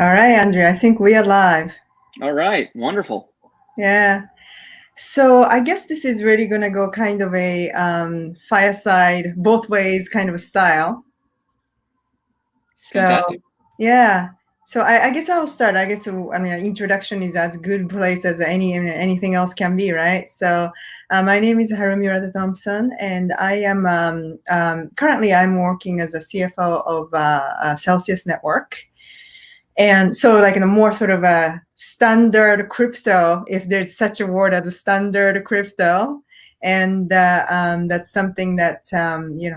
All right, Andrew, I think we are live. All right, wonderful. Yeah. So I guess this is really going to go kind of a fireside, both ways kind of style. So, Fantastic. yeah. So I guess I'll start. I guess, I mean, introduction is as good place as anything else can be, right? So my name is Harumi Urata-Thompson, and I am currently I'm working as a CFO of Celsius Network. And so like in a more sort of a standard crypto, if there's such a word as a standard crypto, and that's something that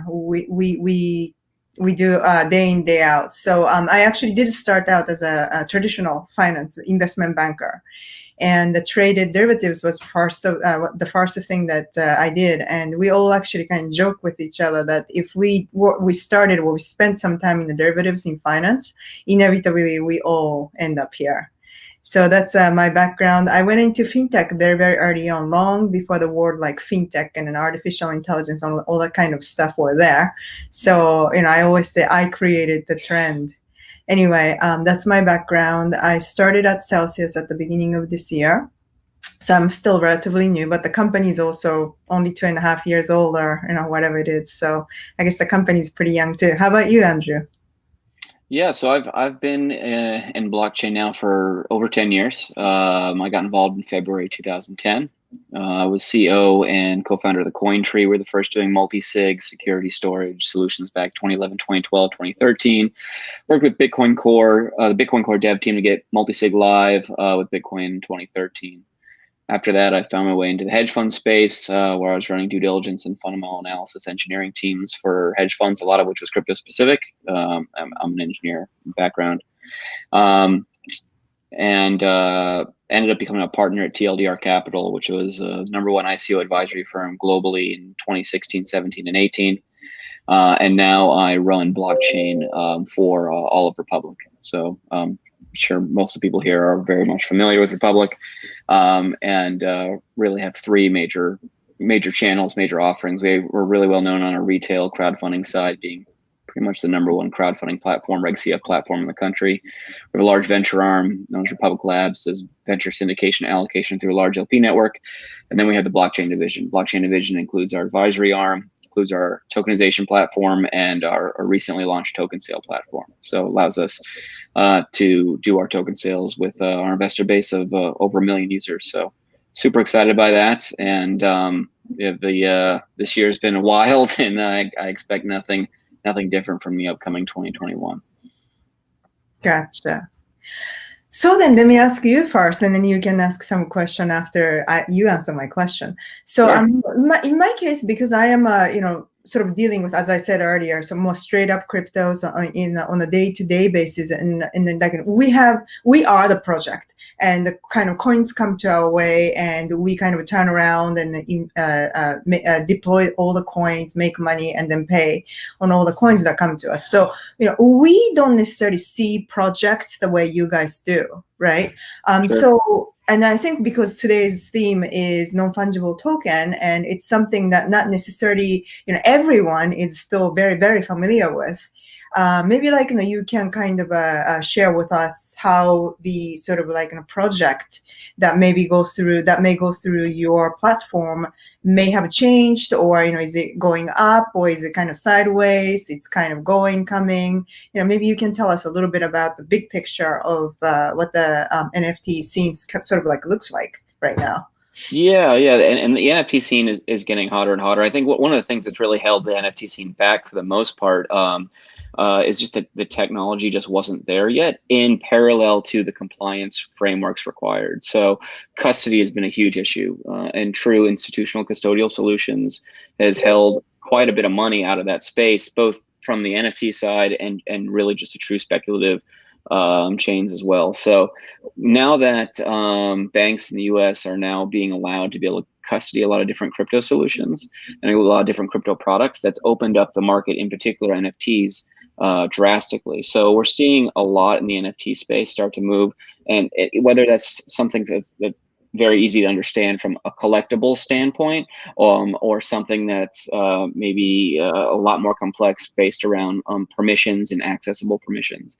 we do day in day out. So I actually did start out as a traditional finance investment banker, and the traded derivatives was the first thing that I did. And we all actually kind of joke with each other that if we spent some time in the derivatives in finance, inevitably we all end up here. So that's my background. I went into fintech very, very early on, long before the word like fintech and an artificial intelligence and all that kind of stuff were there. So, I always say I created the trend. Anyway, that's my background. I started at Celsius at the beginning of this year. So I'm still relatively new, but the company is also only 2.5 years old, or whatever it is. So I guess the company is pretty young too. How about you, Andrew? Yeah, so I've been in blockchain now for over 10 years. I got involved in February 2010. I was CEO and co-founder of the Coin Tree. We're the first doing multi-sig security storage solutions back 2011, 2012, 2013. Worked with Bitcoin Core, the Bitcoin Core dev team to get multi-sig live with Bitcoin in 2013. After that, I found my way into the hedge fund space, where I was running due diligence and fundamental analysis engineering teams for hedge funds, a lot of which was crypto specific. I'm an engineer background, um, and ended up becoming a partner at TLDR Capital, which was number one ICO advisory firm globally in 2016, 17, and 18. And now I run blockchain for all of Republic. So I'm sure most of the people here are very much familiar with Republic, and really have three major channels, major offerings. We're really well known on our retail crowdfunding side, being pretty much the number one crowdfunding platform, Reg CF platform in the country. We have a large venture arm known as Republic Labs, does venture syndication allocation through a large LP network. And then we have the blockchain division. Blockchain division includes our advisory arm, includes our tokenization platform, and our recently launched token sale platform. So it allows us to do our token sales with our investor base of over 1 million users. So super excited by that. And this year's been wild, and I expect nothing different from the upcoming 2021. Gotcha. So then let me ask you first, and then you can ask some question after you answer my question. So Sure. in my case, because I am sort of dealing with, as I said earlier, some more straight up cryptos on a day-to-day basis, and then like we are the project, and the kind of coins come to our way, and we kind of turn around and deploy all the coins, make money, and then pay on all the coins that come to us. So we don't necessarily see projects the way you guys do, right? Sure. So, and I think because today's theme is non-fungible token, and it's something that not necessarily everyone is still very, very familiar with. Maybe like you can kind of share with us how the sort of like project that may go through your platform may have changed, or is it going up, or is it kind of sideways? It's kind of coming. Maybe you can tell us a little bit about the big picture of what the NFT scene sort of like looks like right now. Yeah, and the NFT scene is getting hotter and hotter. I think one of the things that's really held the NFT scene back for the most part is just that the technology just wasn't there yet in parallel to the compliance frameworks required. So custody has been a huge issue, and true institutional custodial solutions has held quite a bit of money out of that space, both from the NFT side and really just a true speculative chains as well. So now that banks in the US are now being allowed to be able to custody a lot of different crypto solutions and a lot of different crypto products, that's opened up the market, in particular NFTs, drastically. So we're seeing a lot in the NFT space start to move, and whether that's something that's very easy to understand from a collectible standpoint, or something that's maybe a lot more complex based around permissions and accessible permissions.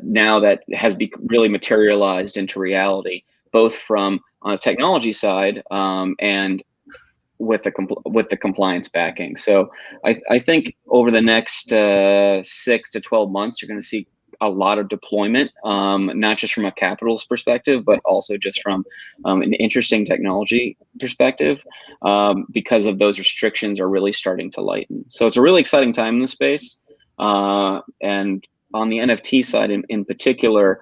now that has really materialized into reality, both from on the technology side and with the compliance backing. So I think over the next 6 to 12 months, you're going to see a lot of deployment, not just from a capital's perspective, but also just from an interesting technology perspective, because of those restrictions are really starting to lighten. So it's a really exciting time in the space. And on the NFT side in particular,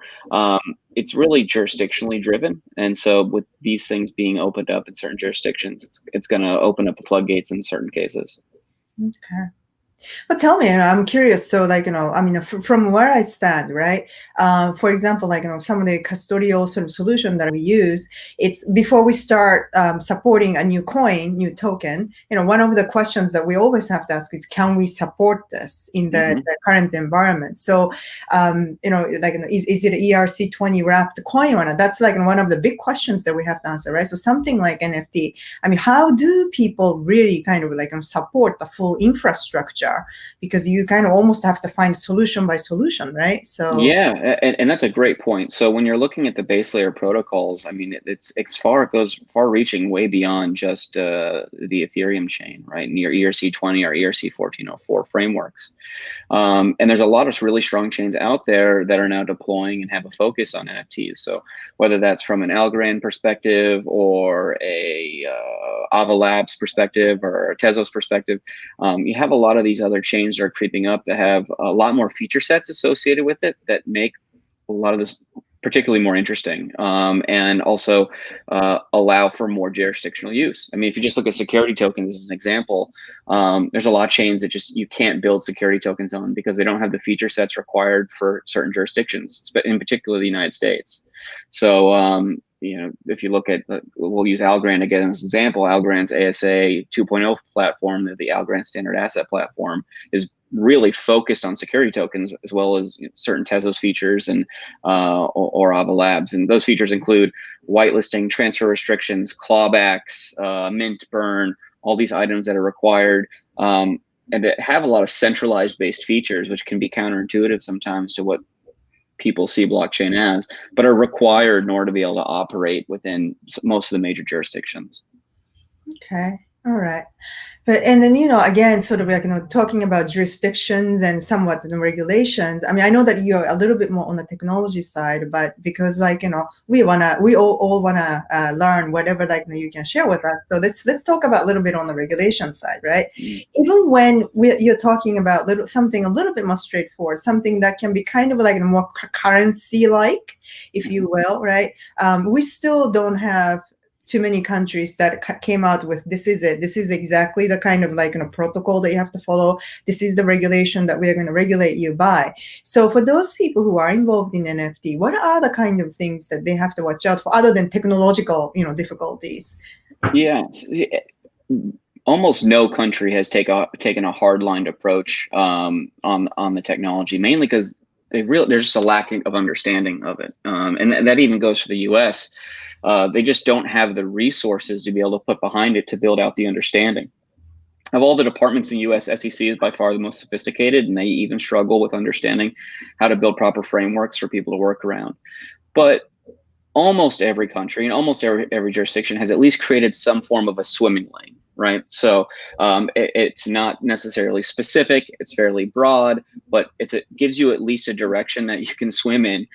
it's really jurisdictionally driven. And so with these things being opened up in certain jurisdictions, it's going to open up the floodgates in certain cases. Okay. But tell me, I'm curious. So, like, I mean, from where I stand, right? For example, like, some of the custodial sort of solution that we use, it's before we start supporting a new coin, new token. One of the questions that we always have to ask is, can we support this in the current environment? So, is it an ERC20 wrapped coin or not? That's like one of the big questions that we have to answer, right? So something like NFT. I mean, how do people really kind of like support the full infrastructure? Because you kind of almost have to find solution by solution, right? So yeah, and that's a great point. So when you're looking at the base layer protocols, I mean, it goes far-reaching, way beyond just the Ethereum chain, right? And your ERC20 or ERC 1404 frameworks. And there's a lot of really strong chains out there that are now deploying and have a focus on NFTs. So whether that's from an Algorand perspective or a Aava Labs perspective or a Tezos perspective, you have a lot of these other chains that are creeping up that have a lot more feature sets associated with it that make a lot of this particularly more interesting, and also allow for more jurisdictional use. I mean, if you just look at security tokens as an example, there's a lot of chains that just you can't build security tokens on because they don't have the feature sets required for certain jurisdictions, but in particular the United States. So if you look at, we'll use Algorand again as an example. Algorand's ASA 2.0 platform, the Algorand Standard Asset Platform, is really focused on security tokens as well as certain Tezos features and or Aava Labs. And those features include whitelisting, transfer restrictions, clawbacks, mint, burn, all these items that are required, and that have a lot of centralized based features, which can be counterintuitive sometimes to what people see blockchain as, but are required in order to be able to operate within most of the major jurisdictions. Okay. All right. And then, again, sort of like, talking about jurisdictions and somewhat the regulations. I mean, I know that you're a little bit more on the technology side, but because we all wanna learn whatever you can share with us. So let's talk about a little bit on the regulation side, right? Even when you're talking about something a little bit more straightforward, something that can be kind of like more currency-like, if you will, right? We still don't have too many countries that came out with this is exactly the kind of protocol that you have to follow. This is the regulation that we're going to regulate you by. So for those people who are involved in NFT, what are the kind of things that they have to watch out for other than technological difficulties? Yeah, almost no country has taken a hardline approach on the technology, mainly because there's just a lack of understanding of it, and that even goes for the U.S. They just don't have the resources to be able to put behind it to build out the understanding. Of all the departments in the U.S., SEC is by far the most sophisticated, and they even struggle with understanding how to build proper frameworks for people to work around. But almost every country and almost every jurisdiction has at least created some form of a swimming lane, right? So it's not necessarily specific, it's fairly broad, but it gives you at least a direction that you can swim in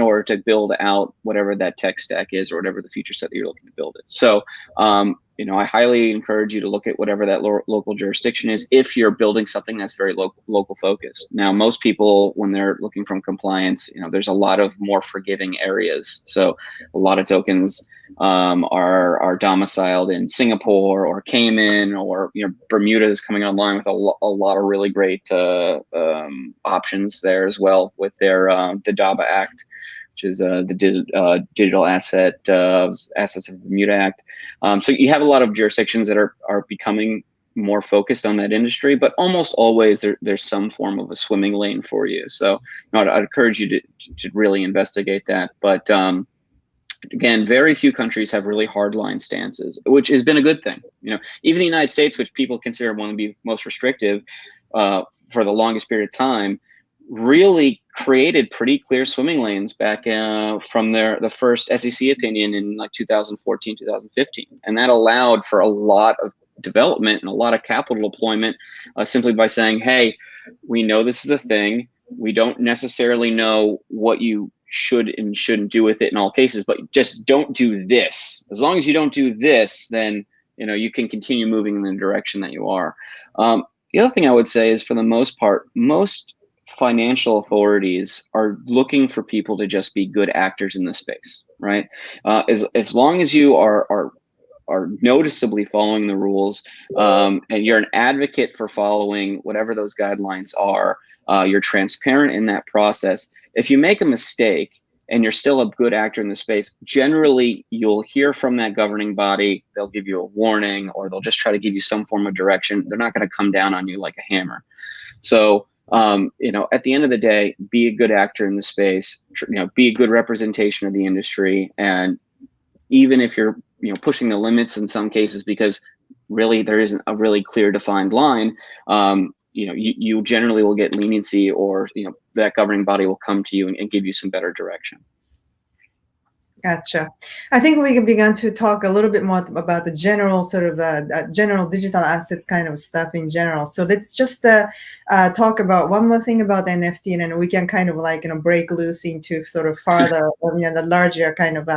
order to build out whatever that tech stack is or whatever the feature set that you're looking to build it. So I highly encourage you to look at whatever that local jurisdiction is if you're building something that's very local focused. Now, most people, when they're looking from compliance, there's a lot of more forgiving areas. So a lot of tokens are domiciled in Singapore or Cayman, or Bermuda is coming online with a lot of really great options there as well with their the DABA Act, which is the Digital Assets of Bermuda Act. So you have a lot of jurisdictions that are becoming more focused on that industry, but almost always there's some form of a swimming lane for you. So I'd encourage you to really investigate that. But again, very few countries have really hardline stances, which has been a good thing. Even the United States, which people consider one of the most restrictive for the longest period of time, really created pretty clear swimming lanes back from the first SEC opinion in like 2014, 2015. And that allowed for a lot of development and a lot of capital deployment simply by saying, hey, we know this is a thing. We don't necessarily know what you should and shouldn't do with it in all cases, but just don't do this. As long as you don't do this, then you can continue moving in the direction that you are. The other thing I would say is, for the most part, most financial authorities are looking for people to just be good actors in the space, right? As long as you are noticeably following the rules, and you're an advocate for following whatever those guidelines are, you're transparent in that process. If you make a mistake and you're still a good actor in the space, generally you'll hear from that governing body. They'll give you a warning, or they'll just try to give you some form of direction. They're not going to come down on you like a hammer. So, at the end of the day, be a good actor in the space, be a good representation of the industry. And even if you're, pushing the limits in some cases, because really there isn't a really clear defined line, you generally will get leniency, or, that governing body will come to you and give you some better direction. Gotcha. I think we began to talk a little bit more about the general sort of general digital assets kind of stuff in general. So let's just talk about one more thing about NFT, and then we can kind of like break loose into sort of farther the larger kind of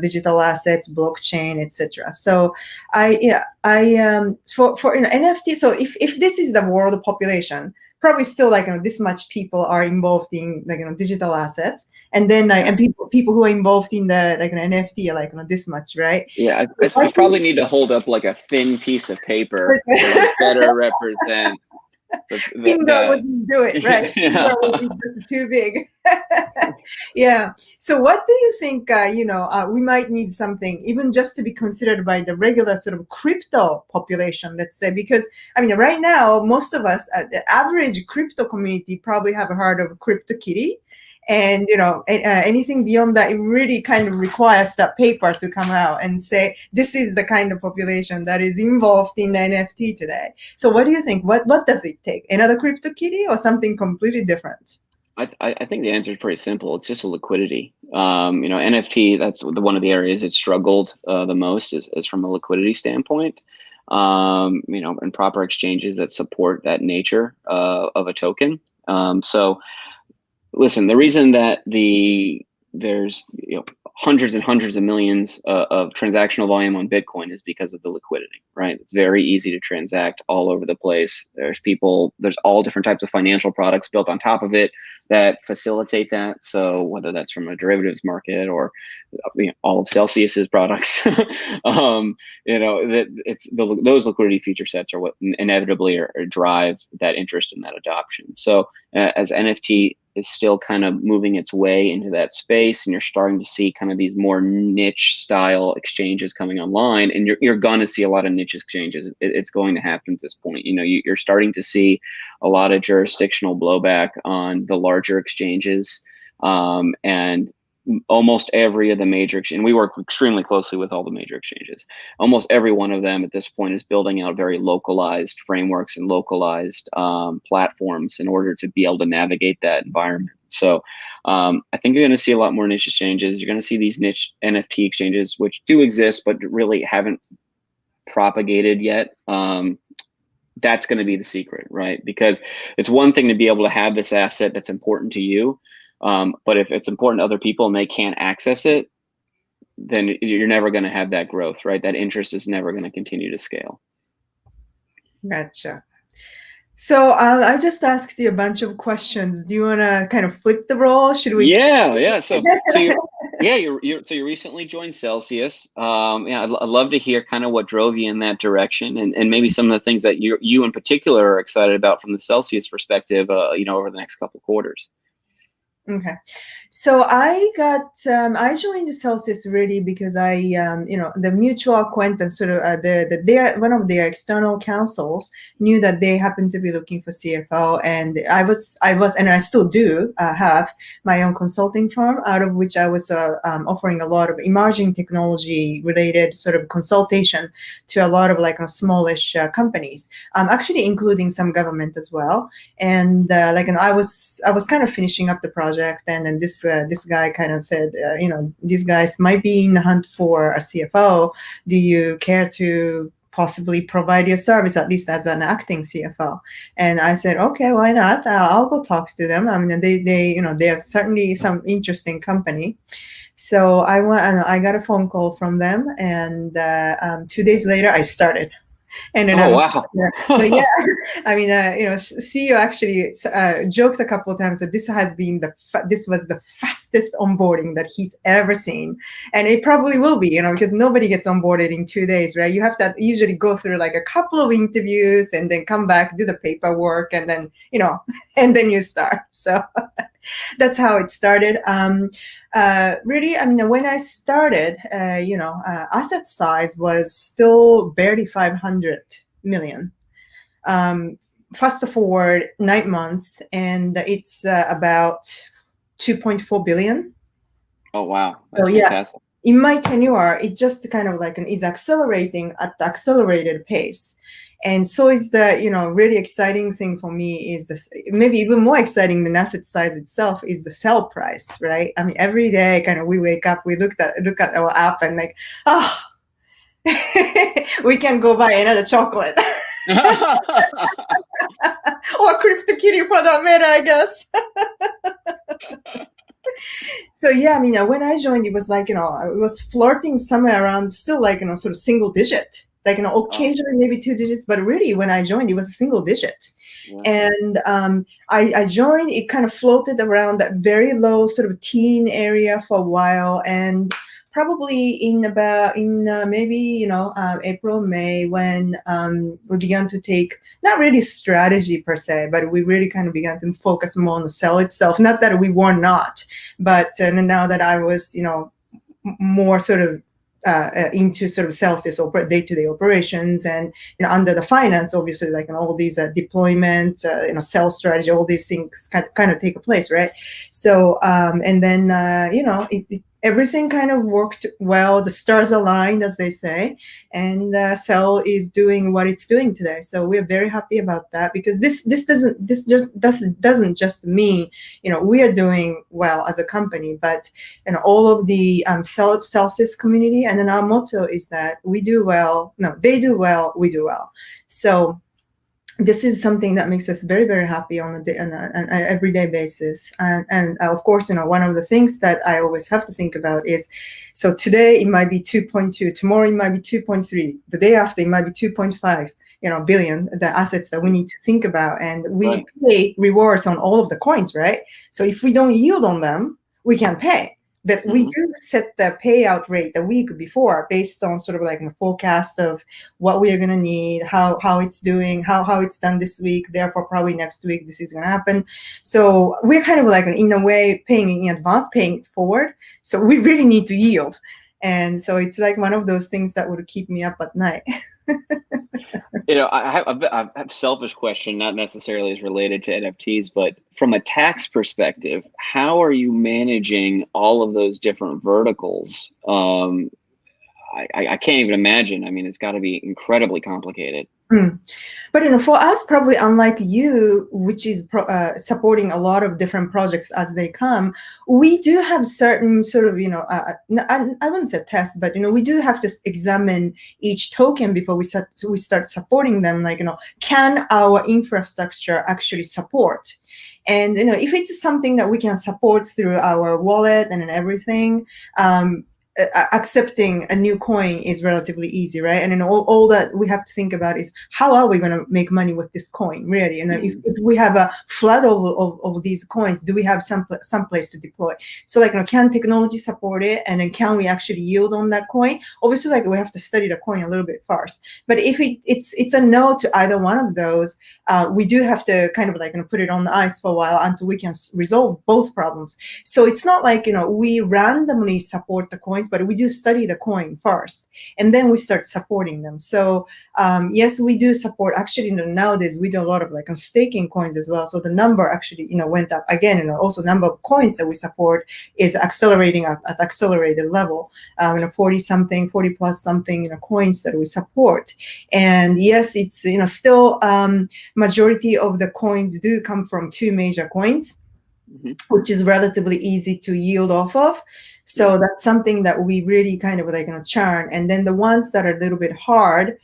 digital assets, blockchain, etc. So for NFT. So if this is the world population, probably still like this much people are involved in digital assets, and then and people who are involved in the an NFT are like this much, right? Yeah, I probably need to hold up like a thin piece of paper to better represent. Finger wouldn't do it, right? Yeah. Finger would be just too big. Yeah. So what do you think, we might need something even just to be considered by the regular sort of crypto population, let's say, because right now, most of us, the average crypto community probably have heard of CryptoKitty. And, anything beyond that, it really kind of requires that paper to come out and say, this is the kind of population that is involved in the NFT today. So what do you think? What does it take? Another CryptoKitty or something completely different? I think the answer is pretty simple. It's just a liquidity. NFT, that's one of the areas it struggled the most is from a liquidity standpoint. And proper exchanges that support that nature of a token. So listen, the reason that there's hundreds and hundreds of millions of transactional volume on Bitcoin is because of the liquidity, right? It's very easy to transact all over the place. There's all different types of financial products built on top of it that facilitate that. So whether that's from a derivatives market or all of Celsius's products, those liquidity feature sets are what inevitably drive that interest in that adoption. So as NFT is still kind of moving its way into that space, and you're starting to see kind of these more niche style exchanges coming online, and you're going to see a lot of niche exchanges. It's going to happen at this point. You're starting to see a lot of jurisdictional blowback on the larger exchanges, and almost every of the major exchanges, and we work extremely closely with all the major exchanges. Almost every one of them at this point is building out very localized frameworks and localized platforms in order to be able to navigate that environment. So I think you're going to see a lot more niche exchanges. You're going to see these niche NFT exchanges, which do exist, but really haven't propagated yet. That's going to be the secret, right? Because it's one thing to be able to have this asset that's important to you. But if it's important to other people and they can't access it, then you're never going to have that growth, right? That interest is never going to continue to scale. Gotcha. So I just asked you a bunch of questions. Do you want to kind of flip the role? Should we? Yeah. So you recently joined Celsius. I'd love to hear kind of what drove you in that direction, and maybe some of the things that you in particular are excited about from the Celsius perspective, over the next couple of quarters. Okay. So I joined the Celsius really because the mutual acquaintance, sort of one of their external counsels knew that they happened to be looking for CFO, and and I still do have my own consulting firm, out of which I was offering a lot of emerging technology related sort of consultation to a lot of smallish companies, actually including some government as well. And I was kind of finishing up the project, and then this guy kind of said, these guys might be in the hunt for a CFO. Do you care to possibly provide your service, at least as an acting CFO? And I said, okay, why not? I'll go talk to them. I mean, they are certainly some interesting company. So I went and I got a phone call from them, and 2 days later I started. And then I Oh, was, wow. so yeah, I mean, CEO actually joked a couple of times that this was the fastest onboarding that he's ever seen, and it probably will be, because nobody gets onboarded in 2 days, right? You have to usually go through like a couple of interviews and then come back, do the paperwork, and then and then you start. So that's how it started. Really, I mean, when I started, asset size was still barely 500 million. Fast forward 9 months, and it's about 2.4 billion. Oh, wow. That's So yeah, fantastic. in my tenure, it just kind of is accelerating at the accelerated pace. And so is the, really exciting thing for me is this, maybe even more exciting than asset size itself, is the sell price, right? I mean, every day kind of we wake up, we look at our app and like, oh, we can go buy another chocolate. Or crypto kitty for that matter, I guess. So yeah, I mean, when I joined, it was like, it was flirting somewhere around still like, sort of single digit, like, occasionally maybe 2 digits, but really when I joined, it was a single digit. Yeah. And I joined, it kind of floated around that very low sort of teen area for a while. And probably in maybe, April, May, when we began to take, not really strategy per se, but we really kind of began to focus more on the sell itself. Not that we were not, but now that I was, more sort of into sort of Celsius day-to-day operations, and under the finance, obviously, like all these deployment, sales strategy, all these things kind of take place, right? So and then everything kind of worked well. The stars aligned, as they say, and Cell is doing what it's doing today. So we're very happy about that, because this doesn't just mean we are doing well as a company, but all of the Celsius community. And then our motto is that they do well, we do well. So this is something that makes us very, very happy on an everyday basis. And of course, one of the things that I always have to think about is, so today it might be 2.2, tomorrow it might be 2.3, the day after it might be 2.5, billion, the assets that we need to think about. And we pay rewards on all of the coins, right? So if we don't yield on them, we can't pay. But we do set the payout rate the week before based on sort of like a forecast of what we are going to need, how it's doing, how it's done this week. Therefore, probably next week this is going to happen. So we're kind of like in a way paying in advance, paying forward. So we really need to yield. And so it's like one of those things that would keep me up at night. I have a selfish question, not necessarily as related to NFTs, but from a tax perspective, how are you managing all of those different verticals? I can't even imagine. I mean, it's got to be incredibly complicated. But for us, probably unlike you, which is supporting a lot of different projects as they come, we do have certain sort of I wouldn't say test, but we do have to examine each token before we start supporting them. Like can our infrastructure actually support? And if it's something that we can support through our wallet and everything, accepting a new coin is relatively easy, right? And then all that we have to think about is how are we going to make money with this coin, really? And if we have a flood of these coins, do we have some place to deploy? So like, can technology support it? And then can we actually yield on that coin? Obviously, like we have to study the coin a little bit first. But if it's a no to either one of those, we do have to kind of like put it on the ice for a while until we can resolve both problems. So it's not like we randomly support the coins, but we do study the coin first, and then we start supporting them. So yes, we do support. Actually, nowadays we do a lot of like staking coins as well. So the number actually went up again. Also, number of coins that we support is accelerating at accelerated level. 40 something, 40 plus something coins that we support. And yes, it's still majority of the coins do come from two major coins, which is relatively easy to yield off of. So that's something that we really kind of like churn. And then the ones that are a little bit hard,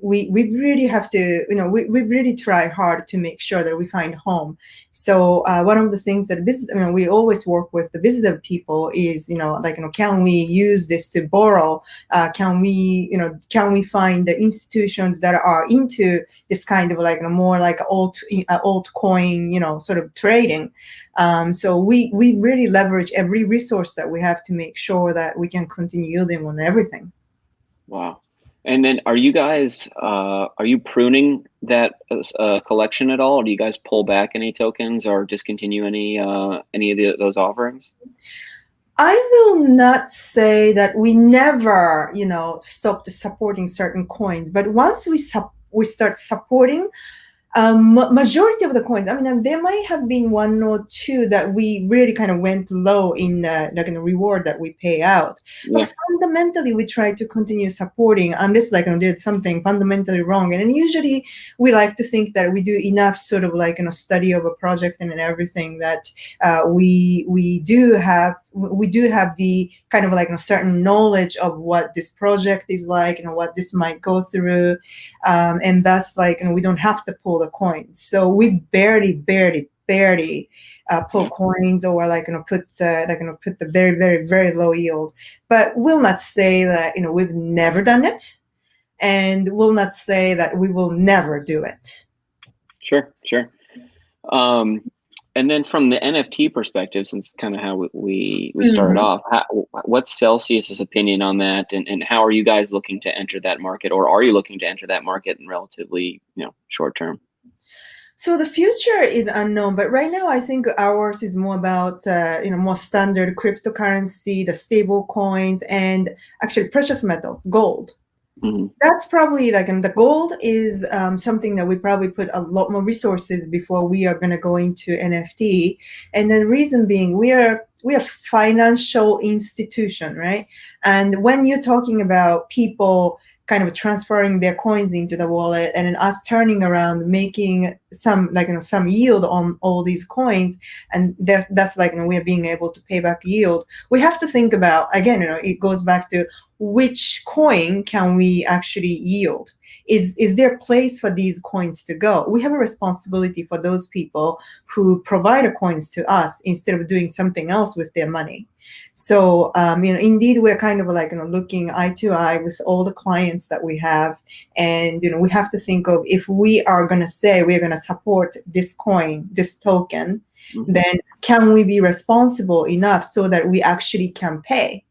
we really have to, we really try hard to make sure that we find home. So one of the things that we always work with the visitor people is, can we use this to borrow? Can we find the institutions that are into this kind of like more like altcoin, sort of trading? So we really leverage every resource that we have to make sure that we can continue yielding on everything. Wow. And then are you guys, are you pruning that collection at all? Or do you guys pull back any tokens or discontinue any of those offerings? I will not say that we never, stopped supporting certain coins, but once we start supporting majority of the coins, there might have been one or two that we really kind of went low in the reward that we pay out. Yeah. But fundamentally, we try to continue supporting unless there's something fundamentally wrong. And then usually we like to think that we do enough sort of study of a project and everything that we do have the kind of certain knowledge of what this project is like and what this might go through, and thus we don't have to pull the coins. So we barely pull coins or put the very, very, very low yield. But we'll not say that we've never done it, and we'll not say that we will never do it. Sure. And then from the NFT perspective, since kind of how we started off, what's Celsius's opinion on that, and how are you guys looking to enter that market, or are you looking to enter that market in relatively short term? So the future is unknown, but right now I think ours is more about more standard cryptocurrency, the stable coins, and actually precious metals, gold. That's probably the gold is something that we probably put a lot more resources before we are going to go into NFT. And the reason being, we are financial institution, right? And when you're talking about people kind of transferring their coins into the wallet and then us turning around making some some yield on all these coins, and that's we are being able to pay back yield, we have to think about, again, it goes back to which coin can we actually yield? Is there a place for these coins to go? We have a responsibility for those people who provide the coins to us instead of doing something else with their money. So, indeed, we're kind of looking eye to eye with all the clients that we have. And, we have to think of, if we are going to say we're going to support this coin, this token, then can we be responsible enough so that we actually can pay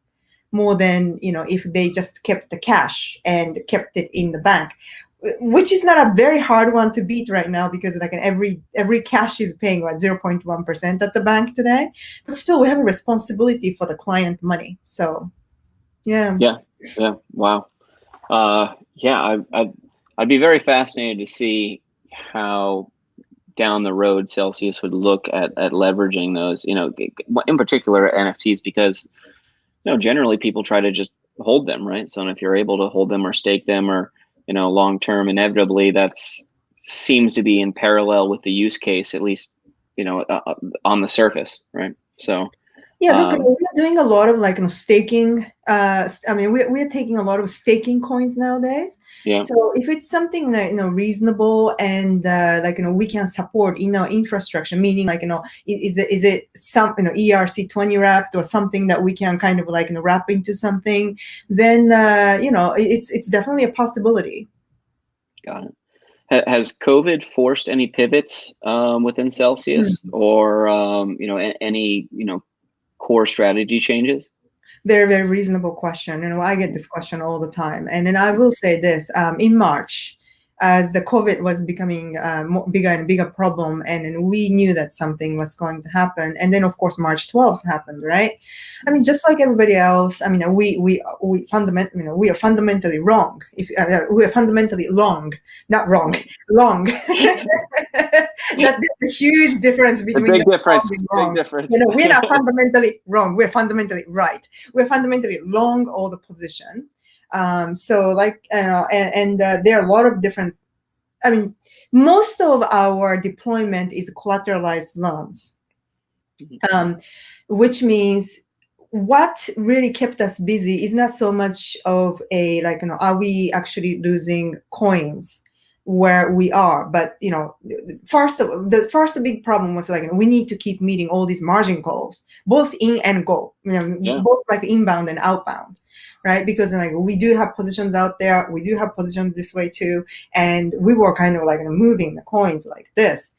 more than, if they just kept the cash and kept it in the bank, which is not a very hard one to beat right now, because every cash is paying 0.1% at the bank today. But still, we have a responsibility for the client money. So, yeah. Wow. I'd be very fascinated to see how down the road Celsius would look at leveraging those, in particular NFTs, because generally people try to just hold them, right? So if you're able to hold them or stake them, or long term, inevitably that's seems to be in parallel with the use case, at least on the surface, right? So Yeah, look, we are doing a lot of like staking. I mean, we are taking a lot of staking coins nowadays. Yeah. So if it's something that reasonable and like we can support in our infrastructure, meaning like is it some ERC20 wrapped or something that we can kind of like wrap into something, then it's definitely a possibility. Got it. Has COVID forced any pivots within Celsius, or any core strategy changes? Very, very reasonable question. I get this question all the time. And then I will say this, in March, as the COVID was becoming bigger and bigger problem, and we knew that something was going to happen. And then, of course, March 12th happened, right? I mean, just like everybody else, I mean, we fundamentally, we are fundamentally wrong. We are fundamentally long, not wrong, long. That's a huge difference between big difference. Wrong. Big difference. We're not fundamentally wrong. We're fundamentally right. We're fundamentally long all the position. So like and there are a lot of different. I mean, most of our deployment is collateralized loans, which means what really kept us busy is not so much of a like are we actually losing coins where we are, but the first big problem was like we need to keep meeting all these margin calls, both in and go, both like inbound and outbound, right? Because like we do have positions out there, we do have positions this way too, and we were kind of like moving the coins like this.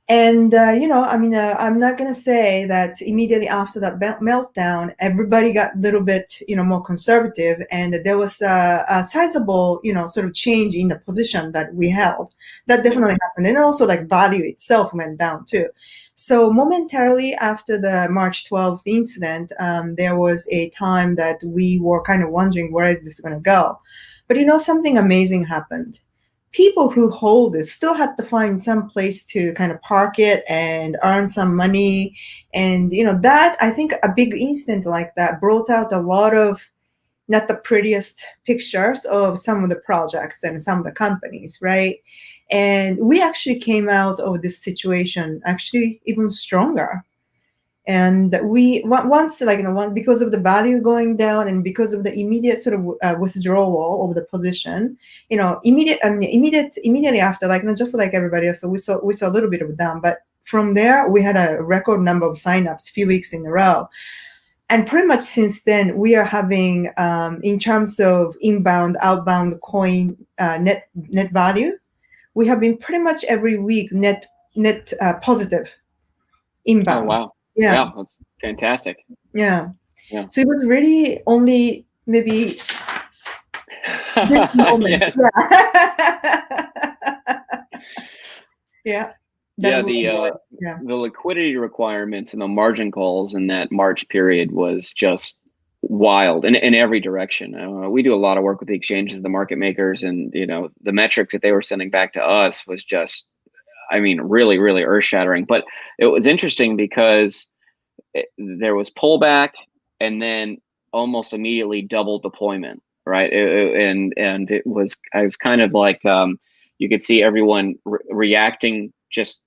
And, I mean, I'm not going to say that immediately after that meltdown, everybody got a little bit, more conservative, and there was a sizable, sort of change in the position that we held. That definitely happened. And also like value itself went down too. So momentarily after the March 12th incident, there was a time that we were kind of wondering, where is this going to go? But, something amazing happened. People who hold it still had to find some place to kind of park it and earn some money. And, that I think a big incident like that brought out a lot of not the prettiest pictures of some of the projects and some of the companies, right? And we actually came out of this situation actually even stronger. And we once because of the value going down and because of the immediate sort of withdrawal of the position, immediately after, like just like everybody else, so we saw a little bit of a down, but from there we had a record number of signups, few weeks in a row. And pretty much since then, we are having, in terms of inbound, outbound coin net value, we have been pretty much every week net positive inbound. Oh wow! Yeah, that's fantastic. Yeah. So it was really only maybe this moment. Yeah. The liquidity requirements and the margin calls in that March period was just wild in every direction. We do a lot of work with the exchanges, the market makers, and the metrics that they were sending back to us was just, I mean, really, really earth shattering. But it was interesting because there was pullback and then almost immediately double deployment, right? I was kind of like, you could see everyone reacting just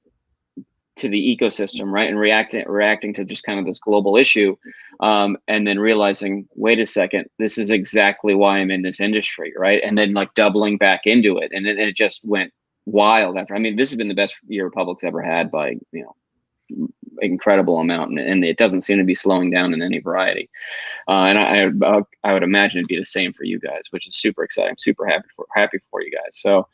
to the ecosystem, right? And reacting to just kind of this global issue. And then realizing, wait a second, this is exactly why I'm in this industry, right? And then like doubling back into it. And then it just went wild after. I mean, this has been the best year Republic's ever had by, incredible amount, and it doesn't seem to be slowing down in any variety. And I would imagine it'd be the same for you guys, which is super exciting. Super happy for you guys. So,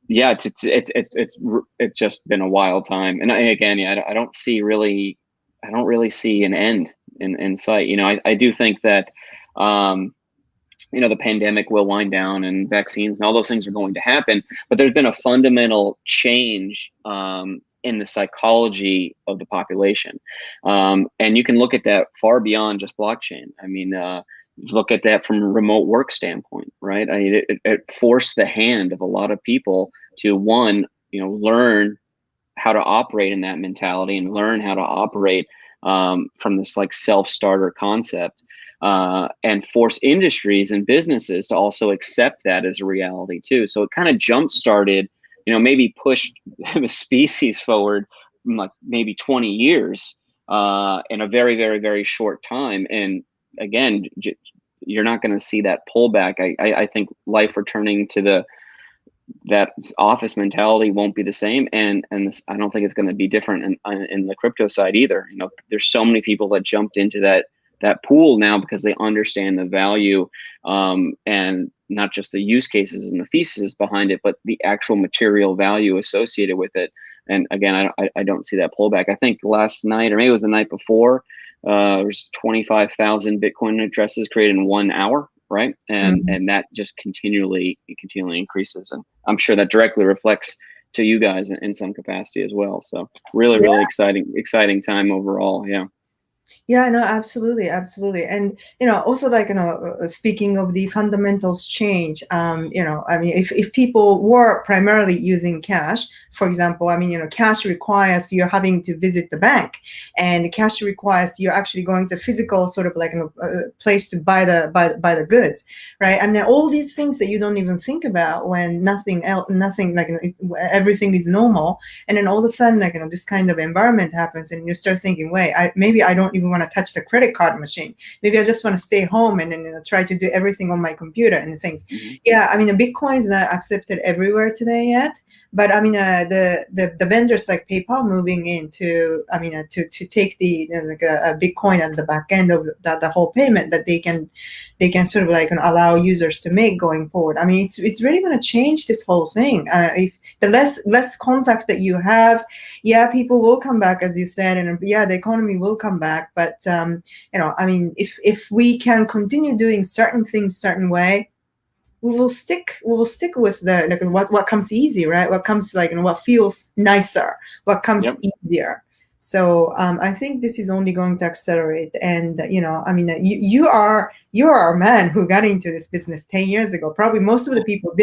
yeah, it's just been a wild time. And I don't really see an end in sight. I do think that, the pandemic will wind down and vaccines and all those things are going to happen, but there's been a fundamental change in the psychology of the population. And you can look at that far beyond just blockchain. I mean, look at that from a remote work standpoint, right? I mean, it forced the hand of a lot of people to learn how to operate in that mentality and learn how to operate from this like self-starter concept. And force industries and businesses to also accept that as a reality too. So it kind of jump-started, maybe pushed the species forward like maybe 20 years in a very, very, very short time. And again, you're not going to see that pullback. I think life returning to that office mentality won't be the same, and I don't think it's going to be different in the crypto side either. You know, there's so many people that jumped into that pool now because they understand the value, and not just the use cases and the thesis behind it, but the actual material value associated with it. And again, I don't see that pullback. I think last night, or maybe it was the night before, there's 25,000 Bitcoin addresses created in 1 hour. Right. And that just continually increases. And I'm sure that directly reflects to you guys in some capacity as well. So really exciting time overall. Yeah. Yeah, no, absolutely, absolutely. And, also like, speaking of the fundamentals change, I mean, if people were primarily using cash, for example, I mean, cash requires you having to visit the bank, and cash requires you actually going to physical sort of like a place to buy the goods, right? And then all these things that you don't even think about when nothing like, everything is normal. And then all of a sudden, like, this kind of environment happens, and you start thinking, wait, maybe I don't even want to touch the credit card machine. Maybe I just want to stay home and then try to do everything on my computer and things. Yeah, I mean, Bitcoin is not accepted everywhere today yet, but I mean, the vendors like PayPal moving into, I mean, to take the Bitcoin as the back end of the whole payment that they can sort of like allow users to make going forward. I mean, it's really going to change this whole thing. If the less contact that you have, yeah, people will come back, as you said, and yeah, the economy will come back. But I mean, if we can continue doing certain things certain way, we will stick with the like, what comes easy, right? What comes like what feels nicer, what comes easier. So I think this is only going to accelerate. And I mean, you are a man who got into this business 10 years ago. Probably most of the people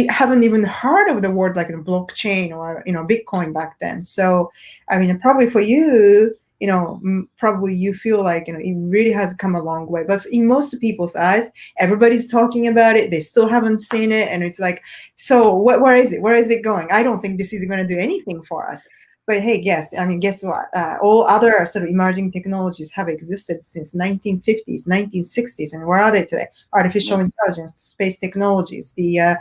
haven't even heard of the word like blockchain or Bitcoin back then. So I mean, probably for you, probably you feel like it really has come a long way. But in most people's eyes, everybody's talking about it. They still haven't seen it, and it's like, so where is it? Where is it going? I don't think this is going to do anything for us. But hey, guess what? All other sort of emerging technologies have existed since 1950s, 1960s, and where are they today? Artificial intelligence, space technologies, the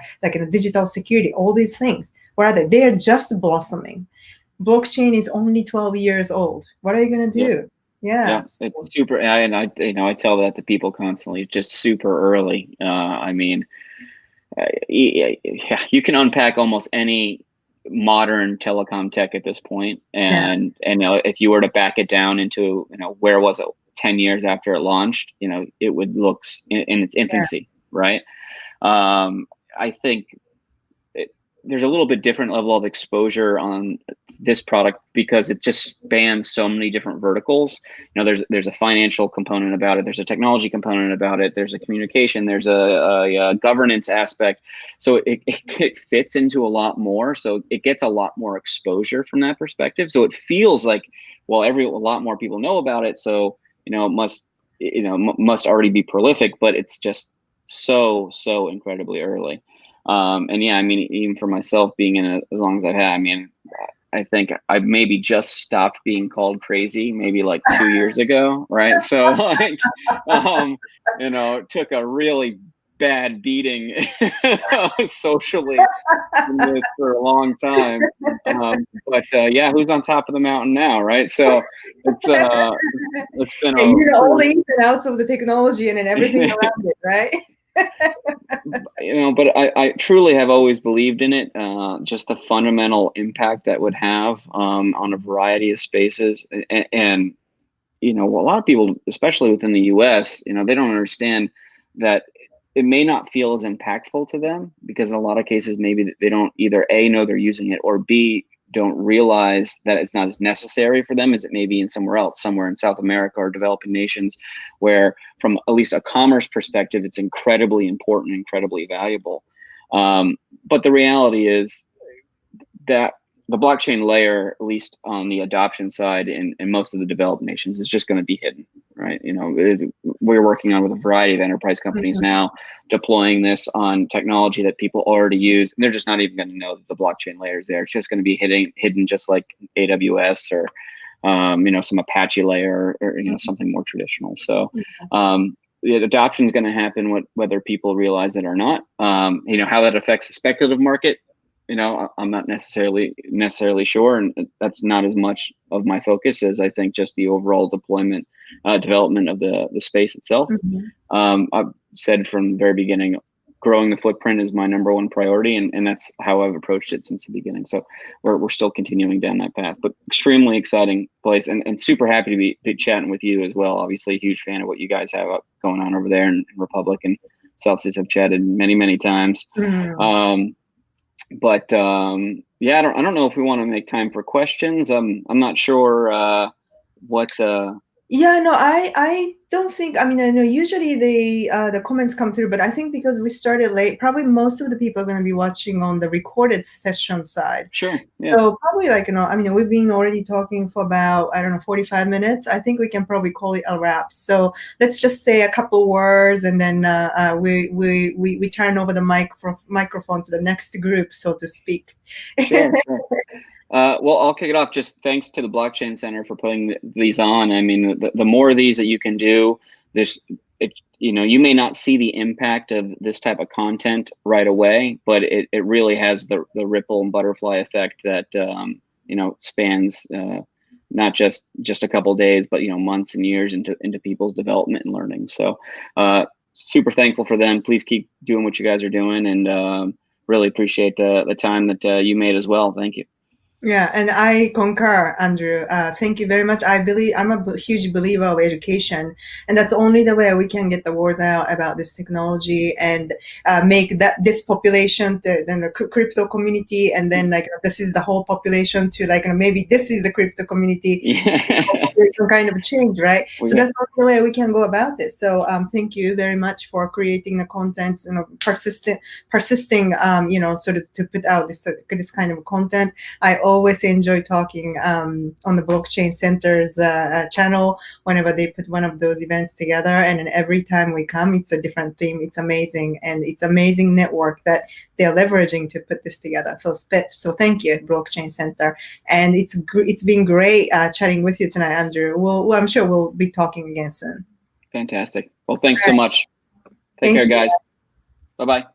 digital security, all these things. Where are they? They are just blossoming. Blockchain is only 12 years old. What are you going to do? Yeah. It's super. And I tell that to people constantly. It's just super early. I mean, yeah, you can unpack almost any modern telecom tech at this point, and if you were to back it down into where was it 10 years after it launched, it would look in its infancy, right? I think there's a little bit different level of exposure on this product because it just spans so many different verticals. There's a financial component about it. There's a technology component about it. There's a communication. There's a governance aspect. So it fits into a lot more. So it gets a lot more exposure from that perspective. So it feels like, well, a lot more people know about it. So, it must already be prolific, but it's just so incredibly early. And yeah, I mean, even for myself being in it as long as I've had, I mean, I think I've maybe just stopped being called crazy maybe like 2 years ago. Right. So like, took a really bad beating socially in this for a long time. But yeah, who's on top of the mountain now? Right. So it's been all the ins and outs of the technology and then everything around it. Right. But I truly have always believed in it, just the fundamental impact that would have on a variety of spaces. And a lot of people, especially within the US, they don't understand that it may not feel as impactful to them because in a lot of cases, maybe they don't either A, know they're using it, or B, don't realize that it's not as necessary for them as it may be in somewhere else, somewhere in South America or developing nations, where from at least a commerce perspective, it's incredibly important, incredibly valuable. But the reality is that the blockchain layer, at least on the adoption side in most of the developed nations, is just going to be hidden, right? We're working on with a variety of enterprise companies now, deploying this on technology that people already use, and they're just not even going to know that the blockchain layer is there. It's just going to be hidden just like AWS or some Apache layer or something more traditional. So the adoption is going to happen whether people realize it or not. How that affects the speculative market, I'm not necessarily sure, and that's not as much of my focus as I think just the overall deployment, development of the space itself. I've said from the very beginning, growing the footprint is my number one priority, and that's how I've approached it since the beginning. So we're still continuing down that path, but extremely exciting place, and super happy to be chatting with you as well. Obviously, a huge fan of what you guys have going on over there in Republic and Celsius. Have chatted many times. But yeah, I don't know if we want to make time for questions. I'm not sure what. Yeah, no, I don't think. I mean, I know usually the comments come through, but I think because we started late, probably most of the people are going to be watching on the recorded session side. Sure. Yeah. So probably I mean, we've been already talking for about 45 minutes. I think we can probably call it a wrap. So let's just say a couple words, and then we turn over the microphone to the next group, so to speak. Sure. Well, I'll kick it off. Just thanks to the Blockchain Center for putting these on. I mean, the more of these that you can do, you may not see the impact of this type of content right away, but it really has the ripple and butterfly effect that spans not just a couple of days, but months and years into people's development and learning. So super thankful for them. Please keep doing what you guys are doing, and really appreciate the time that you made as well. Thank you. Yeah, and I concur, Andrew. Thank you very much. I'm a huge believer of education, and that's only the way we can get the words out about this technology and make this population to the crypto community, and then this is the whole population to maybe this is the crypto community. Yeah. There's some kind of change, right? So that's the way we can go about this. So thank you very much for creating the contents, persisting, sort of to put out this kind of content. I always enjoy talking on the Blockchain Center's channel whenever they put one of those events together. And then every time we come, it's a different theme. It's amazing. And it's amazing network that they're leveraging to put this together. So thank you, Blockchain Center. And it's been great chatting with you tonight, Andrew. I'm sure we'll be talking again soon. Fantastic. Well, thanks so much. Take care, guys. Bye-bye.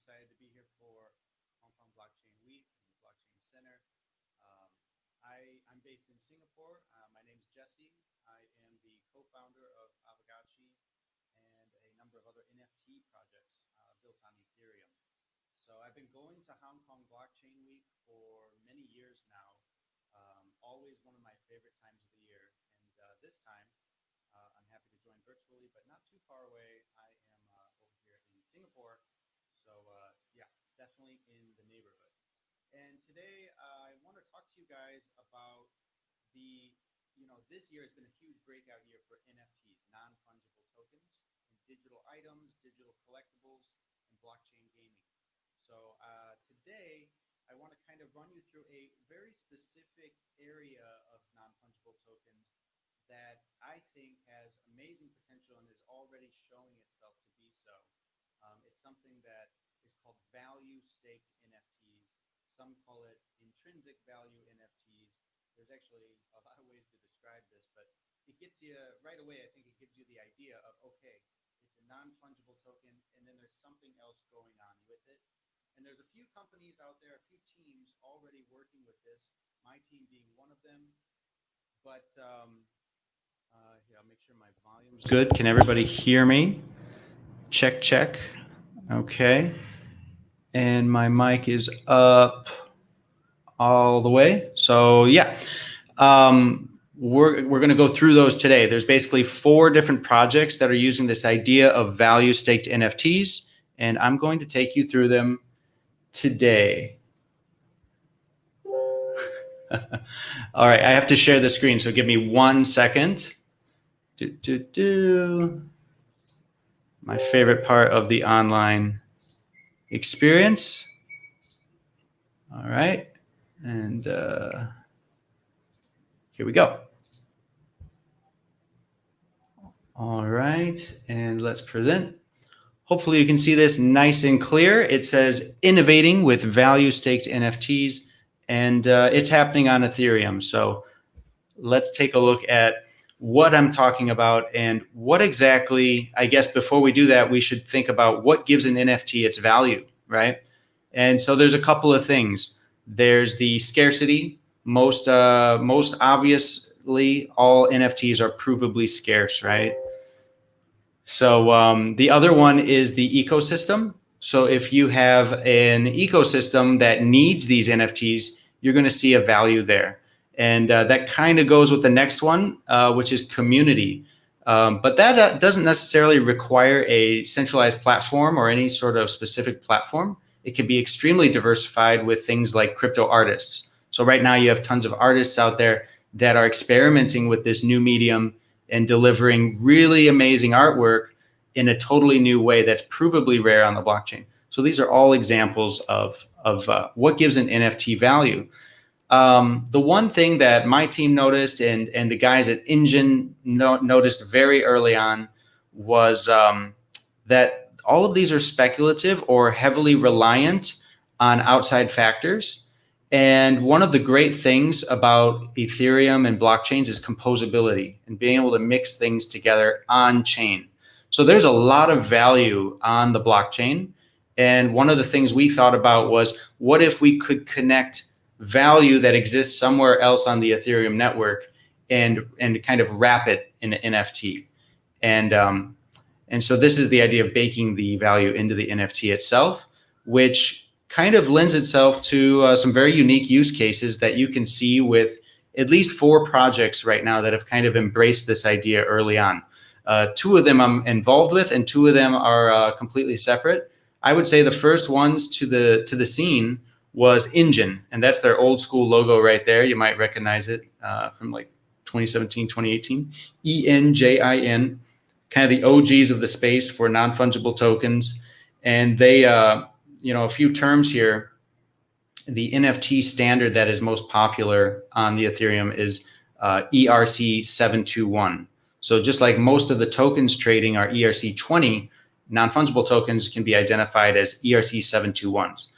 excited to be here for Hong Kong Blockchain Week and the Blockchain Center. I'm based in Singapore. My name is Jesse. I am the co-founder of Aavegochi and a number of other NFT projects built on Ethereum. So I've been going to Hong Kong Blockchain Week for many years now. Always one of my favorite times of the year. And this time, I'm happy to join virtually, but not too far away. I am over here in Singapore. So yeah, definitely in the neighborhood. And today I want to talk to you guys about this year has been a huge breakout year for NFTs, non-fungible tokens, and digital items, digital collectibles, and blockchain gaming. So today I want to kind of run you through a very specific area of non-fungible tokens that I think has amazing potential and is already showing itself to be so. It's something that is called value staked NFTs. Some call it intrinsic value NFTs. There's actually a lot of ways to describe this, but it gets you right away. I think it gives you the idea of, okay, it's a non-fungible token, and then there's something else going on with it. And there's a few companies out there, a few teams already working with this, my team being one of them. But here, I'll make sure my volume's good. Can everybody hear me? Check, check. Okay. And my mic is up all the way. So yeah, we're going to go through those today. There's basically 4 different projects that are using this idea of value staked NFTs, and I'm going to take you through them today. All right, I have to share the screen, so give me 1 second. My favorite part of the online experience. All right, and here we go. All right, and let's present. Hopefully you can see this nice and clear. It says innovating with value staked NFTs, and it's happening on Ethereum. So let's take a look at what I'm talking about and what exactly, I guess before we do that, we should think about what gives an NFT its value, right? And so there's a couple of things. There's the scarcity. Most obviously, all NFTs are provably scarce, right? So the other one is the ecosystem. So if you have an ecosystem that needs these NFTs, you're going to see a value there. And that kind of goes with the next one, which is community. But that doesn't necessarily require a centralized platform or any sort of specific platform. It can be extremely diversified with things like crypto artists. So right now you have tons of artists out there that are experimenting with this new medium and delivering really amazing artwork in a totally new way that's provably rare on the blockchain. So these are all examples of what gives an NFT value. The one thing that my team noticed and the guys at Engine noticed very early on was that all of these are speculative or heavily reliant on outside factors. And one of the great things about Ethereum and blockchains is composability and being able to mix things together on chain. So there's a lot of value on the blockchain. And one of the things we thought about was, what if we could connect value that exists somewhere else on the Ethereum network and kind of wrap it in an NFT? And so this is the idea of baking the value into the NFT itself, which kind of lends itself to some very unique use cases that you can see with at least 4 projects right now that have kind of embraced this idea early on. 2 of them I'm involved with, and 2 of them are completely separate. I would say the first ones to the scene was Engine, and that's their old school logo right there. You might recognize it from like 2017, 2018. ENJIN, kind of the OGs of the space for non-fungible tokens. And they, a few terms here. The NFT standard that is most popular on the Ethereum is ERC721. So just like most of the tokens trading are ERC20, non-fungible tokens can be identified as ERC721s.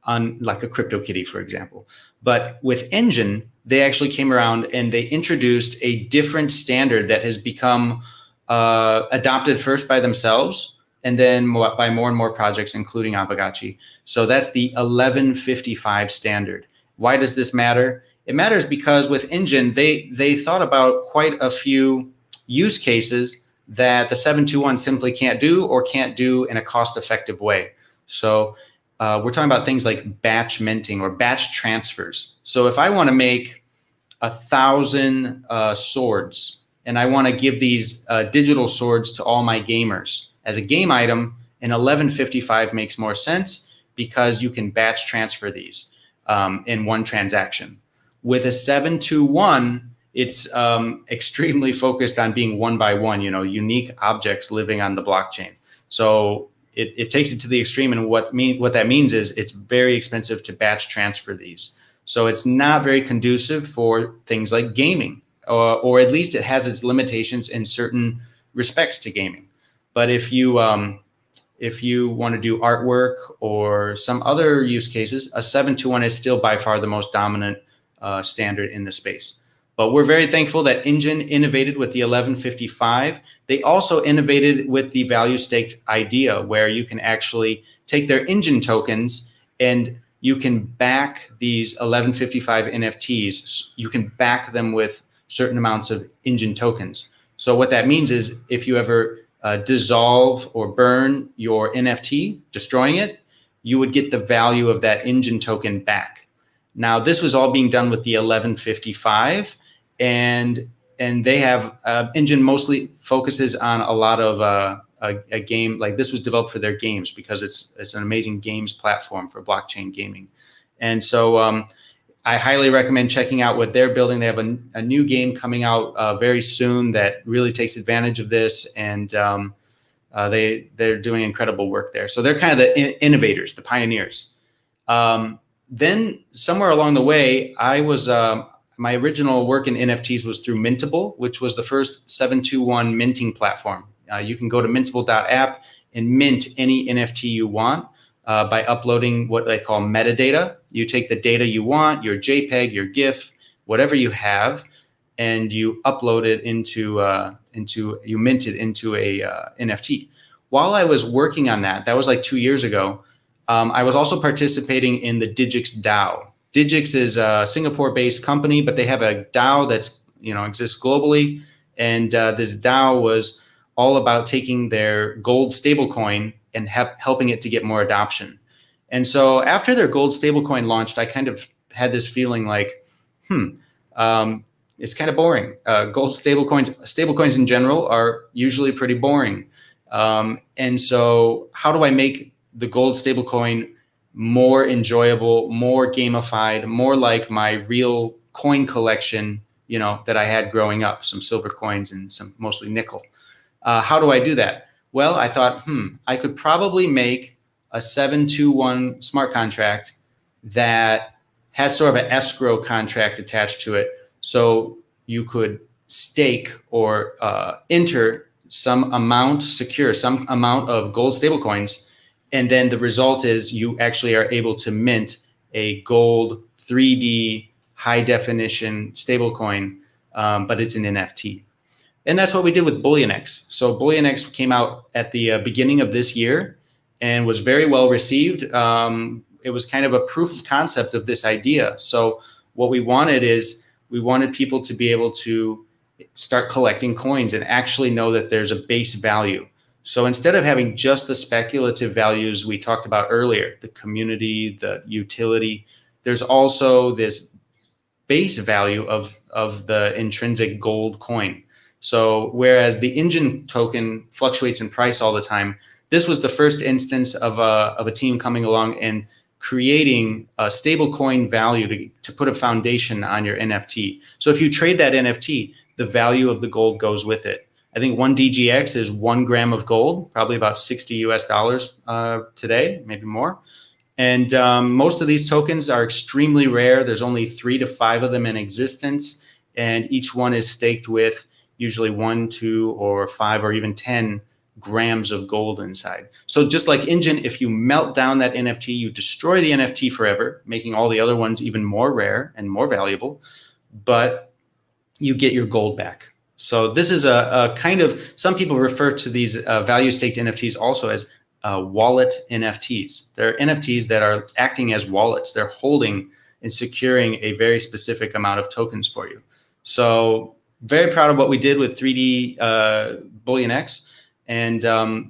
On like a CryptoKitty, for example. But with Engine, they actually came around and they introduced a different standard that has become adopted first by themselves, and then by more and more projects, including Aavegochi. So that's the 1155 standard. Why does this matter? It matters because with Engine, they thought about quite a few use cases that the 721 simply can't do or can't do in a cost-effective way. So we're talking about things like batch minting or batch transfers. So if I want to make 1,000 swords and I want to give these digital swords to all my gamers as a game item, an 1155 makes more sense because you can batch transfer these in one transaction. With a 721, it's extremely focused on being one by one, unique objects living on the blockchain. So it takes it to the extreme, and what that means is it's very expensive to batch transfer these. So it's not very conducive for things like gaming, or at least it has its limitations in certain respects to gaming. But if you want to do artwork or some other use cases, a 721 is still by far the most dominant standard in the space. But we're very thankful that Engine innovated with the 1155. They also innovated with the value staked idea, where you can actually take their Engine tokens and you can back these 1155 NFTs. You can back them with certain amounts of Engine tokens. So what that means is if you ever dissolve or burn your NFT, destroying it, you would get the value of that Engine token back. Now, this was all being done with the 1155, and they have Engine mostly focuses on a lot of a game, like this was developed for their games because it's an amazing games platform for blockchain gaming. And so I highly recommend checking out what they're building. They have a new game coming out very soon that really takes advantage of this, and they're doing incredible work there. So they're kind of the innovators, the pioneers. Then somewhere along the way, I was my original work in NFTs was through Mintable, which was the first 721 minting platform. You can go to mintable.app and mint any NFT you want by uploading what they call metadata. You take the data you want, your JPEG, your GIF, whatever you have, and you upload it you mint it into a NFT. While I was working on that was like 2 years ago, I was also participating in the Digix DAO. Digix is a Singapore-based company, but they have a DAO that's exists globally, and this DAO was all about taking their gold stablecoin and helping it to get more adoption. And so after their gold stablecoin launched, I kind of had this feeling like, it's kind of boring. Gold stablecoins in general are usually pretty boring. And so how do I make the gold stablecoin more enjoyable, more gamified, more like my real coin collection, that I had growing up, some silver coins and some mostly nickel. How do I do that? Well, I thought, I could probably make a 721 smart contract that has sort of an escrow contract attached to it. So you could stake or enter some amount of gold stablecoins. And then the result is you actually are able to mint a gold 3D high definition stablecoin, but it's an NFT. And that's what we did with BullionX. So BullionX came out at the beginning of this year and was very well received. It was kind of a proof of concept of this idea. So what we wanted is we wanted people to be able to start collecting coins and actually know that there's a base value. So instead of having just the speculative values we talked about earlier, the community, the utility, there's also this base value of the intrinsic gold coin. So whereas the Engine token fluctuates in price all the time, this was the first instance of a team coming along and creating a stable coin value to put a foundation on your NFT. So if you trade that NFT, the value of the gold goes with it. I think 1 DGX is 1 gram of gold, probably about $60 US today, maybe more. And most of these tokens are extremely rare. There's only 3 to 5 of them in existence, and each one is staked with usually 1, 2, or 5, or even 10 grams of gold inside. So just like Engine, if you melt down that NFT, you destroy the NFT forever, making all the other ones even more rare and more valuable, but you get your gold back. So this is a kind of, some people refer to these value staked NFTs also as wallet NFTs. They're NFTs that are acting as wallets. They're holding and securing a very specific amount of tokens for you. So very proud of what we did with 3D Bullion X. And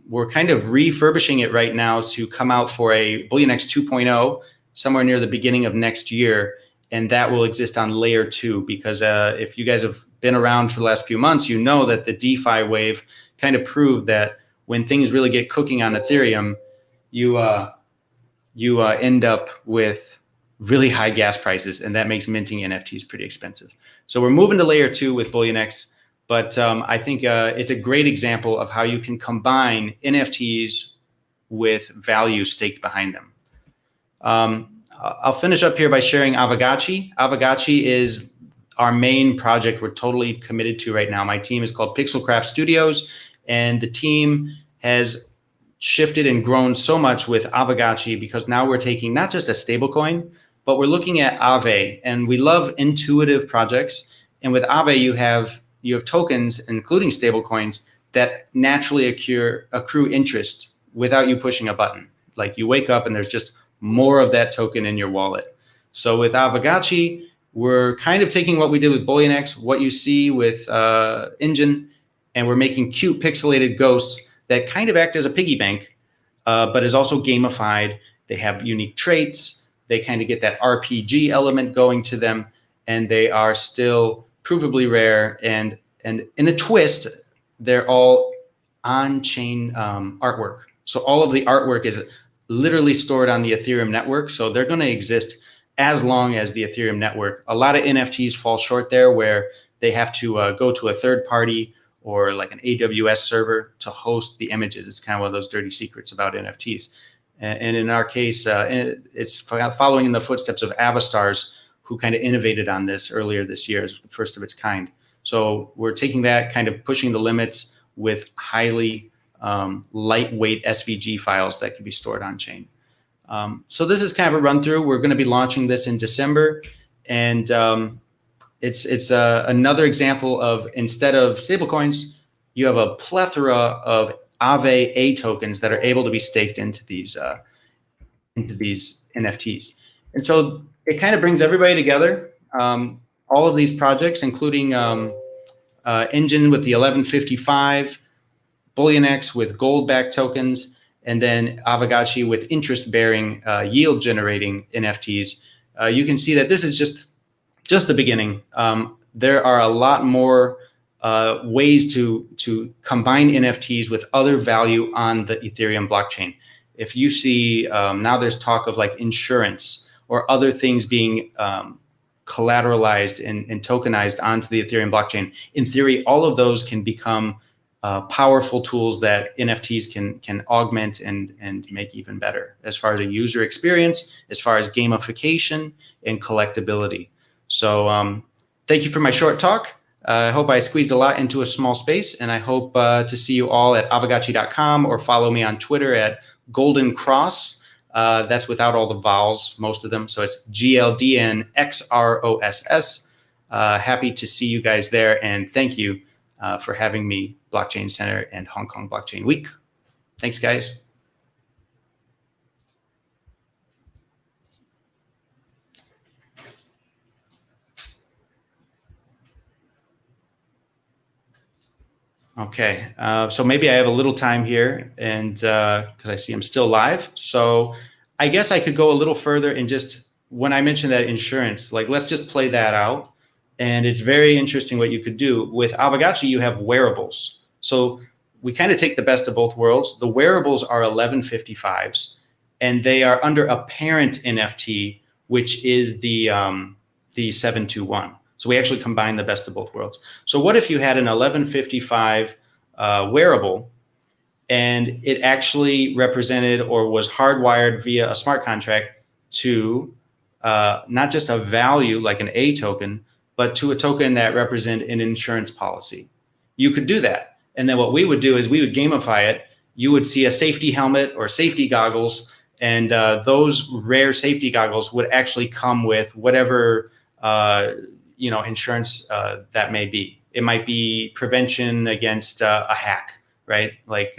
we're kind of refurbishing it right now to come out for a Bullion X 2.0 somewhere near the beginning of next year. And that will exist on layer 2, because if you guys have been around for the last few months, you know that the DeFi wave kind of proved that when things really get cooking on Ethereum, you end up with really high gas prices, and that makes minting NFTs pretty expensive. So we're moving to layer 2 with Bullion X, but I think it's a great example of how you can combine NFTs with value staked behind them. I'll finish up here by sharing Aavegochi. Aavegochi is our main project we're totally committed to right now. My team is called Pixelcraft Studios, and the team has shifted and grown so much with Aavegochi because now we're taking not just a stablecoin, but we're looking at Aave, and we love intuitive projects. And with Aave, you have tokens, including stablecoins, that naturally accrue interest without you pushing a button. Like you wake up and there's just more of that token in your wallet. So with Aavegochi, we're kind of taking what we did with Bullion X, what you see with Engine, and we're making cute pixelated ghosts that kind of act as a piggy bank, but is also gamified. They have unique traits. They kind of get that RPG element going to them, and they are still provably rare. And in a twist, they're all on-chain artwork. So all of the artwork is literally stored on the Ethereum network. So they're going to exist as long as the Ethereum network. A lot of NFTs fall short there, where they have to go to a third party or like an AWS server to host the images. It's kind of one of those dirty secrets about NFTs. And in our case, it's following in the footsteps of Avastars, who kind of innovated on this earlier this year as the first of its kind. So we're taking that, kind of pushing the limits with highly lightweight SVG files that can be stored on chain. So this is kind of a run through. We're going to be launching this in December, and it's another example of, instead of stablecoins, you have a plethora of Aave A tokens that are able to be staked into these NFTs. And so it kind of brings everybody together. All of these projects, including Engine with the 1155, Bullion X with gold-backed tokens, and then Aavegochi with interest-bearing, yield-generating NFTs. You can see that this is just the beginning. There are a lot more ways to combine NFTs with other value on the Ethereum blockchain. If you see now there's talk of like insurance or other things being collateralized and tokenized onto the Ethereum blockchain. In theory, all of those can become powerful tools that NFTs can augment and make even better as far as a user experience, as far as gamification and collectability. So thank you for my short talk. I hope I squeezed a lot into a small space, and I hope to see you all at aavegochi.com or follow me on Twitter at Golden Cross. That's without all the vowels, most of them. So it's GLDNXROSS. Happy to see you guys there, and thank you for having me, Blockchain Center and Hong Kong Blockchain Week. Thanks, guys. Okay, so maybe I have a little time here, and because I see I'm still live. So I guess I could go a little further and just, when I mentioned that insurance, like let's just play that out. And it's very interesting what you could do. With Aavegochi, you have wearables. So we kind of take the best of both worlds. The wearables are 1155s, and they are under a parent NFT, which is the 721. So we actually combine the best of both worlds. So what if you had an 1155 wearable, and it actually represented or was hardwired via a smart contract to not just a value like an A token, but to a token that represent an insurance policy? You could do that. And then what we would do is we would gamify it. You would see a safety helmet or safety goggles, and those rare safety goggles would actually come with whatever insurance that may be. It might be prevention against a hack, right? Like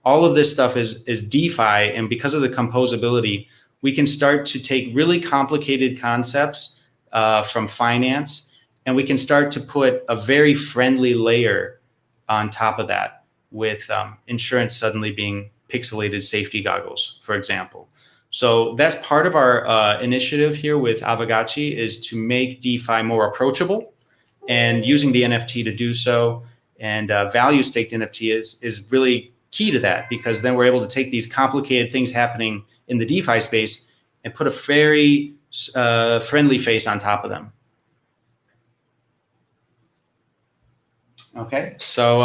all of this stuff is DeFi, and because of the composability, we can start to take really complicated concepts from finance, and we can start to put a very friendly layer on top of that, with insurance suddenly being pixelated safety goggles, for example. So that's part of our initiative here with Aavegochi, is to make DeFi more approachable, and using the NFT to do so. And value staked NFT is really key to that, because then we're able to take these complicated things happening in the DeFi space and put a very friendly face on top of them. Okay, so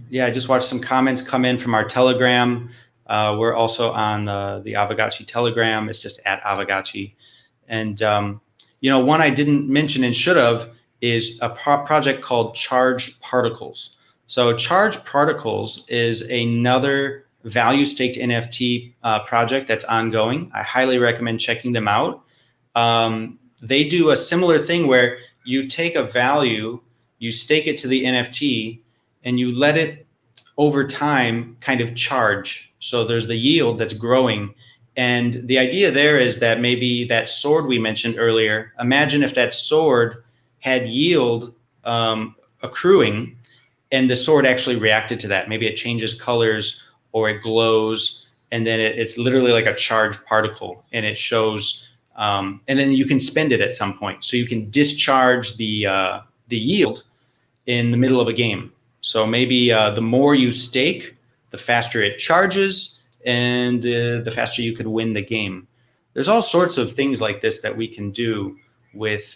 yeah, I just watched some comments come in from our Telegram. We're also on the Aavegochi Telegram. It's just at Aavegochi. And, one I didn't mention and should have is a project called Charged Particles. So Charged Particles is another value staked NFT project that's ongoing. I highly recommend checking them out. They do a similar thing where you take a value, you stake it to the NFT, and you let it over time kind of charge. So there's the yield that's growing. And the idea there is that maybe that sword we mentioned earlier, imagine if that sword had yield accruing, and the sword actually reacted to that. Maybe it changes colors or it glows, and then it's literally like a charged particle, and it shows, and then you can spend it at some point. So you can discharge the yield in the middle of a game. So maybe the more you stake, the faster it charges, and the faster you could win the game. There's all sorts of things like this that we can do with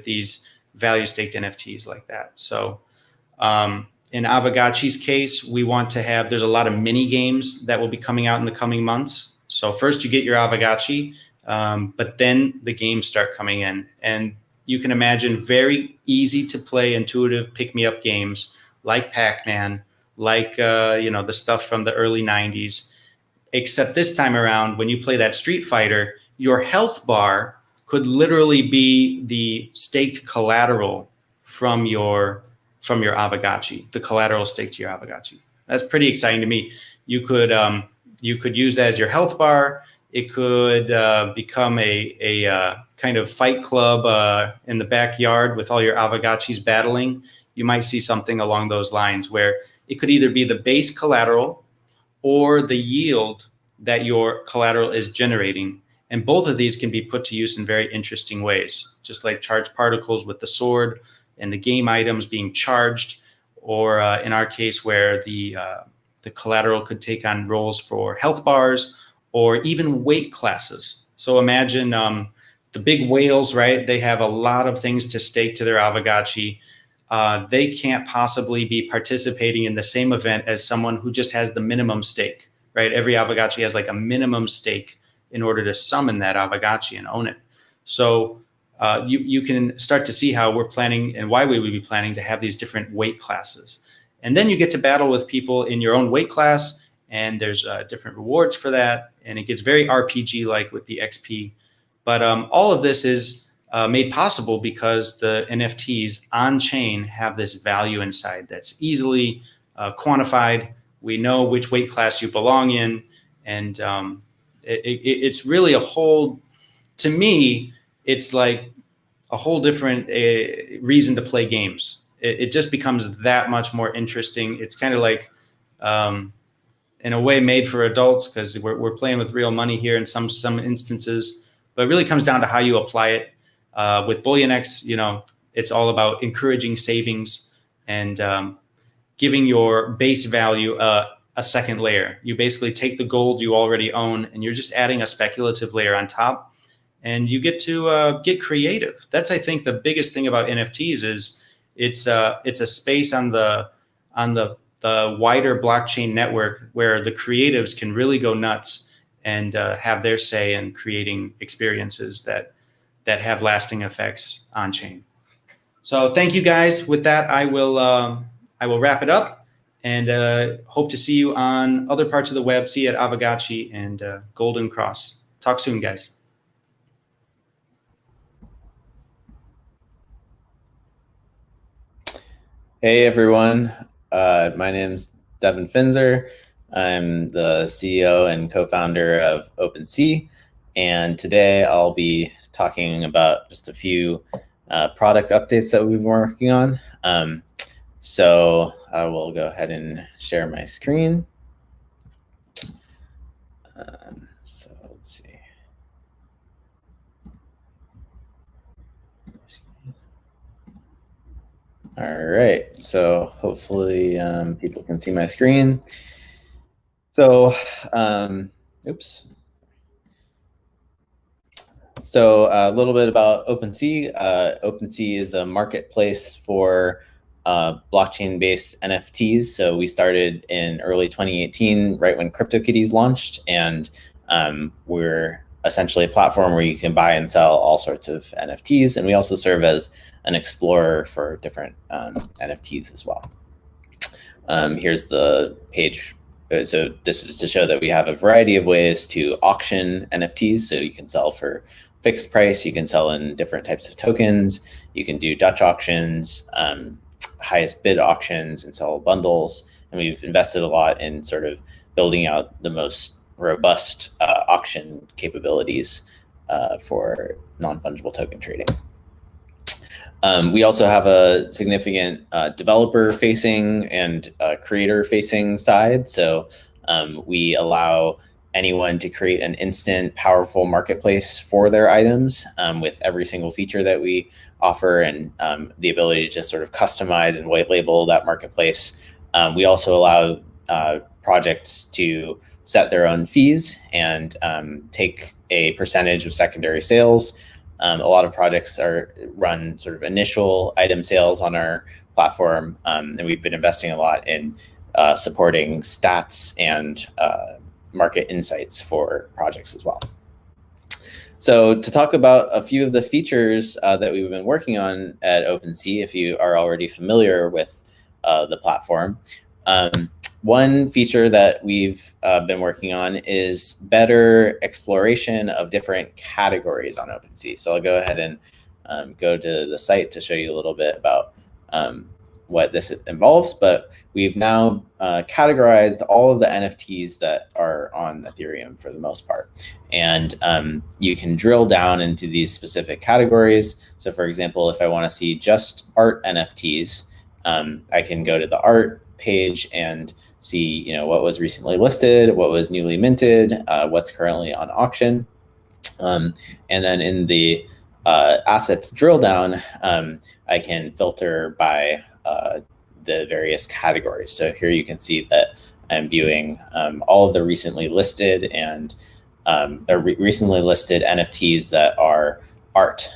these value staked NFTs like that. So in Aavegochi's case, we want to have, there's a lot of mini games that will be coming out in the coming months. So first you get your Aavegochi, but then the games start coming in, and you can imagine very easy to play, intuitive pick-me-up games like Pac-Man, like the stuff from the early 90s. Except this time around, when you play that Street Fighter, your health bar could literally be the staked collateral from your Aavegochi, the collateral staked to your Aavegochi. That's pretty exciting to me. You could use that as your health bar. It could become a kind of fight club in the backyard with all your Aavegochis battling. You might see something along those lines where it could either be the base collateral or the yield that your collateral is generating. And both of these can be put to use in very interesting ways, just like charged particles with the sword and the game items being charged, or in our case where the collateral could take on roles for health bars, or even weight classes. So imagine the big whales, right? They have a lot of things to stake to their Aavegochi. They can't possibly be participating in the same event as someone who just has the minimum stake, right? Every Aavegochi has like a minimum stake in order to summon that Aavegochi and own it. So you can start to see how we're planning and why we would be planning to have these different weight classes. And then you get to battle with people in your own weight class, and there's different rewards for that. And it gets very RPG-like with the XP. But all of this is made possible because the NFTs on chain have this value inside that's easily quantified. We know which weight class you belong in. And it's really a whole, to me, it's like a whole different reason to play games. It just becomes that much more interesting. It's kind of like, in a way, made for adults, because we're playing with real money here in some instances. But it really comes down to how you apply it. With BullionX, it's all about encouraging savings and giving your base value a second layer. You basically take the gold you already own, and you're just adding a speculative layer on top, and you get to get creative. That's, I think, the biggest thing about NFTs is it's a space on the wider blockchain network where the creatives can really go nuts and have their say in creating experiences that have lasting effects on chain. So thank you guys. With that, I will wrap it up, and hope to see you on other parts of the web. See you at Aavegochi and Golden Cross. Talk soon, guys. Hey everyone, my name's Devin Finzer. I'm the CEO and co-founder of OpenSea, and today I'll be talking about just a few product updates that we've been working on. So I will go ahead and share my screen. So let's see. All right, so hopefully people can see my screen. So, oops. So a little bit about OpenSea. OpenSea is a marketplace for blockchain-based NFTs. So we started in early 2018, right when CryptoKitties launched, and we're essentially a platform where you can buy and sell all sorts of NFTs. And we also serve as an explorer for different NFTs as well. Here's the page. So this is to show that we have a variety of ways to auction NFTs. So you can sell for fixed price, you can sell in different types of tokens, you can do Dutch auctions, highest bid auctions, and sell bundles. And we've invested a lot in sort of building out the most robust auction capabilities for non-fungible token trading. We also have a significant developer-facing and creator-facing side. So we allow anyone to create an instant, powerful marketplace for their items with every single feature that we offer, and the ability to just sort of customize and white label that marketplace. We also allow projects to set their own fees and take a percentage of secondary sales. A lot of projects run sort of initial item sales on our platform, and we've been investing a lot in supporting stats and market insights for projects as well. So to talk about a few of the features that we've been working on at OpenSea, if you are already familiar with the platform, one feature that we've been working on is better exploration of different categories on OpenSea. So I'll go ahead and go to the site to show you a little bit about what this involves, but we've now categorized all of the NFTs that are on Ethereum for the most part. And you can drill down into these specific categories. So for example, if I want to see just art NFTs, I can go to the art page and see what was recently listed, what was newly minted, what's currently on auction. And then in the assets drill down, I can filter by the various categories. So here you can see that I'm viewing all of the recently listed and recently listed NFTs that are art.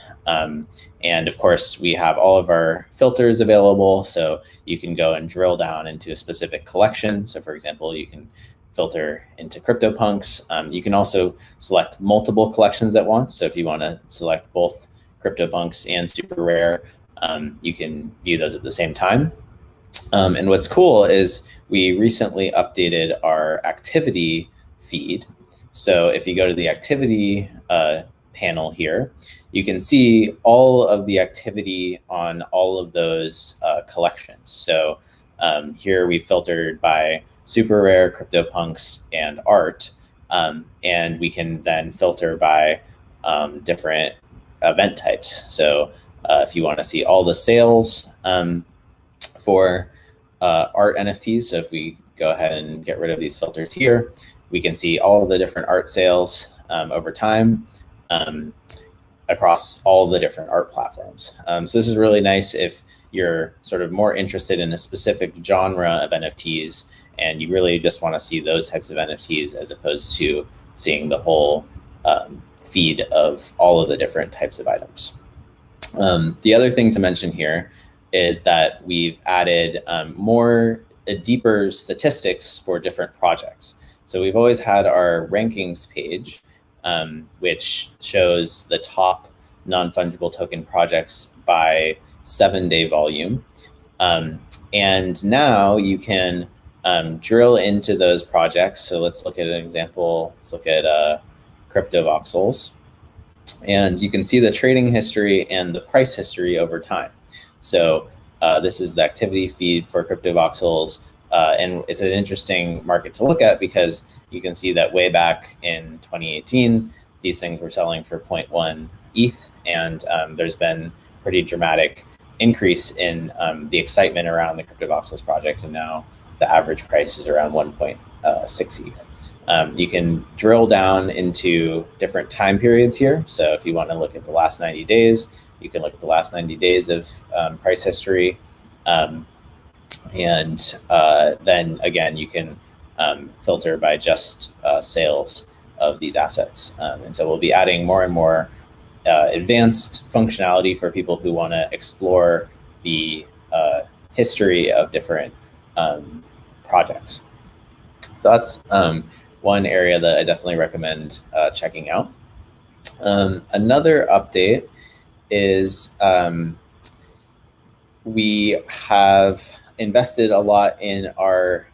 And of course, we have all of our filters available, so you can go and drill down into a specific collection. So for example, you can filter into CryptoPunks. You can also select multiple collections at once. So if you want to select both CryptoPunks and Super Rare, you can view those at the same time. And what's cool is we recently updated our activity feed. So if you go to the activity panel here, you can see all of the activity on all of those collections. So here we filtered by Super Rare, CryptoPunks, and art. And we can then filter by different event types. So if you want to see all the sales for art NFTs, so if we go ahead and get rid of these filters here, we can see all of the different art sales over time across all the different art platforms. So this is really nice if you're sort of more interested in a specific genre of NFTs and you really just want to see those types of NFTs as opposed to seeing the whole feed of all of the different types of items. The other thing to mention here is that we've added deeper statistics for different projects. So we've always had our rankings page, which shows the top non-fungible token projects by 7-day volume. And now you can drill into those projects. So let's look at an example. Let's look at CryptoVoxels. And you can see the trading history and the price history over time. So This is the activity feed for CryptoVoxels, and it's an interesting market to look at because you can see that way back in 2018, these things were selling for 0.1 ETH, and there's been pretty dramatic increase in the excitement around the CryptoVoxels project, and now the average price is around 1.6 ETH. You can drill down into different time periods here. So if you want to look at the last 90 days, you can look at the last 90 days of price history. And then again, you can filter by just sales of these assets. And so we'll be adding more and more advanced functionality for people who want to explore the history of different projects. So that's one area that I definitely recommend checking out. Another update is we have invested a lot in our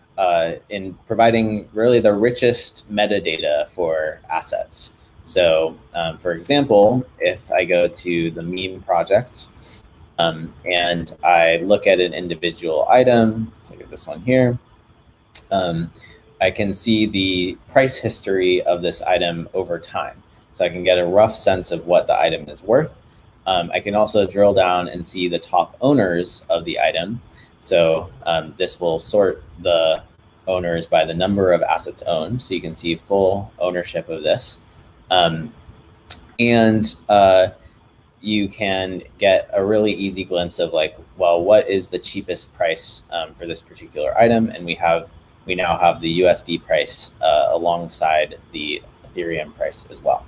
in providing really the richest metadata for assets. So for example, if I go to the meme project and I look at an individual item, let's look at this one here, I can see the price history of this item over time. So I can get a rough sense of what the item is worth. I can also drill down and see the top owners of the item. So this will sort the owners by the number of assets owned. So you can see full ownership of this. You can get a really easy glimpse of like, well, what is the cheapest price for this particular item? And we now have the USD price alongside the Ethereum price as well.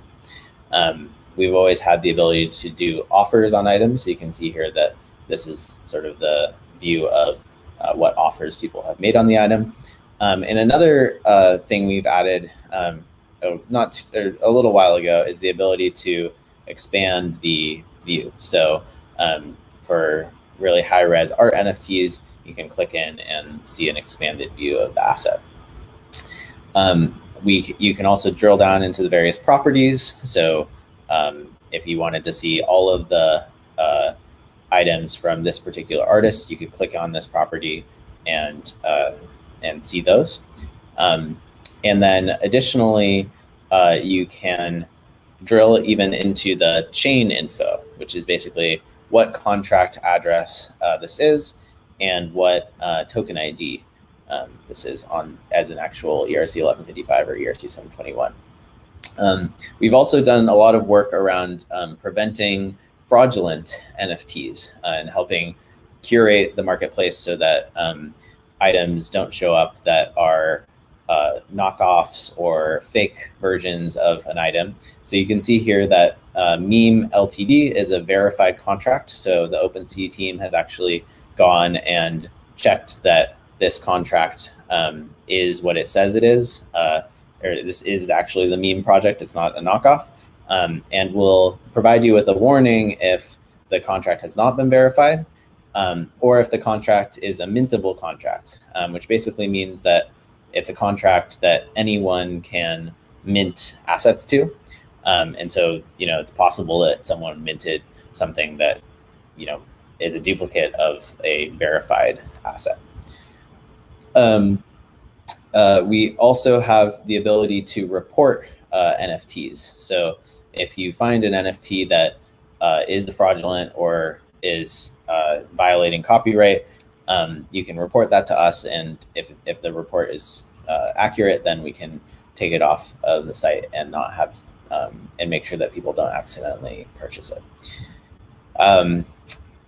We've always had the ability to do offers on items. So you can see here that this is sort of the view of what offers people have made on the item. And another thing we've added a little while ago is the ability to expand the view. So for really high res art NFTs, you can click in and see an expanded view of the asset. You can also drill down into the various properties. So if you wanted to see all of the items from this particular artist, you could click on this property and see those. And then additionally, you can drill even into the chain info, which is basically what contract address this is and what token ID this is on as an actual ERC 1155 or ERC 721. We've also done a lot of work around preventing fraudulent NFTs and helping curate the marketplace so that items don't show up that are knockoffs or fake versions of an item. So you can see here that Meme Ltd is a verified contract. So the OpenSea team has actually gone and checked that this contract is what it says it is, or this is actually the meme project, it's not a knockoff, and will provide you with a warning if the contract has not been verified, or if the contract is a mintable contract, which basically means that it's a contract that anyone can mint assets to. And so, it's possible that someone minted something that, is a duplicate of a verified asset. We also have the ability to report NFTs. So if you find an NFT that is fraudulent or is violating copyright, you can report that to us. And if the report is accurate, then we can take it off of the site and not have and make sure that people don't accidentally purchase it.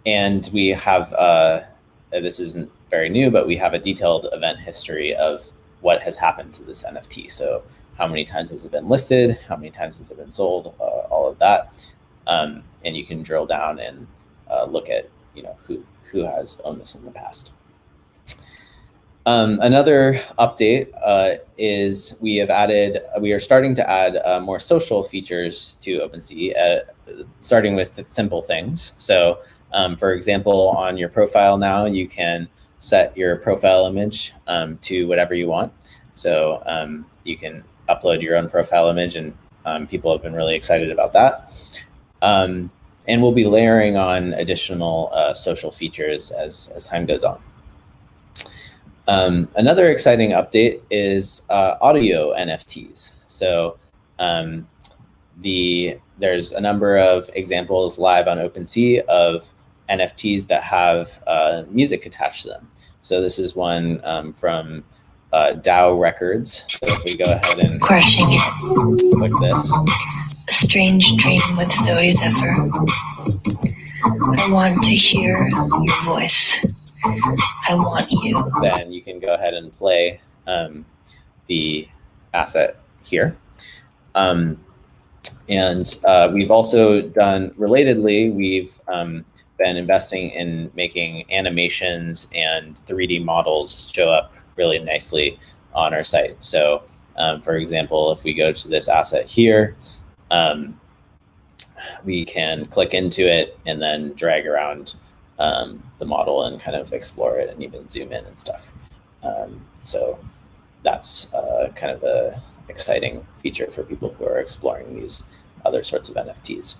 And we have, this isn't very new, but we have a detailed event history of what has happened to this NFT. So how many times has it been listed? How many times has it been sold? All of that. And you can drill down and look at, who has owned this in the past. Another update is we are starting to add more social features to OpenSea, starting with simple things. So for example, on your profile now, you can set your profile image to whatever you want. So you can upload your own profile image, and people have been really excited about that. And we'll be layering on additional social features as time goes on. Another exciting update is audio NFTs. So there's a number of examples live on OpenSea of NFTs that have music attached to them. So this is one from DAO Records. So if we go ahead and click this. A strange dream with Zoe Zephyr. I want to hear your voice. I want you. Then you can go ahead and play the asset here. And we've also done, relatedly, we've been investing in making animations and 3D models show up really nicely on our site. So for example, if we go to this asset here, we can click into it and then drag around the model and kind of explore it and even zoom in and stuff. So that's kind of a exciting feature for people who are exploring these other sorts of NFTs.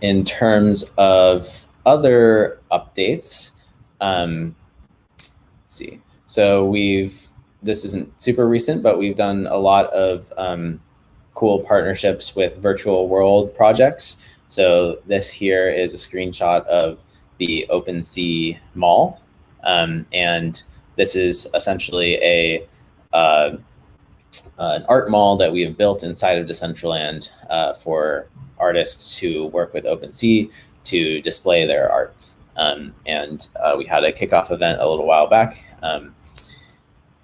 In terms of other updates, let's see. So this isn't super recent, but we've done a lot of cool partnerships with virtual world projects. So this here is a screenshot of the OpenSea Mall. And this is essentially an art mall that we have built inside of Decentraland for artists who work with OpenSea to display their art. And we had a kickoff event a little while back.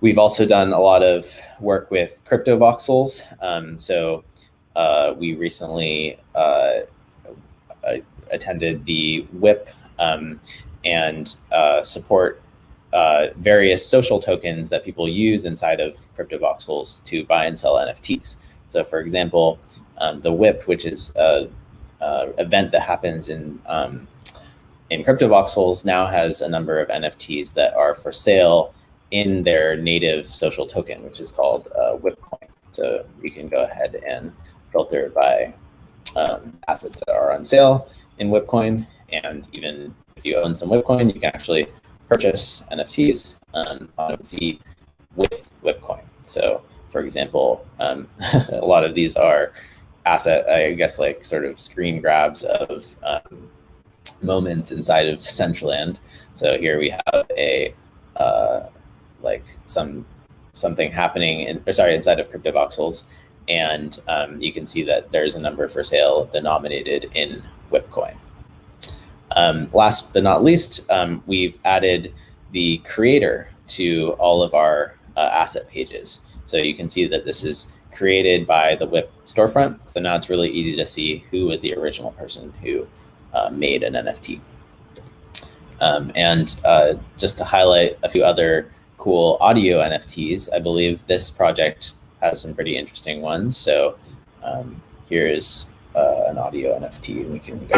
We've also done a lot of work with crypto voxels. So we recently attended the WIP and support various social tokens that people use inside of crypto voxels to buy and sell NFTs. So for example, the WIP, which is a event that happens in crypto voxels, now has a number of NFTs that are for sale in their native social token, which is called WIP coin. So you can go ahead and filter by assets that are on sale in WIP coin. And even if you own some WIP coin, you can actually purchase NFTs on OpenSea with WIP coin. So for example, a lot of these are I guess like sort of screen grabs of moments inside of Decentraland. So here we have a like something happening inside of crypto voxels, and you can see that there's a number for sale denominated in WIP coin. Last but not least, we've added the creator to all of our asset pages. So you can see that this is created by the WIP storefront. So now it's really easy to see who was the original person who made an NFT. And just to highlight a few other cool audio NFTs, I believe this project has some pretty interesting ones. So here's an audio NFT, and we can go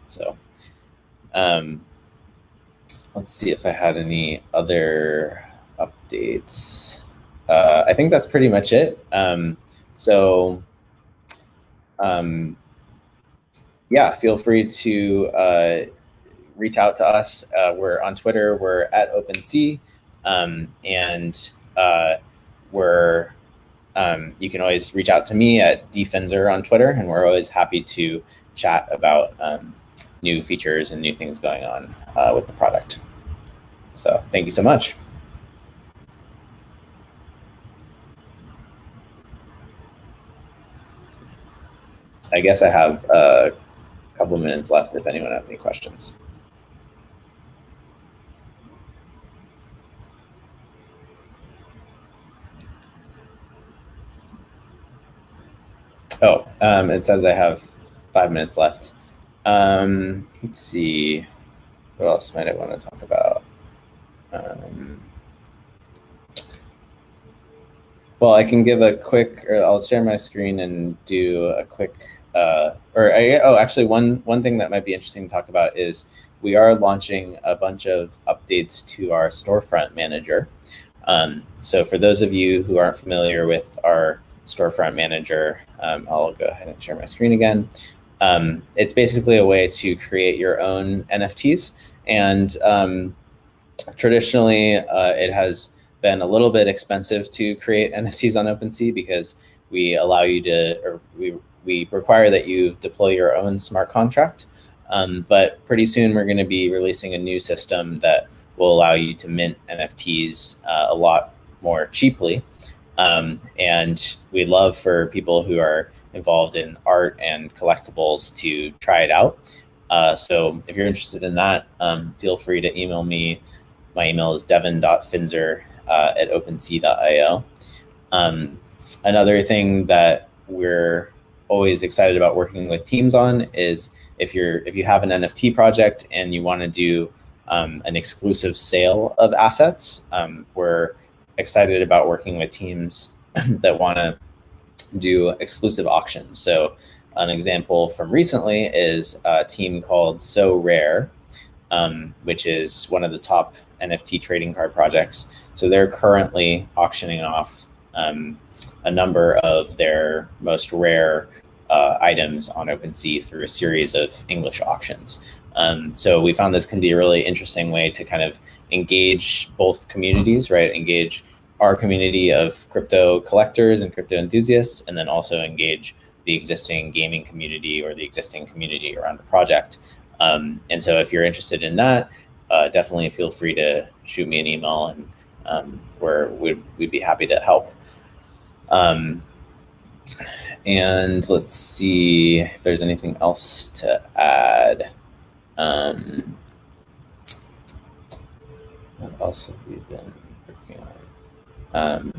so let's see if I had any other updates. I think that's pretty much it. Yeah, feel free to reach out to us. We're on Twitter, we're at OpenSea, and you can always reach out to me at Finzer on Twitter, and we're always happy to chat about new features and new things going on with the product. So thank you so much. I guess I have a couple minutes left if anyone has any questions. Oh, it says I have 5 minutes left. Let's see, what else might I want to talk about? Well, I can give a quick, or I'll share my screen and do a quick, actually one thing that might be interesting to talk about is we are launching a bunch of updates to our storefront manager. So for those of you who aren't familiar with our storefront manager, I'll go ahead and share my screen again. It's basically a way to create your own NFTs. And traditionally, it has been a little bit expensive to create NFTs on OpenSea because we allow you to, or we require that you deploy your own smart contract. But pretty soon we're going to be releasing a new system that will allow you to mint NFTs a lot more cheaply. And we'd love for people who are involved in art and collectibles to try it out. So if you're interested in that, feel free to email me. My email is devin.finzer at OpenSea.io. Another thing that we're always excited about working with teams on is if you have an NFT project and you want to do an exclusive sale of assets, we're excited about working with teams that want to do exclusive auctions. So an example from recently is a team called So Rare, which is one of the top NFT trading card projects. So they're currently auctioning off a number of their most rare items on OpenSea through a series of English auctions. So we found this can be a really interesting way to kind of engage both communities, right? Engage our community of crypto collectors and crypto enthusiasts, and then also engage the existing gaming community or the existing community around the project. And so if you're interested in that, definitely feel free to shoot me an email, and we'd be happy to help. And let's see if there's anything else to add. What else have we been working on?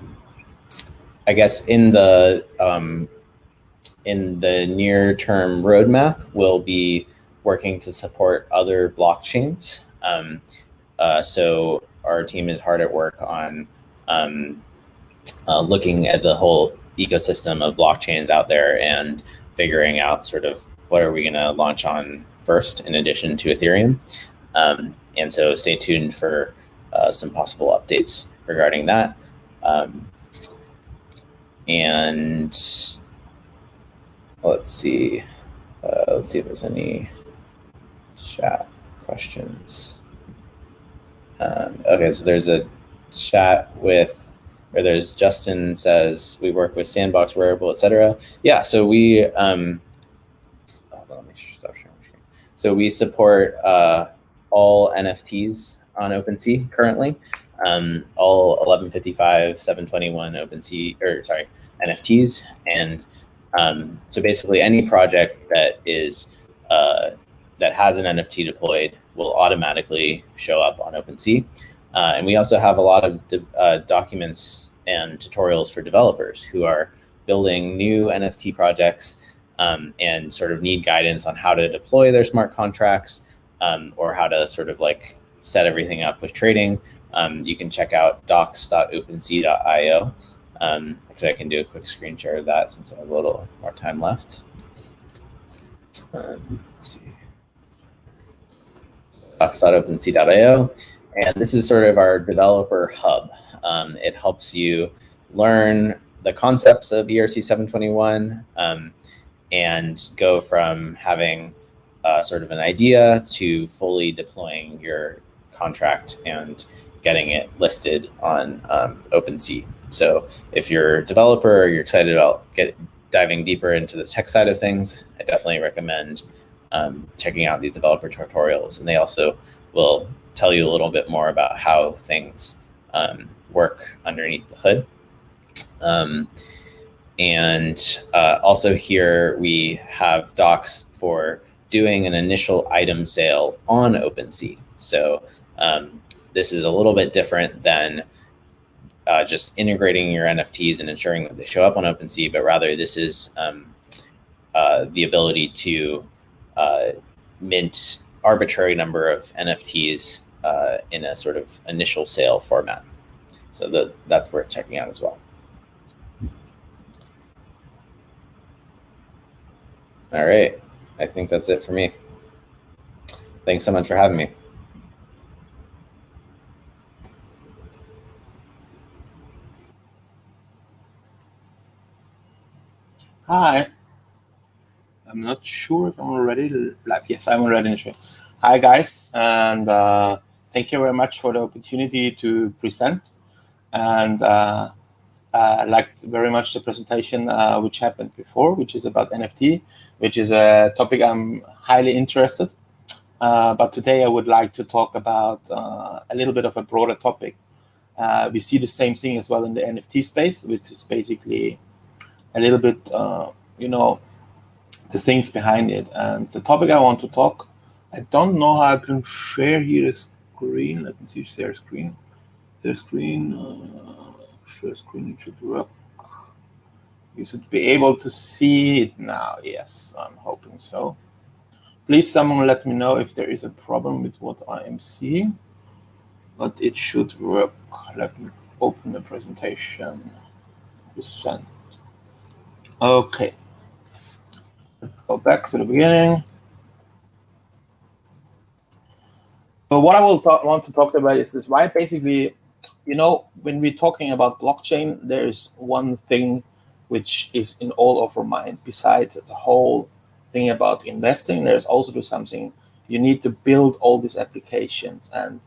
I guess in the near-term roadmap, we'll be working to support other blockchains. So our team is hard at work on looking at the whole ecosystem of blockchains out there and figuring out sort of what are we going to launch on first in addition to Ethereum. And so stay tuned for some possible updates regarding that. And let's see if there's any chat questions. Okay, so there's a chat where there's Justin says we work with Sandbox, Wearable, etc. Yeah, so we hold on, make sure stop sharing my screen. So we support all NFTs on OpenSea currently. All 1155, 721 OpenSea, or sorry, NFTs, and so basically any project that is that has an NFT deployed will automatically show up on OpenSea. And we also have a lot of documents and tutorials for developers who are building new NFT projects and sort of need guidance on how to deploy their smart contracts or how to sort of like set everything up with trading. You can check out docs.opensea.io. Actually, I can do a quick screen share of that since I have a little more time left. Let's see. Docs.opensea.io. And this is sort of our developer hub. It helps you learn the concepts of ERC 721 and go from having sort of an idea to fully deploying your contract and getting it listed on OpenSea. So if you're a developer or you're excited about diving deeper into the tech side of things, I definitely recommend checking out these developer tutorials. And they also will tell you a little bit more about how things work underneath the hood. And also here we have docs for doing an initial item sale on OpenSea. So this is a little bit different than just integrating your NFTs and ensuring that they show up on OpenSea, but rather this is the ability to mint arbitrary number of NFTs in a sort of initial sale format. So that's worth checking out as well. All right, I think that's it for me. Thanks so much for having me. Hi. I'm not sure if I'm already live. Yes, I'm already in the show. Hi, guys, and thank you very much for the opportunity to present. And I liked very much the presentation which happened before, which is about NFT, which is a topic I'm highly interested. But today I would like to talk about a little bit of a broader topic. We see the same thing as well in the NFT space, which is basically a little bit, the things behind it. And the topic I want to talk, I don't know how I can share here the screen. Let me see, share screen. Share screen. Share screen, it should work. You should be able to see it now. Yes, I'm hoping so. Please, someone let me know if there is a problem with what I am seeing. But it should work. Let me open the presentation. Send. Okay. Let's go back to the beginning. So what I will want to talk about is this: why basically, when we're talking about blockchain, there is one thing which is in all of our mind. Besides the whole thing about investing, there's also something you need to build all these applications. And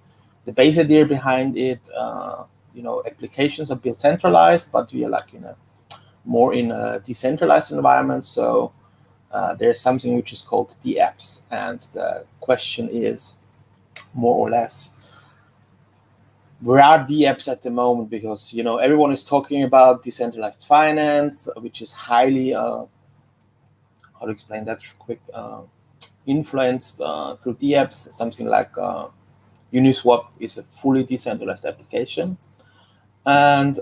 the base idea behind it, applications are built centralized, but we are like more in a decentralized environment. So there's something which is called the apps, and the question is, more or less, where are the apps at the moment? Because everyone is talking about decentralized finance, which is highly how to explain that quick, influenced through the apps. Something like Uniswap is a fully decentralized application. And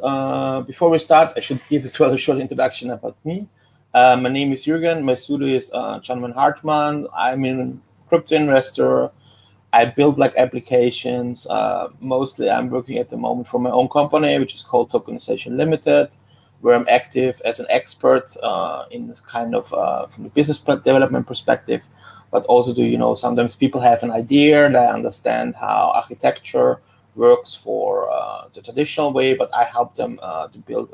before we start, I should give as well a short introduction about me. My name is Juergen. My pseudo is Jonathan Hartmann. I'm a crypto investor. I build applications. Mostly I'm working at the moment for my own company, which is called Tokenization Limited, where I'm active as an expert in this kind of from the business development perspective, but also sometimes people have an idea, they understand how architecture works for the traditional way, but I help them to build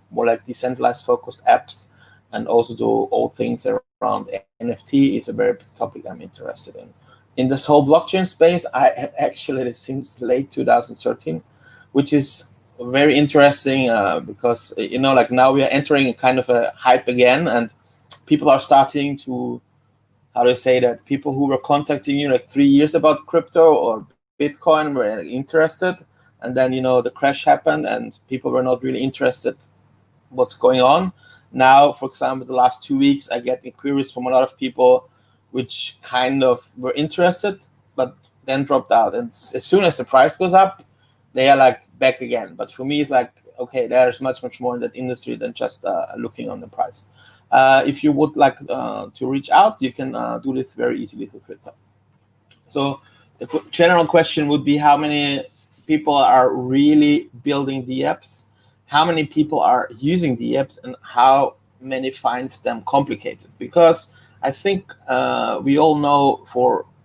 more decentralized focused apps, and also do all things around NFT is a very big topic I'm interested in. In this whole blockchain space, I have actually since late 2013, which is very interesting because now we are entering a kind of a hype again, and people are starting to, how do I say that? People who were contacting you 3 years about crypto or Bitcoin were interested, and then the crash happened, and people were not really interested what's going on. Now, for example, the last 2 weeks, I get inquiries from a lot of people which kind of were interested, but then dropped out. And as soon as the price goes up, they are back again. But for me, it's okay, there's much more in that industry than just looking on the price. If you would like to reach out, you can do this very easily through Twitter. So the general question would be, how many people are really building the apps? How many people are using the apps, and how many finds them complicated? Because I think we all know,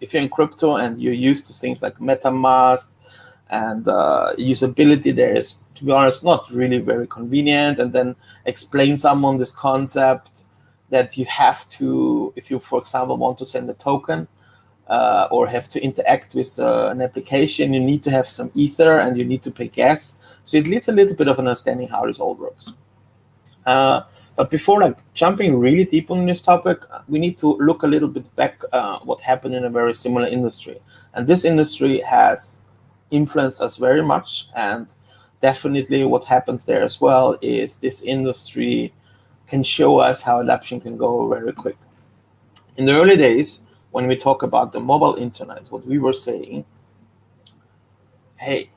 if you're in crypto and you're used to things like MetaMask and usability, there is, to be honest, not really very convenient. And then explain someone this concept that you have to, if you, for example, want to send a token or have to interact with an application, you need to have some ether and you need to pay gas. So it needs a little bit of an understanding how this all works. But before jumping really deep on this topic, we need to look a little bit back what happened in a very similar industry. And this industry has influenced us very much. And definitely what happens there as well is this industry can show us how adoption can go very quick. In the early days, when we talk about the mobile internet, what we were saying, hey,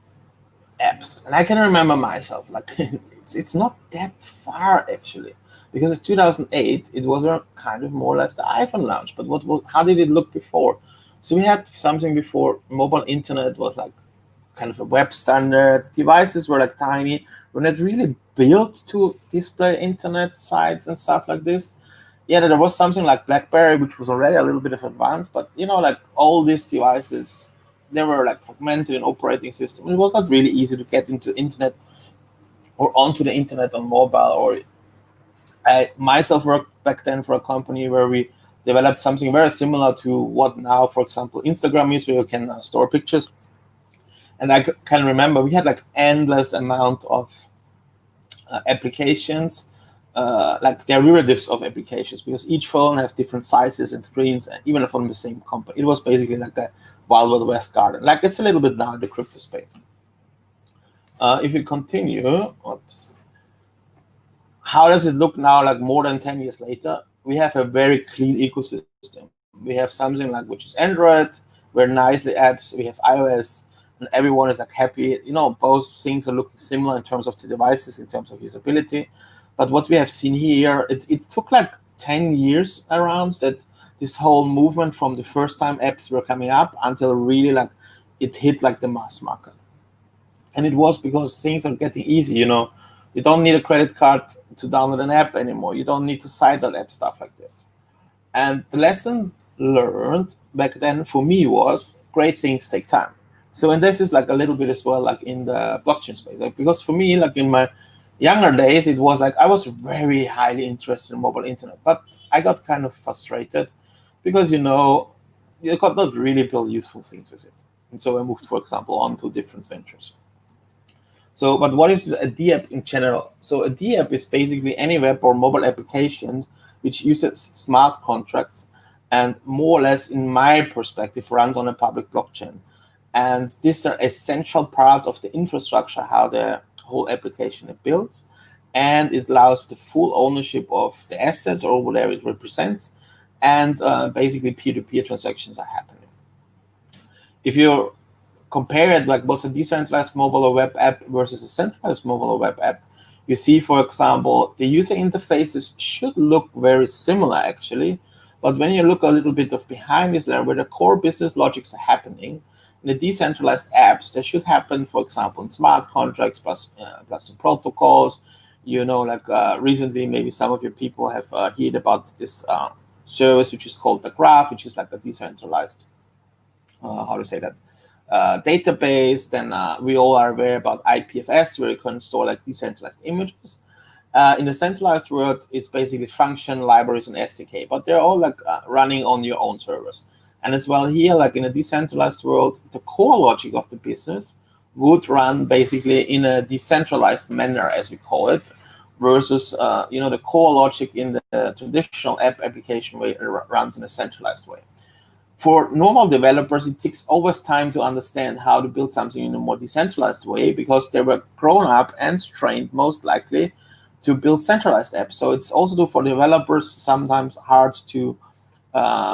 apps. And I can remember myself, it's not that far actually. Because in 2008, it was a kind of more or less the iPhone launch. But how did it look before? So we had something before. Mobile internet was kind of a web standard. Devices were tiny. Were not really built to display internet sites and stuff like this. Yeah, there was something like BlackBerry, which was already a little bit of advanced. But all these devices, they were fragmented in operating system. It was not really easy to get into internet or onto the internet on mobile. Or I myself worked back then for a company where we developed something very similar to what now, for example, Instagram is, where you can store pictures. And I can remember we had like endless amount of applications, like derivatives of applications, because each phone have different sizes and screens, and even from the same company. It was basically like a Wild West garden. Like it's a little bit now in the crypto space. If we continue, how does it look now, like more than 10 years later? We have a very clean ecosystem. We have something like which is Android, we're nicely apps, we have iOS, and everyone is like happy. Both things are looking similar in terms of the devices, in terms of usability. But what we have seen here, it took like 10 years around that this whole movement from the first time apps were coming up until really like it hit like the mass market. And it was because things are getting easy. You don't need a credit card to download an app anymore. You don't need to sideload app, stuff like this. And the lesson learned back then for me was great things take time. So, and this is like a little bit as well, like in the blockchain space, like, because for me, like in my younger days, it was like I was very highly interested in mobile internet, but I got kind of frustrated because, you could not really build useful things with it. And so I moved, for example, on to different ventures. So, but what is a DApp in general? So a DApp is basically any web or mobile application which uses smart contracts and more or less, in my perspective, runs on a public blockchain. And these are essential parts of the infrastructure, how the whole application is built. And it allows the full ownership of the assets or whatever it represents. And basically peer-to-peer transactions are happening. If you compare it like what's a decentralized mobile or web app versus a centralized mobile or web app, you see, for example, the user interfaces should look very similar actually, but when you look a little bit of behind this layer where the core business logics are happening, in the decentralized apps, they should happen, for example, in smart contracts plus some protocols. Recently, maybe some of your people have heard about this service which is called the Graph, which is like a decentralized, database. Then we all are aware about IPFS, where you can store like decentralized images. In the centralized world, it's basically function, libraries, and SDK, but they're all like running on your own servers. And as well here, like in a decentralized world, the core logic of the business would run basically in a decentralized manner, as we call it, versus the core logic in the traditional app application where it runs in a centralized way. For normal developers, it takes always time to understand how to build something in a more decentralized way because they were grown up and trained most likely to build centralized apps. So it's also for developers sometimes hard to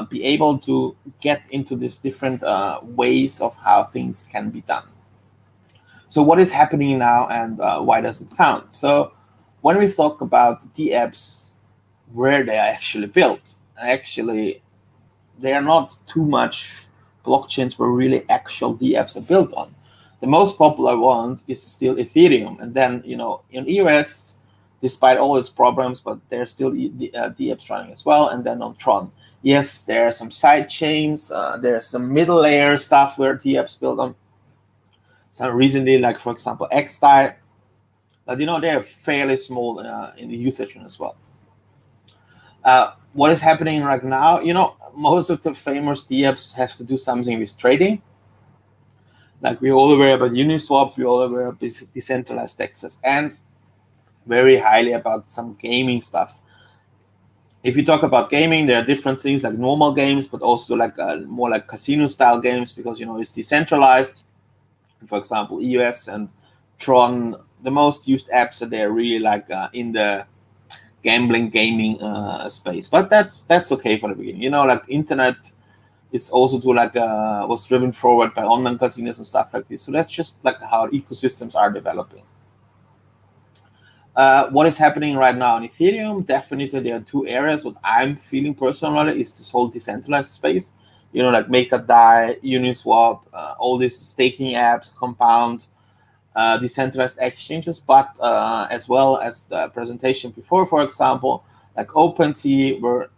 be able to get into these different ways of how things can be done. So what is happening now and why does it count? So when we talk about the apps, where they are actually built, actually, they are not too much blockchains where really actual DApps are built on. The most popular one is still Ethereum. And then, in EOS, despite all its problems, but there's still DApps running as well. And then on Tron, yes, there are some side chains. There's some middle layer stuff where DApps built on. So recently, like, for example, XDAI. But, they're fairly small in the usage as well. What is happening right now? Most of the famous DApps have to do something with trading. Like we're all aware about Uniswap, we're all aware of this decentralized access, and very highly about some gaming stuff. If you talk about gaming, there are different things like normal games, but also like more like casino-style games because it's decentralized. For example, EOS and Tron, the most used apps are there really like in the gambling gaming space, but that's okay for the beginning. Like internet, it's also to like was driven forward by online casinos and stuff like this. So that's just like how ecosystems are developing. What is happening right now in Ethereum? Definitely, there are two areas. What I'm feeling personally is this whole decentralized space. Like MakerDAI, Uniswap, all these staking apps, Compound. Decentralized exchanges, but as well as the presentation before, for example, like OpenSea, where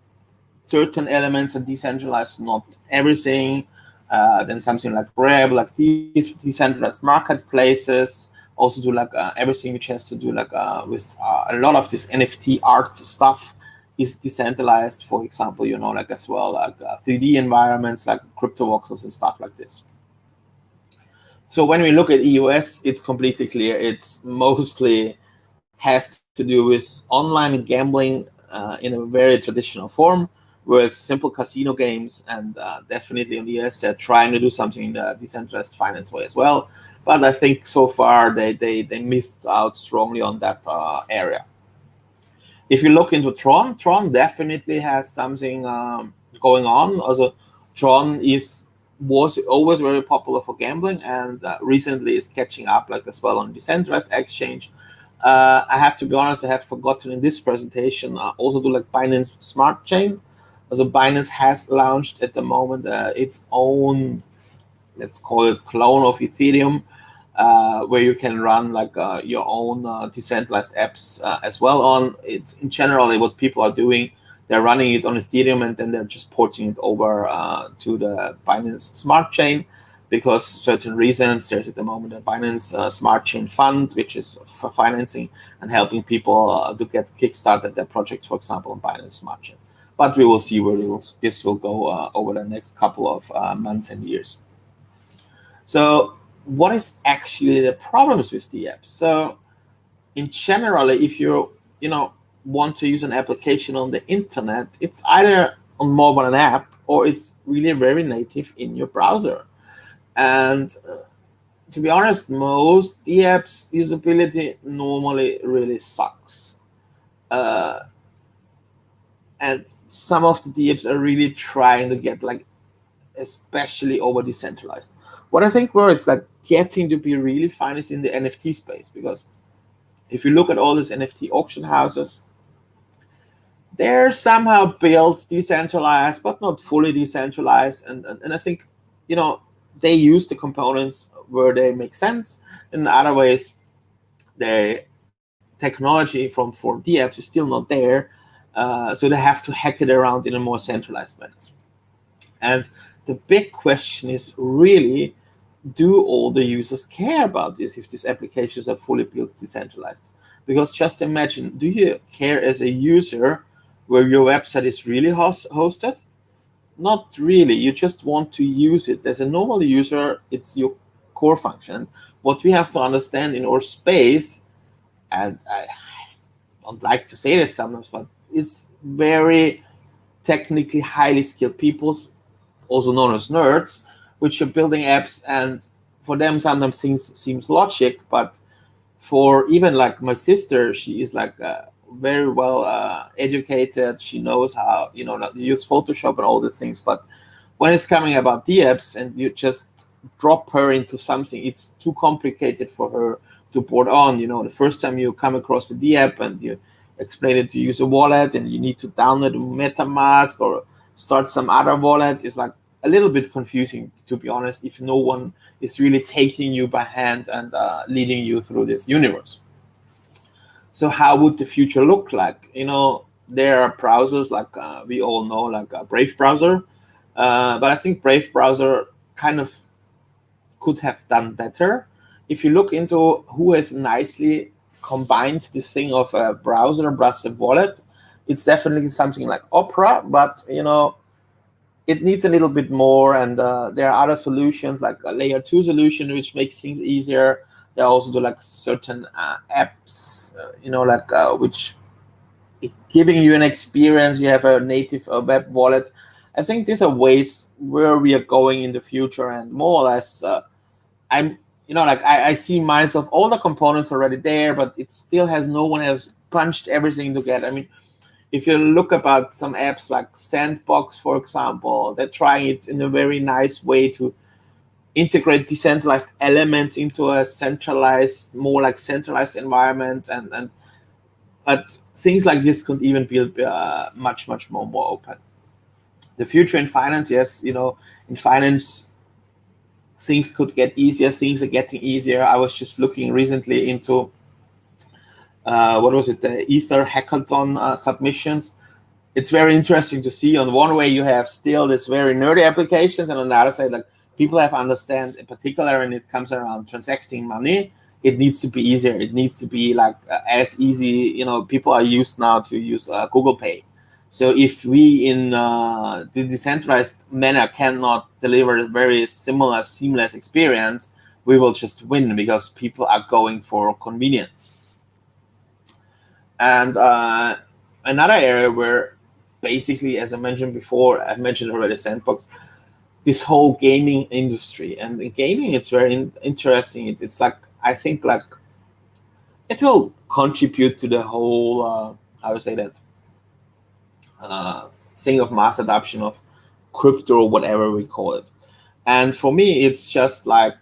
certain elements are decentralized, not everything. Then something like Reb, like decentralized marketplaces, also do like everything which has to do like with a lot of this NFT art stuff is decentralized, for example, like as well, like 3D environments, like crypto voxels and stuff like this. So when we look at EOS, it's completely clear. It's mostly has to do with online gambling in a very traditional form, with simple casino games, and definitely on the EOS, they're trying to do something in the decentralized finance way as well. But I think so far they missed out strongly on that area. If you look into Tron definitely has something going on. Also, Tron was always very popular for gambling, and recently is catching up, like as well on decentralized exchange. I have to be honest, I have forgotten in this presentation also do like Binance Smart Chain. Also, Binance has launched at the moment its own, let's call it, clone of Ethereum, where you can run like your own decentralized apps as well on. It's in generally what people are doing. They're running it on Ethereum, and then they're just porting it over to the Binance Smart Chain, because certain reasons. There's at the moment a Binance Smart Chain Fund, which is for financing and helping people to get kickstarted their projects, for example, on Binance Smart Chain. But we will see where this will go over the next couple of months and years. So what is actually the problems with the apps? So in general, if you want to use an application on the internet, it's either on mobile an app, or it's really very native in your browser. And to be honest, most apps usability normally really sucks. And some of the apps are really trying to get like especially over decentralized. What I think where it's like getting to be really fine is in the NFT space, because if you look at all these NFT auction houses, they're somehow built decentralized, but not fully decentralized. And I think, they use the components where they make sense. In other ways, the technology for the apps is still not there. So they have to hack it around in a more centralized manner. And the big question is really, do all the users care about this if these applications are fully built decentralized? Because just imagine, do you care as a user where your website is really hosted? Not really. You just want to use it. As a normal user, it's your core function. What we have to understand in our space, and I don't like to say this sometimes, but it's very technically highly skilled people, also known as nerds, which are building apps, and for them sometimes things seems logic, but for even like my sister, she is like very well educated. She knows how to use Photoshop and all these things, but when it's coming about the apps and you just drop her into something, it's too complicated for her to board on. The first time you come across the app and you explain it to use a wallet, and you need to download MetaMask or start some other wallets, it's like a little bit confusing, to be honest, if no one is really taking you by hand and leading you through this universe. So how would the future look like? There are browsers like we all know, like Brave browser, but I think Brave browser kind of could have done better. If you look into who has nicely combined this thing of a browser plus a wallet, it's definitely something like Opera, but it needs a little bit more, and there are other solutions like a layer 2 solution which makes things easier. They also do like certain apps, which is giving you an experience. You have a native web wallet. I think these are ways where we are going in the future, and more or less, I see myself, all the components already there, but it still no one has punched everything together. I mean, if you look about some apps like Sandbox, for example, they're trying it in a very nice way to integrate decentralized elements into a centralized, more like centralized environment, but things like this could even be much more open. The future in finance, yes, in finance things could get easier. Things are getting easier. I was just looking recently into the Ether hackathon submissions. It's very interesting to see. On one way, you have still this very nerdy applications, and on the other side, like people have understand, in particular when it comes around transacting money, it needs to be easier. It needs to be like as easy. People are used now to use Google Pay. So if we in the decentralized manner cannot deliver a very similar, seamless experience, we will just win because people are going for convenience. And another area where basically, as I mentioned before, I've mentioned already Sandbox, this whole gaming industry. And in gaming, it's very interesting. It's like, I think like it will contribute to the whole, I would say that, thing of mass adoption of crypto, or whatever we call it. And for me, it's just like,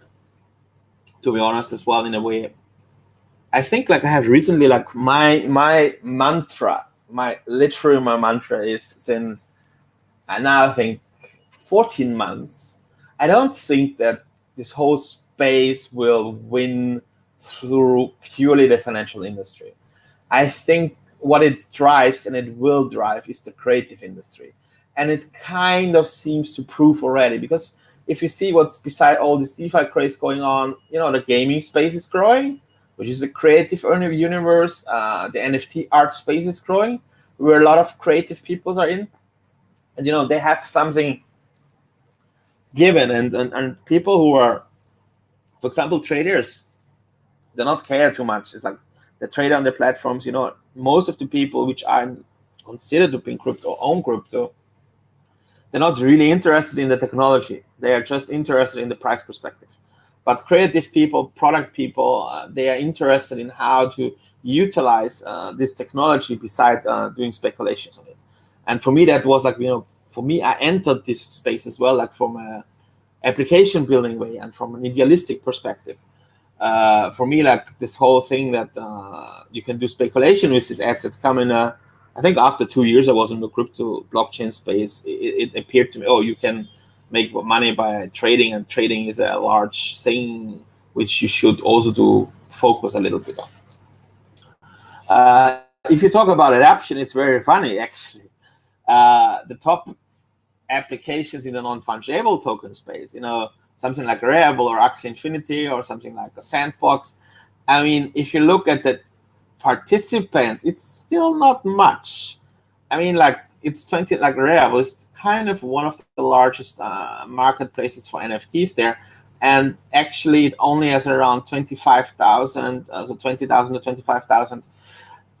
to be honest as well, in a way, I think like I have recently, like my mantra, my mantra is since I now think 14 months, I don't think that this whole space will win through purely the financial industry. I think what it drives, and it will drive, is the creative industry. And it kind of seems to prove already, because if you see what's beside all this DeFi craze going on, the gaming space is growing, which is a creative universe. The NFT art space is growing, where a lot of creative people are in. And, they have something given. And people who are, for example, traders, they not care too much. It's like they trade on the platforms. Most of the people which are considered to be in crypto, own crypto, they're not really interested in the technology. They are just interested in the price perspective. But creative people, product people, they are interested in how to utilize this technology beside doing speculations on it. And for me, that was like, for me, I entered this space as well, like from a application building way and from an idealistic perspective. For me, like this whole thing that you can do speculation with these assets coming, I think after 2 years I was in the crypto blockchain space, it appeared to me, you can make money by trading, and trading is a large thing which you should also focus a little bit on. If you talk about adoption, it's very funny actually. The top applications in the non-fungible token space, something like Rarible or Axie Infinity or something like a Sandbox. I mean, if you look at the participants, it's still not much. I mean, like it's 20, like Rarible is kind of one of the largest marketplaces for NFTs there. And actually it only has around 25,000, so 20,000 to 25,000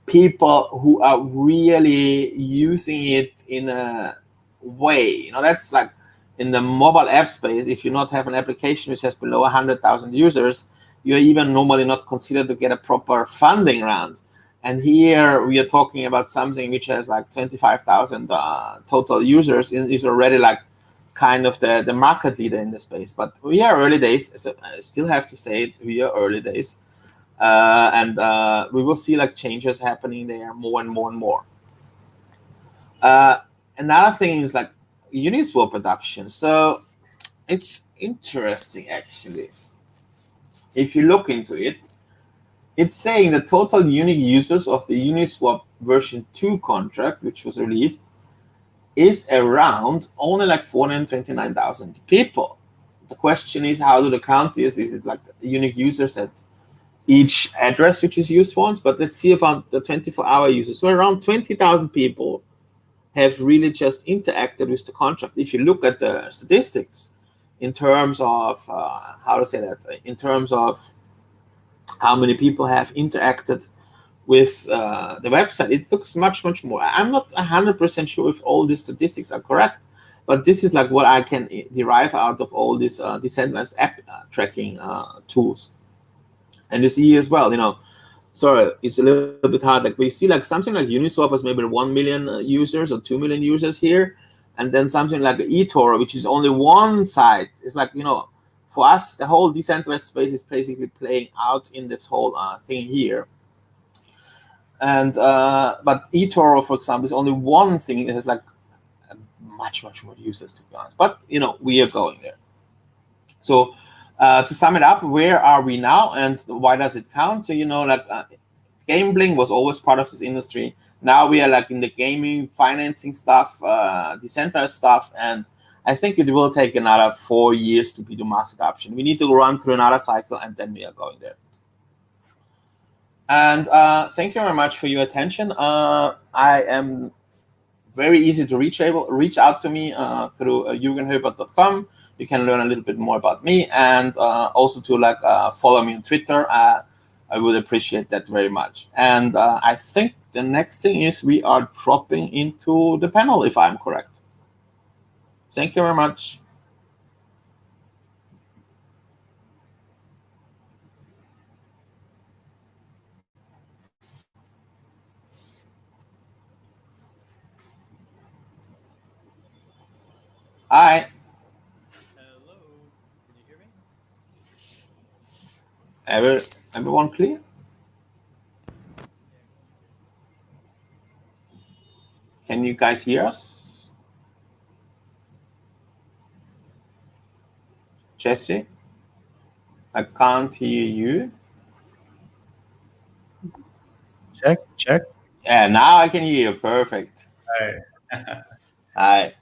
people who are really using it in a way. That's like in the mobile app space. If you not have an application which has below 100,000 users, you're even normally not considered to get a proper funding round. And here we are talking about something which has like 25,000 total users, is already like kind of the market leader in the space. But we are early days, so I still have to say it, we are early days. And we will see like changes happening there more and more and more. Another thing is like Uniswap adoption. So it's interesting actually. If you look into it, it's saying the total unique users of the Uniswap version 2 contract, which was released, is around only like 429,000 people. The question is, how do they count this? Is it like unique users at each address which is used once? But let's see about the 24-hour users. So around 20,000 people have really just interacted with the contract. If you look at the statistics in terms of, in terms of how many people have interacted with the website, it looks much, much more. I'm not 100% sure if all these statistics are correct, but this is like what I can derive out of all these decentralized app tracking tools. And you see as well, sorry, it's a little bit hard. Like we see like something like Uniswap has maybe 1 million users or 2 million users here. And then something like eToro, which is only one site. It's like, for us, the whole decentralized space is basically playing out in this whole thing here. And but eToro, for example, is only one thing. It has like much, much more users, to be honest. But, we are going there. So to sum it up, where are we now and why does it count? So, gambling was always part of this industry. Now we are like in the gaming, financing stuff, decentralized stuff, and I think it will take another 4 years to be the mass adoption. We need to run through another cycle, and then we are going there. And thank you very much for your attention. I am very easy to reach out to me through juergenhoebarth.com. You can learn a little bit more about me, and also to follow me on Twitter. I would appreciate that very much. And I think the next thing is we are dropping into the panel, if I'm correct. Thank you very much. Hi. Hello. Can you hear me? Everyone clear? Can you guys hear us? Jesse? I can't hear you. Check. Yeah, now I can hear you. Perfect. Hi. Hi.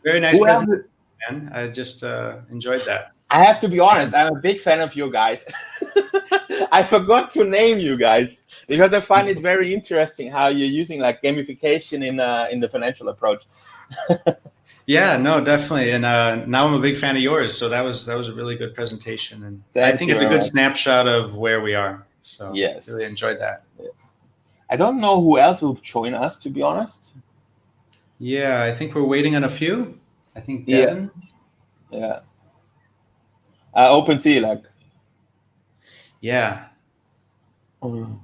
Very nice presentation, man. I just enjoyed that. I have to be honest, I'm a big fan of you guys. I forgot to name you guys because I find it very interesting how you're using gamification in the financial approach. Yeah, no, definitely. And now I'm a big fan of yours. So that was a really good presentation. And I think it's a good snapshot of where we are. So yes, really enjoyed that. I don't know who else will join us, to be honest. Yeah, I think we're waiting on a few. I think Devin. Yeah. OpenSea, Yeah.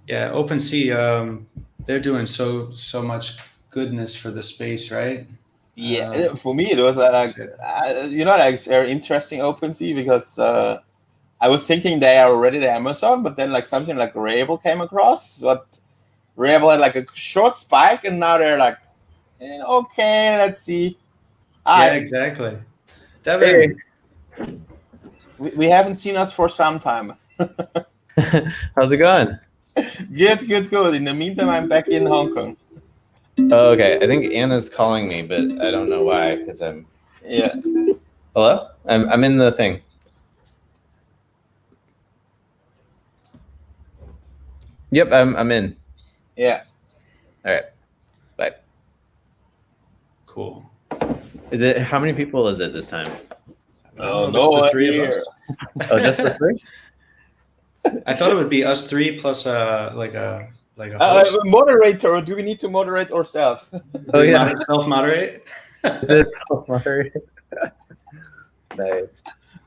Yeah, OpenSea, they're doing so much goodness for the space, right? Yeah, for me it was it's very interesting OpenSea because I was thinking they are already the Amazon, but then something like Rebel came across. But Rebel had a short spike, and now they're okay, let's see. Yeah, exactly. Devin. Hey. We haven't seen us for some time. How's it going? Good. In the meantime, I'm back in Hong Kong. Oh, okay. I think Anna's calling me, but I don't know why because I'm. Yeah. Hello? I'm in the thing. Yep, I'm in. Yeah. All right. Bye. Cool. Is it how many people is it this time? Oh no, the three of us. Oh, just the three? I thought it would be us three plus a moderator. Do we need to moderate ourselves? Oh yeah, self-moderate. Is it self-moderate? Nice.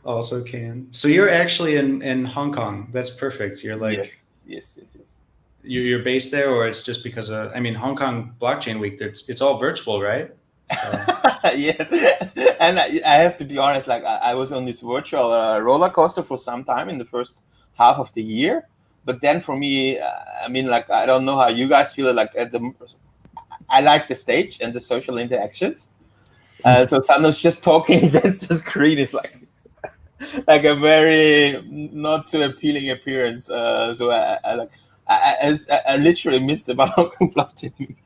Also can. So you're actually in Hong Kong. That's perfect. You're yes. You're based there, or it's just because of Hong Kong Blockchain Week. It's all virtual, right? So. Yes, and I have to be honest. I was on this virtual roller coaster for some time in the first half of the year, but then for me, I don't know how you guys feel. I like the stage and the social interactions. So sometimes just talking against the screen is like a very not so appealing appearance. So I literally missed about Hong Kong Blockchain.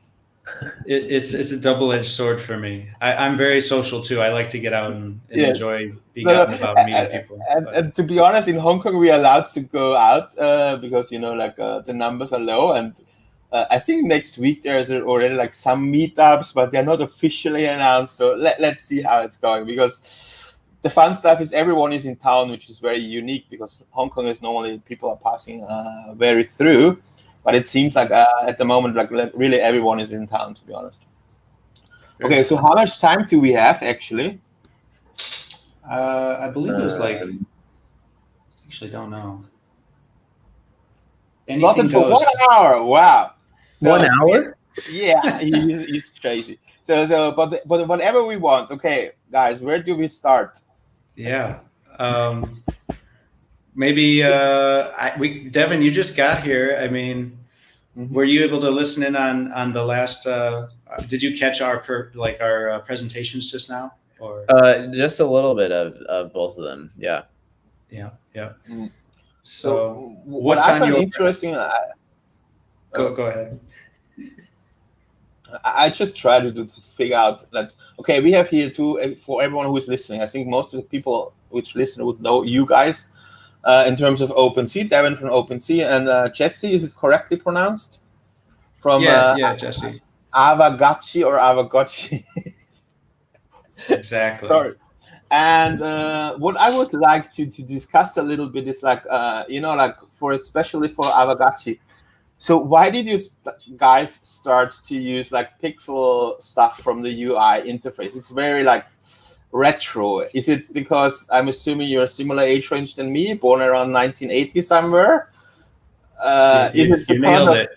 It's a double-edged sword for me. I'm very social too. I like to get out and enjoy being out and about and meeting people. And to be honest, in Hong Kong we are allowed to go out because the numbers are low, and I think next week there's already some meetups, but they're not officially announced. So let's see how it's going, because the fun stuff is everyone is in town, which is very unique because Hong Kong is normally people are passing very through. But it seems at the moment, really everyone is in town, to be honest. Okay, so how much time do we have, actually? I believe it was actually don't know. Anything for 1 hour, wow. So, 1 hour? Yeah, he's crazy. But whatever we want. Okay, guys, where do we start? Yeah. Maybe Devin, you just got here. Were you able to listen in on the last? Did you catch our presentations just now? Or just a little bit of both of them. Yeah. Yeah. Mm. So what's on your interesting? Go ahead. I just try to figure out that. Okay, we have here for everyone who is listening. I think most of the people which listen would know you guys. In terms of OpenSea, Devin from OpenSea, and Jesse, is it correctly pronounced? Yeah, Jesse. Aavegochi or Aavegochi. Exactly. Sorry. And what I would like to discuss a little bit is like, like especially for Aavegochi. So why did you guys start to use like pixel stuff from the UI interface? It's very like retro. Is it because I'm assuming you're a similar age range than me, born around 1980 somewhere? You nailed it.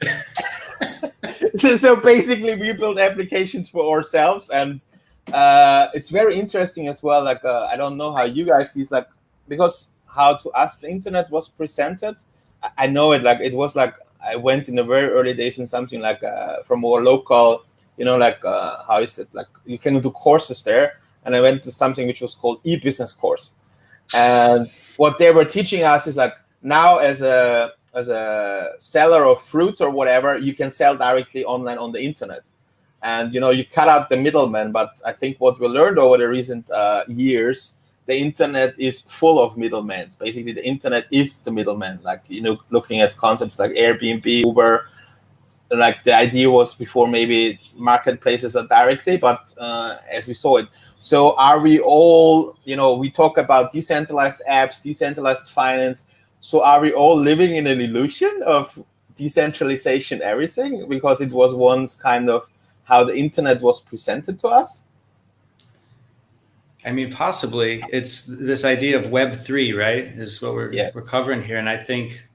So basically, we build applications for ourselves, and it's very interesting as well. Like I don't know how you guys see, like, because how to us the internet was presented. I know it like it was like I went in the very early days in something like from more local, like how is it, like you can do courses there, and I went to something which was called e-business course, and what they were teaching us is like now as a seller of fruits or whatever, you can sell directly online on the internet, and you cut out the middleman. But I think what we learned over the recent years, the internet is full of middlemen. Basically, the internet is the middleman. Like looking at concepts like Airbnb, Uber. Like the idea was before maybe marketplaces are directly, but as we saw it. So are we all? We talk about decentralized apps, decentralized finance. So are we all living in an illusion of decentralization everything because it was once kind of how the internet was presented to us? I mean, possibly. It's this idea of Web3, right? Is what we're covering here. And I think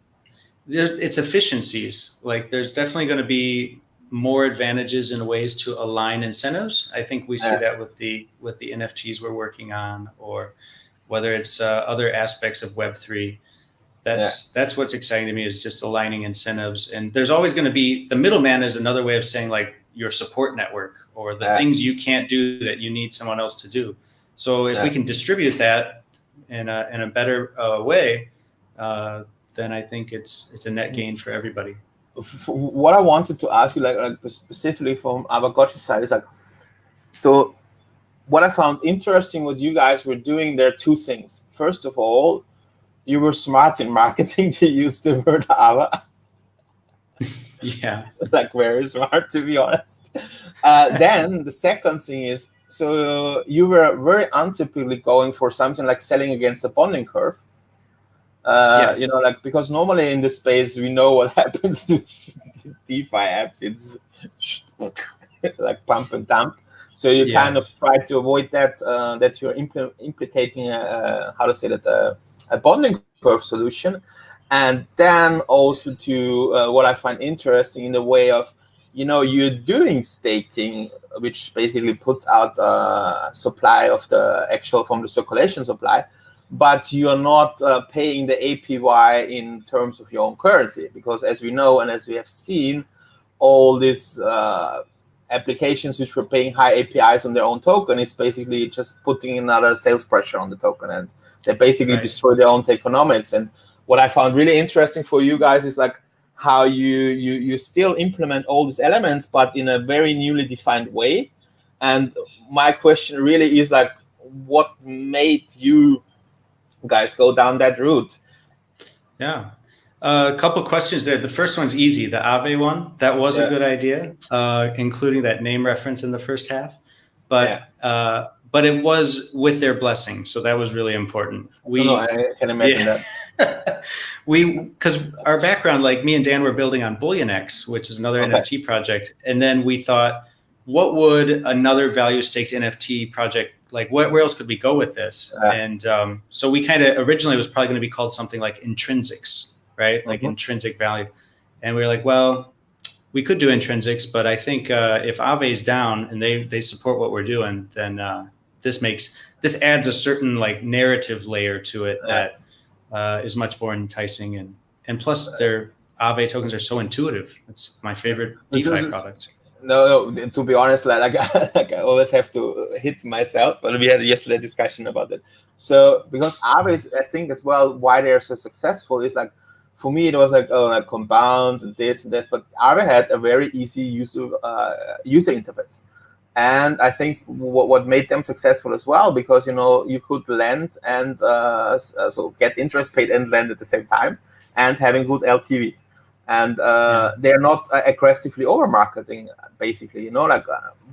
it's efficiencies. Like there's definitely going to be more advantages and ways to align incentives. I think we see that with the NFTs we're working on, or whether it's other aspects of Web3. That's what's exciting to me, is just aligning incentives. And there's always going to be, the middleman is another way of saying like your support network, or the things you can't do that you need someone else to do. So if we can distribute that in a better way, then I think it's a net gain for everybody. What I wanted to ask you, like specifically from Aavegochi's side, is like, so what I found interesting what you guys were doing, there are two things. First of all, you were smart in marketing to use the word Aave. Yeah. Like very smart, to be honest. Then the second thing is, so you were very untypically going for something like selling against the bonding curve. Like because normally in this space, we know what happens to DeFi apps. It's like pump and dump. So you kind of try to avoid that, that you're implicating, a bonding curve solution. And then also to what I find interesting in the way of, you're doing staking, which basically puts out supply of the actual from the circulation supply, but you're not paying the APY in terms of your own currency, because as we know and as we have seen, all these applications which were paying high APIs on their own token is basically just putting another sales pressure on the token, and they basically destroy their own economics. And what I found really interesting for you guys is like how you still implement all these elements, but in a very newly defined way. And my question really is like, what made you guys go down that route? Yeah. A couple questions there. The first one's easy. The Aave one, that was a good idea, including that name reference in the first half. But it was with their blessing, so that was really important. I can imagine that. Because our background, like me and Dan were building on BullionX, which is another NFT project, and then we thought, what would another value staked NFT project, like where else could we go with this? And so we kind of originally it was probably going to be called something like intrinsics, right? Like intrinsic value. And we were like, well, we could do intrinsics, but I think if Aave's down and they support what we're doing, then this adds a certain like narrative layer to it that is much more enticing, and plus their Aave tokens are so intuitive. It's my favorite DeFi product. No, to be honest, like I always have to hit myself. And we had yesterday discussion about it. So because Aave is, I think as well, why they're so successful is like, for me, it was like, like compound and this and this, but Aave had a very easy user interface. And I think what made them successful as well, because, you could lend and so get interest paid and lend at the same time, and having good LTVs. and they're not aggressively over marketing. Basically, like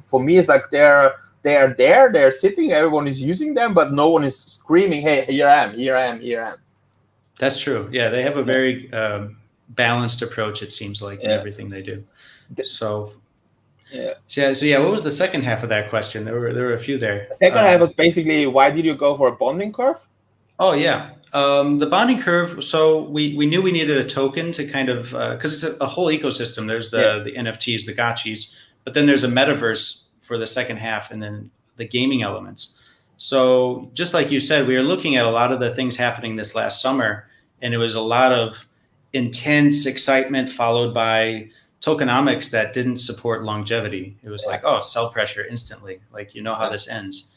for me, it's like they're sitting, everyone is using them, but no one is screaming, "Hey, here I am, here I am, here I am." That's true. Yeah, they have a very balanced approach, it seems like, in everything they do. So what was the second half of that question? There were a few there. The second half was basically, why did you go for a bonding curve? Oh, yeah. The bonding curve, so we knew we needed a token to kind of, because it's a whole ecosystem. There's the NFTs, the gotchis, but then there's a metaverse for the second half, and then the gaming elements. So just like you said, we were looking at a lot of the things happening this last summer, and it was a lot of intense excitement followed by tokenomics that didn't support longevity. It was like, oh, sell pressure instantly, like how this ends.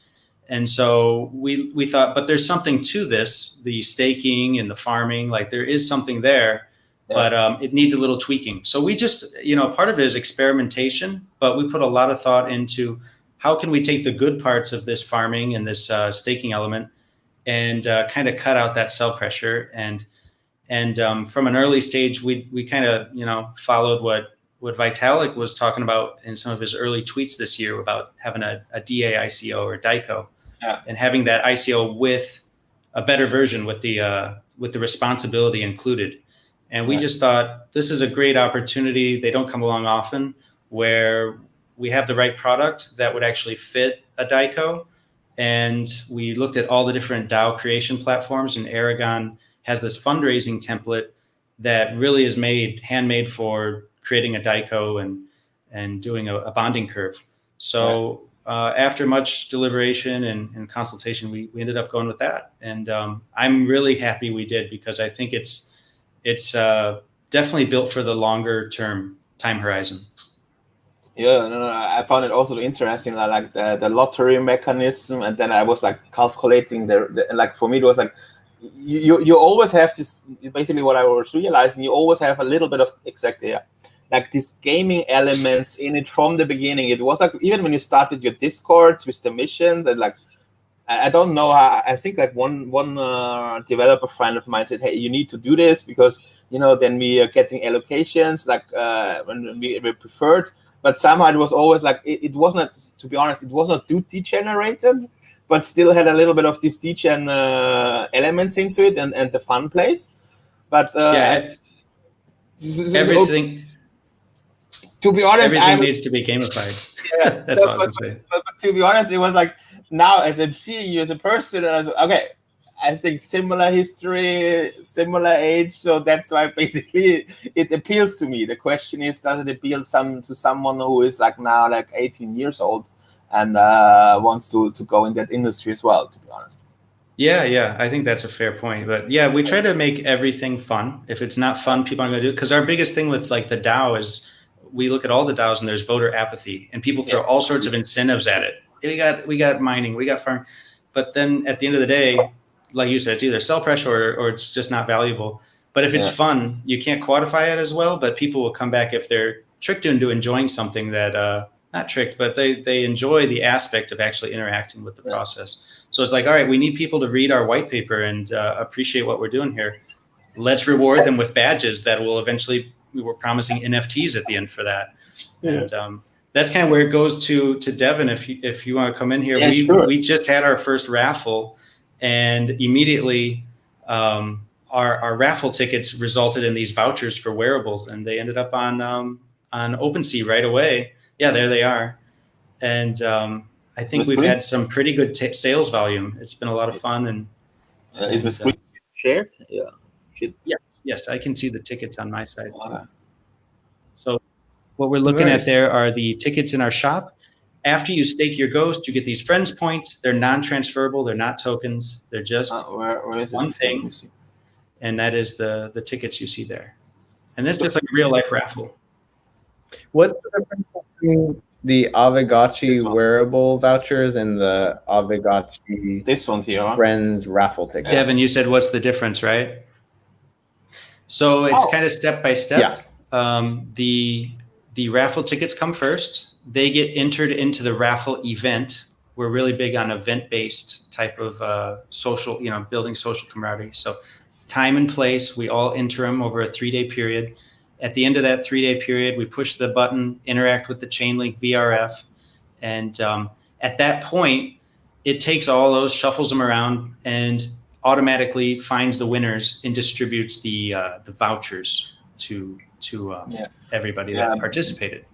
And so we thought, but there's something to this, the staking and the farming, like there is something there, but it needs a little tweaking. So we just, part of it is experimentation, but we put a lot of thought into how can we take the good parts of this farming and this staking element and kind of cut out that sell pressure. And from an early stage, we kind of, followed what Vitalik was talking about in some of his early tweets this year about having a DA ICO or DICO. And having that ICO with a better version with the responsibility included. And we just thought this is a great opportunity. They don't come along often, where we have the right product that would actually fit a DICO. And we looked at all the different DAO creation platforms, and Aragon has this fundraising template that really is handmade for creating a DICO and doing a bonding curve. So after much deliberation and consultation, we ended up going with that. And I'm really happy we did, because I think it's definitely built for the longer term time horizon. Yeah, no, I found it also interesting, like the lottery mechanism, and then I was like calculating like for me it was like you always have this. Basically, what I was realizing, you always have a little bit of like these gaming elements in it from the beginning. It was like even when you started your Discords with the missions, and like I don't know. I think like one developer friend of mine said, "Hey, you need to do this because then we are getting allocations like when we preferred." But somehow it was always like it wasn't. To be honest, it was not too degenerated, but still had a little bit of these degen elements into it and the fun place. But everything. To be honest, everything needs to be gamified. Yeah, that's all I can say. But to be honest, it was like now as I'm seeing you as a person, and I was okay. I think similar history, similar age, so that's why basically it appeals to me. The question is, does it appeal to someone who is like now like 18 years old and wants to go in that industry as well? To be honest. Yeah, I think that's a fair point. But yeah, we try to make everything fun. If it's not fun, people aren't going to do it. Because our biggest thing with like the DAO is we look at all the DAOs and there's voter apathy, and people throw all sorts of incentives at it. We got mining, we got farming, but then at the end of the day, like you said, it's either sell pressure or it's just not valuable. But if it's fun, you can't quantify it as well. But people will come back if they're tricked into enjoying something that not tricked, but they enjoy the aspect of actually interacting with the process. So it's like, all right, we need people to read our white paper and appreciate what we're doing here. Let's reward them with badges that will eventually. We were promising NFTs at the end for that. And that's kind of where it goes to Devin. If you want to come in here, we just had our first raffle, and immediately our raffle tickets resulted in these vouchers for wearables, and they ended up on OpenSea right away. Yeah, there they are. And I think we've had some pretty good sales volume. It's been a lot of fun. And is the screen shared? Yeah. Yes, I can see the tickets on my side. So what we're looking at there are the tickets in our shop. After you stake your ghost, you get these friends points. They're non-transferable. They're not tokens. They're just one thing. And that is the tickets you see there. And this looks like a real life raffle. What's the difference between the Aavegochi wearable vouchers and the Aavegochi this one's here friends raffle tickets? Devin, you said what's the difference, right? So it's kind of step by step. The raffle tickets come first. They get entered into the raffle event. We're really big on event-based type of social, building social camaraderie. So time and place, we all enter them over a 3-day period. At the end of that 3-day period, we push the button, interact with the Chainlink VRF. And at that point, it takes all those, shuffles them around, and automatically finds the winners and distributes the vouchers to everybody that participated.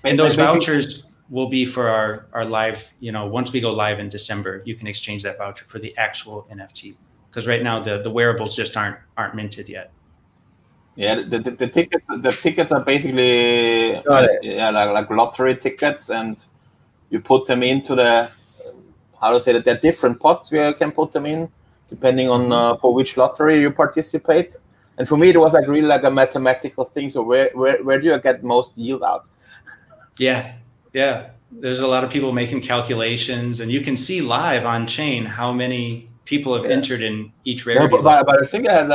And those vouchers will be for our live, once we go live in December, you can exchange that voucher for the actual NFT. Because right now the wearables just aren't minted yet. Yeah, the tickets are basically like lottery tickets, and you put them into the, how to say that, there are different pots where you can put them in, depending on for which lottery you participate. And for me, it was like really like a mathematical thing. So where do you get most yield out? Yeah. There's a lot of people making calculations, and you can see live on chain how many people have entered in each rarity. But I think I had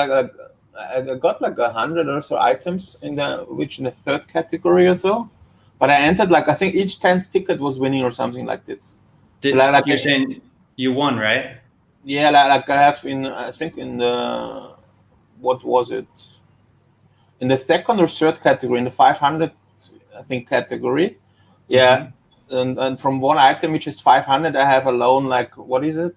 I got like 100 or so items in the third category or so. But I entered I think each 10th ticket was winning or something like this. You're saying you won, right? Yeah, like I have I think in the, what was it? In the second or third category, in the 500, I think, category. Yeah. And from one item, which is 500, I have alone, what is it?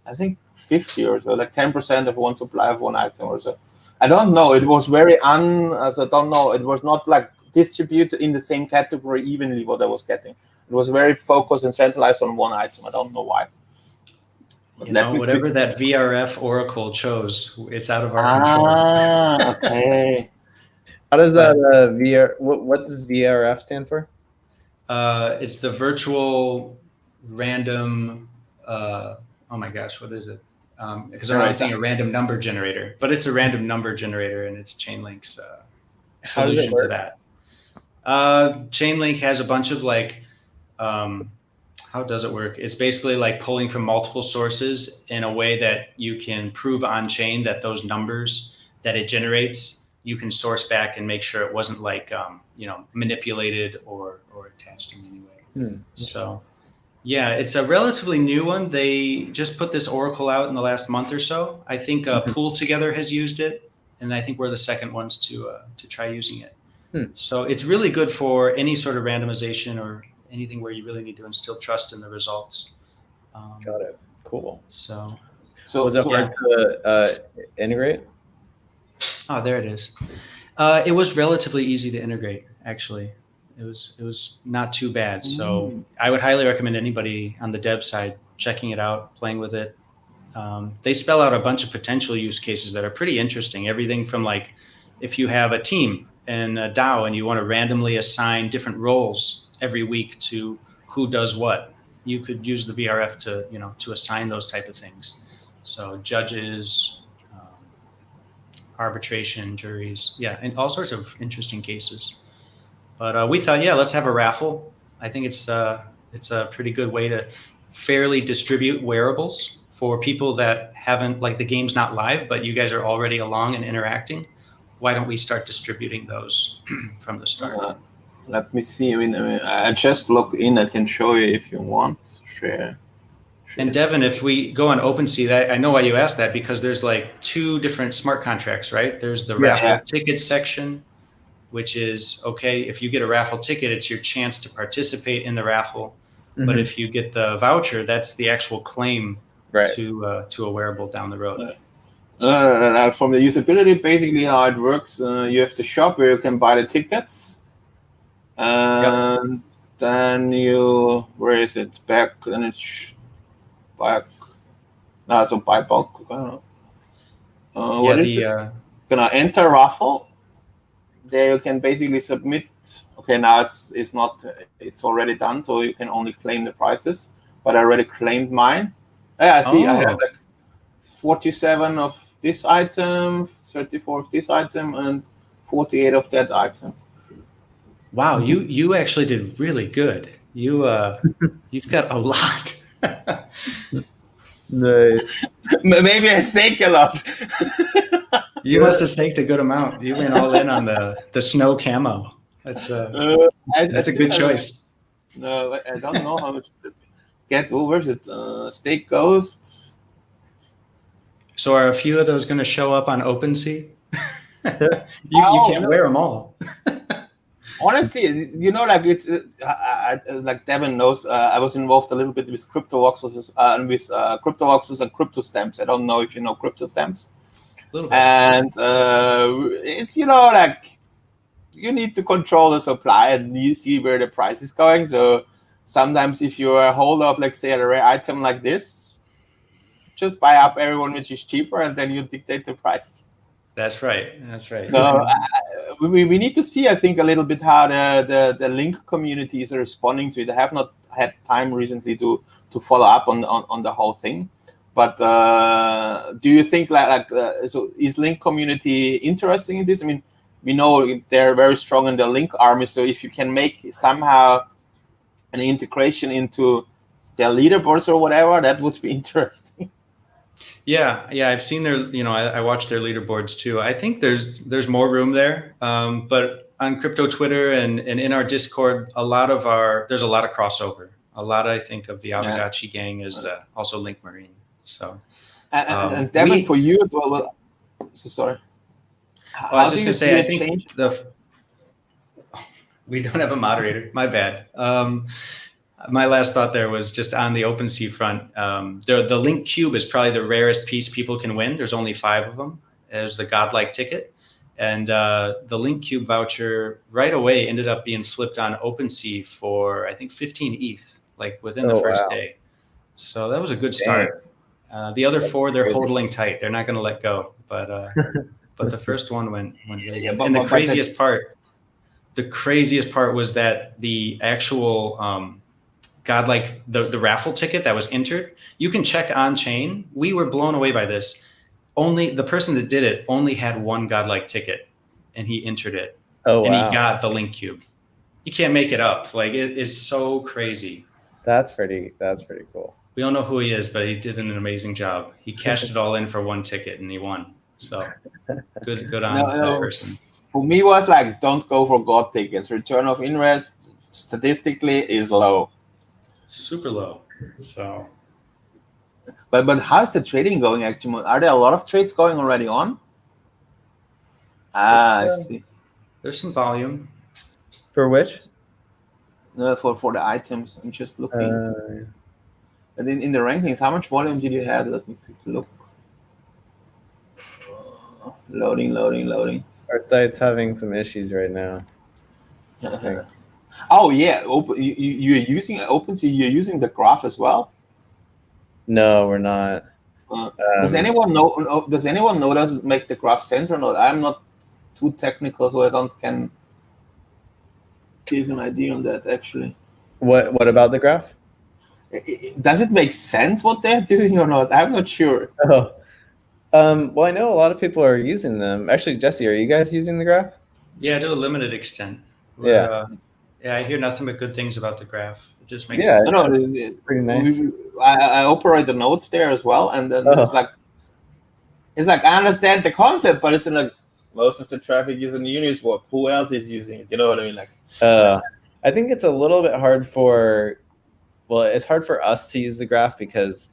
I think 50 or so, 10% of one supply of one item or so. I don't know. It was very I don't know. It was not distributed in the same category evenly what I was getting. It was very focused and centralized on one item. I don't know why. Whatever that VRF Oracle chose, it's out of our control. Okay. How does that what does VRF stand for? It's the virtual random. Oh my gosh, what is it? Because I'm not thinking a random number generator, but it's a random number generator, and it's Chainlink's solution to that. Chainlink has a bunch of how does it work? It's basically pulling from multiple sources in a way that you can prove on chain that those numbers that it generates, you can source back and make sure it wasn't manipulated or attached in any way. So yeah, it's a relatively new one. They just put this Oracle out in the last month or so. I think Pool Together has used it, and I think we're the second ones to try using it. So it's really good for any sort of randomization or anything where you really need to instill trust in the results. Got it. Cool. So was it hard to integrate? Oh, there it is. It was relatively easy to integrate, actually. It was not too bad. So I would highly recommend anybody on the dev side checking it out, playing with it. They spell out a bunch of potential use cases that are pretty interesting. Everything from if you have a team and a DAO and you want to randomly assign different roles every week to who does what, you could use the VRF to assign those type of things. So judges, arbitration, juries, and all sorts of interesting cases. But we thought, let's have a raffle. I think it's a pretty good way to fairly distribute wearables for people that haven't, the game's not live, but you guys are already along and interacting. Why don't we start distributing those from the start? Let me see. I just log in. I can show you if you want. Share. And Devin, if we go on OpenSea, I know why you asked that, because there's 2 different smart contracts, right? There's the raffle ticket section, which is, okay, if you get a raffle ticket, it's your chance to participate in the raffle. But if you get the voucher, that's the actual claim to a wearable down the road. From the usability, basically how it works, you have the shop where you can buy the tickets. And then where is it? Back, and it's back. No, so buy bulk. I don't know. What is it? Gonna enter raffle. There you can basically submit. Okay, now it's not. It's already done, so you can only claim the prices. But I already claimed mine. Yeah, I see. I have 47 of this item, 34 of this item, and 48 of that item. Wow, you actually did really good. You've got a lot. Nice. Maybe I stake a lot. You must have staked a good amount. You went all in on the snow camo. That's a good choice. No, I don't know how much to get. Where's it? Stake Ghost. So are a few of those going to show up on OpenSea? You can't wear them all. Honestly, like it's like Devin knows. I was involved a little bit with crypto voxels and with crypto voxels and crypto stamps. I don't know if you know crypto stamps. A little bit. And it's like you need to control the supply and you see where the price is going. So sometimes if you're a holder of, like, say, a rare item like this, just buy up everyone which is cheaper, and then you dictate the price. That's right. That's right. So we need to see, I think, a little bit how the link communities are responding to it. I have not had time recently to follow up on the whole thing. But do you think so is link community interesting in this? I mean, we know they're very strong in the link army. So if you can make somehow an integration into their leaderboards or whatever, that would be interesting. Yeah, I've seen their, I watch their leaderboards too. I think there's more room there. But on crypto Twitter and in our Discord, there's a lot of crossover. A lot, I think, of the Aavegochi gang is also Link Marine. So, and Devin, for you as well. So sorry. I was just gonna say, I think we don't have a moderator. My bad. My last thought there was just on the OpenSea front. The Link Cube is probably the rarest piece people can win. There's only 5 of them. There's the godlike ticket, and the Link Cube voucher right away ended up being flipped on OpenSea for, I think, 15 ETH, like within the first day. So that was a good start. The other 4, they're hodling tight. They're not going to let go. But the first one went really good. And the craziest part was that the actual godlike the raffle ticket that was entered, you can check on chain. We were blown away by this. Only the person that did it only had 1 godlike ticket, and he entered it. And he got the Link Cube. You can't make it up. Like, it is so crazy. That's pretty cool. We don't know who he is, but he did an amazing job. He cashed it all in for 1 ticket and he won. So good on that person. For me, it was like, don't go for God tickets. Return of interest statistically is low. Super low. So, but how's the trading going actually? Are there a lot of trades going already on? I see. There's some volume. For which? For the items. I'm just looking. And in the rankings, how much volume did you have? Let me look. Loading. Our site's having some issues right now. Oh yeah, you're using OpenSea. You're using the graph as well. No, we're not. Does anyone know? Does anyone know does it make the graph sense or not? I'm not too technical, so I can give an idea on that actually. What about the graph? Does it make sense what they're doing or not? I'm not sure. Oh. Well, I know a lot of people are using them. Actually, Jesse, are you guys using the graph? Yeah, to a limited extent. I hear nothing but good things about the graph. It just makes sense. Pretty nice. I operate the nodes there as well, and then it's like I understand the concept, but it's like most of the traffic is in Uniswap. Who else is using it? You know what I mean? Like, I think it's a little bit hard it's hard for us to use the graph because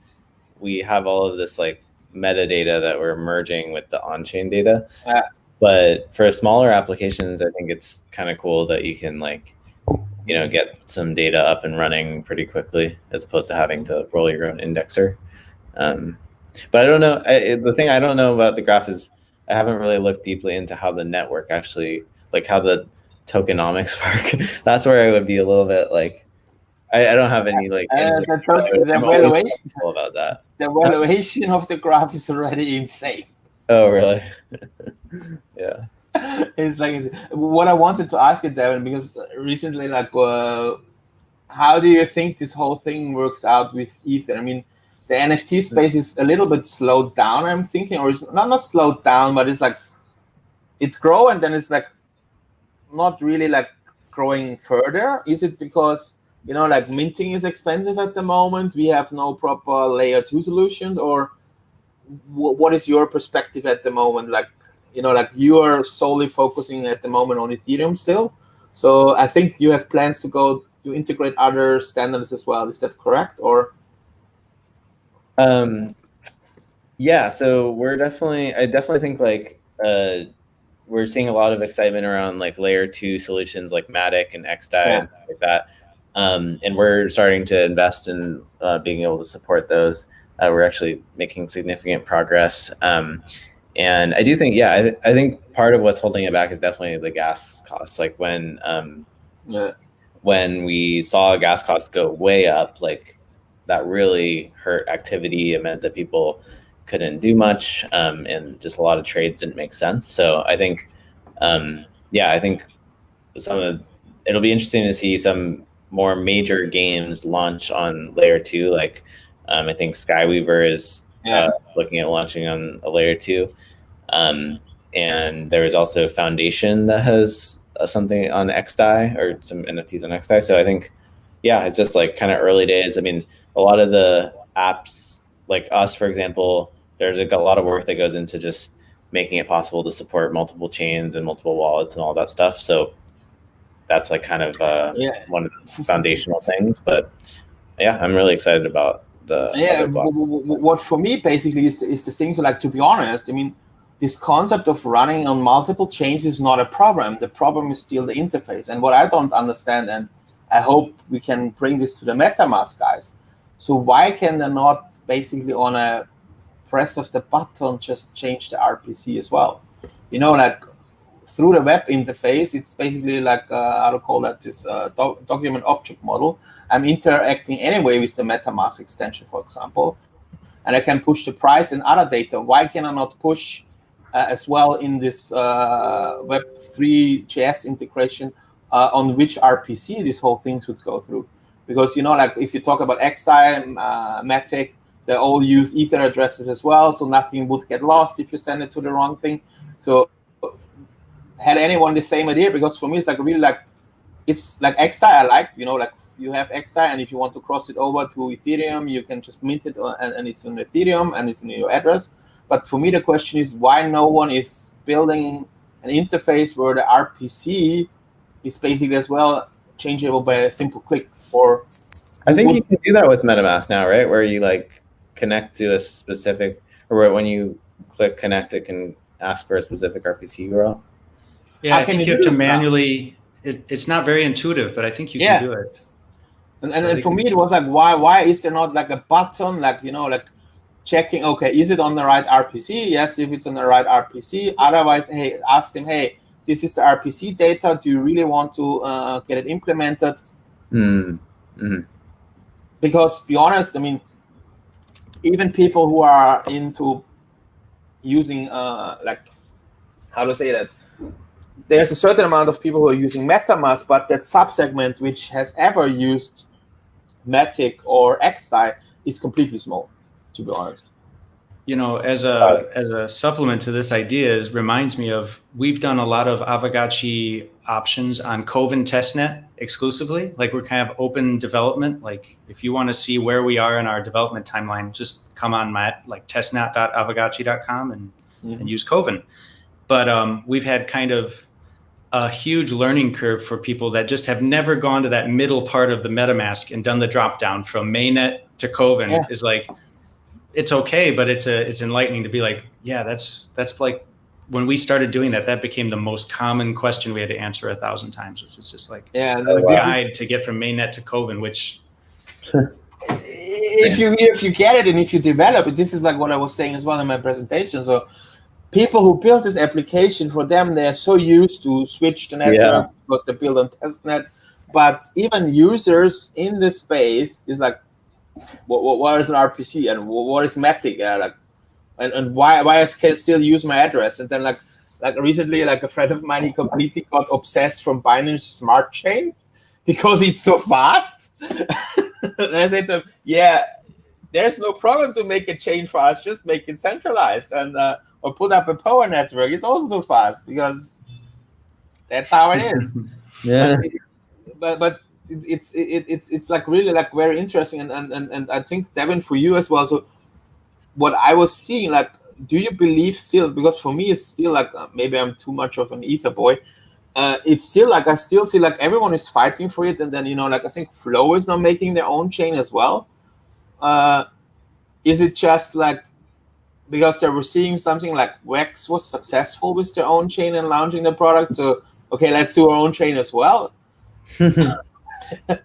we have all of this like metadata that we're merging with the on-chain data. But for smaller applications, I think it's kind of cool that you can get some data up and running pretty quickly as opposed to having to roll your own indexer. But I don't know. The thing I don't know about the graph is I haven't really looked deeply into how the network actually, like how the tokenomics work. That's where I would be a little bit like, I don't have any like. The valuation about that. The valuation of the graph is already insane. Oh, really? Yeah. It's like what I wanted to ask you, Devin, because recently, like, how do you think this whole thing works out with Ether? I mean, the NFT space is a little bit slowed down, I'm thinking, or it's not slowed down, but it's like it's growing, and then it's like not really like growing further. Is it because like minting is expensive at the moment? We have no proper layer 2 solutions, or what is your perspective at the moment? Like, like you are solely focusing at the moment on Ethereum still. So I think you have plans to go to integrate other standards as well. Is that correct? Or? Yeah. So I definitely think like we're seeing a lot of excitement around like layer 2 solutions like Matic and XDAI and stuff like that. And we're starting to invest in being able to support those. We're actually making significant progress. And I do think, I think part of what's holding it back is definitely the gas costs. Like when we saw gas costs go way up, like that really hurt activity. It meant that people couldn't do much, and just a lot of trades didn't make sense. So I think, I think it'll be interesting to see some more major games launch on layer 2. Like I think Skyweaver is looking at launching on a layer 2. And there is also Foundation that has something on XDAI or some NFTs on XDAI. So I think, it's just like kind of early days. I mean, a lot of the apps like us, for example, there's a lot of work that goes into just making it possible to support multiple chains and multiple wallets and all that stuff. So that's like kind of one of the foundational things. But I'm really excited about the what for me basically is the thing. So like, to be honest, I mean, this concept of running on multiple chains is not a problem. The problem is still the interface. And what I don't understand, and I hope we can bring this to the MetaMask guys. So why can they not basically on a press of the button just change the RPC as well? Like through the web interface, it's basically like, how to call that, this document object model. I'm interacting anyway with the MetaMask extension, for example, and I can push the price and other data. Why can I not push as well in this Web3 JS integration on which RPC this whole thing should go through? Because, like if you talk about XDAI, Matic, they all use Ether addresses as well, so nothing would get lost if you send it to the wrong thing. So had anyone the same idea? Because for me, it's like really like, it's like XDAI I like, like you have XDAI, and if you want to cross it over to Ethereum, you can just mint it, and it's on Ethereum, and it's in your address. But for me, the question is why no one is building an interface where the RPC is basically as well changeable by a simple click. Or I think you can do that with MetaMask now, right? Where you like connect to a specific, or when you click connect, it can ask for a specific RPC URL. Yeah, I think you have to manually. It's not very intuitive, but I think you can do it. And for me, it was like, why is there not like a button, like like checking? Okay, is it on the right RPC? Yes, if it's on the right RPC. Otherwise, hey, ask them, hey, this is the RPC data. Do you really want to get it implemented? Mm-hmm. Because, to be honest, I mean, even people who are into using like, how to say that, there's a certain amount of people who are using MetaMask, but that subsegment which has ever used Matic or XDAI is completely small, to be honest. As a supplement to this idea, reminds me of, we've done a lot of Aavegochi options on Kovan testnet exclusively. Like, we're kind of open development. Like, if you want to see where we are in our development timeline, just come on like testnet.aavegochi.com and use Kovan. But we've had kind of a huge learning curve for people that just have never gone to that middle part of the MetaMask and done the drop down from mainnet to Kovan. Is like, it's okay, but it's enlightening to be like, that's like, when we started doing that became the most common question we had to answer 1,000 times, which is just like a guide to get from mainnet to Kovan, which if you get it and if you develop it, this is like what I was saying as well in my presentation. So people who built this application, for them, they're so used to switch the network because they build on testnet. But even users in this space is like, what is an RPC and what is Matic? Like, and why I can still use my address? And then like recently, like a friend of mine, he completely got obsessed from Binance Smart Chain because it's so fast. And I said to him, there's no problem to make a chain for us, just make it centralized and or put up a power network. It's also so fast because that's how it is. But it's like really like very interesting and I think, Devin, for you as well. So what I was seeing, like, do you believe still, because for me it's still like, maybe I'm too much of an ether boy, it's still like, I still see like everyone is fighting for it, and then like I think Flow is now making their own chain as well. Is it just like because they were seeing something like Wex was successful with their own chain and launching the product. So, okay, let's do our own chain as well.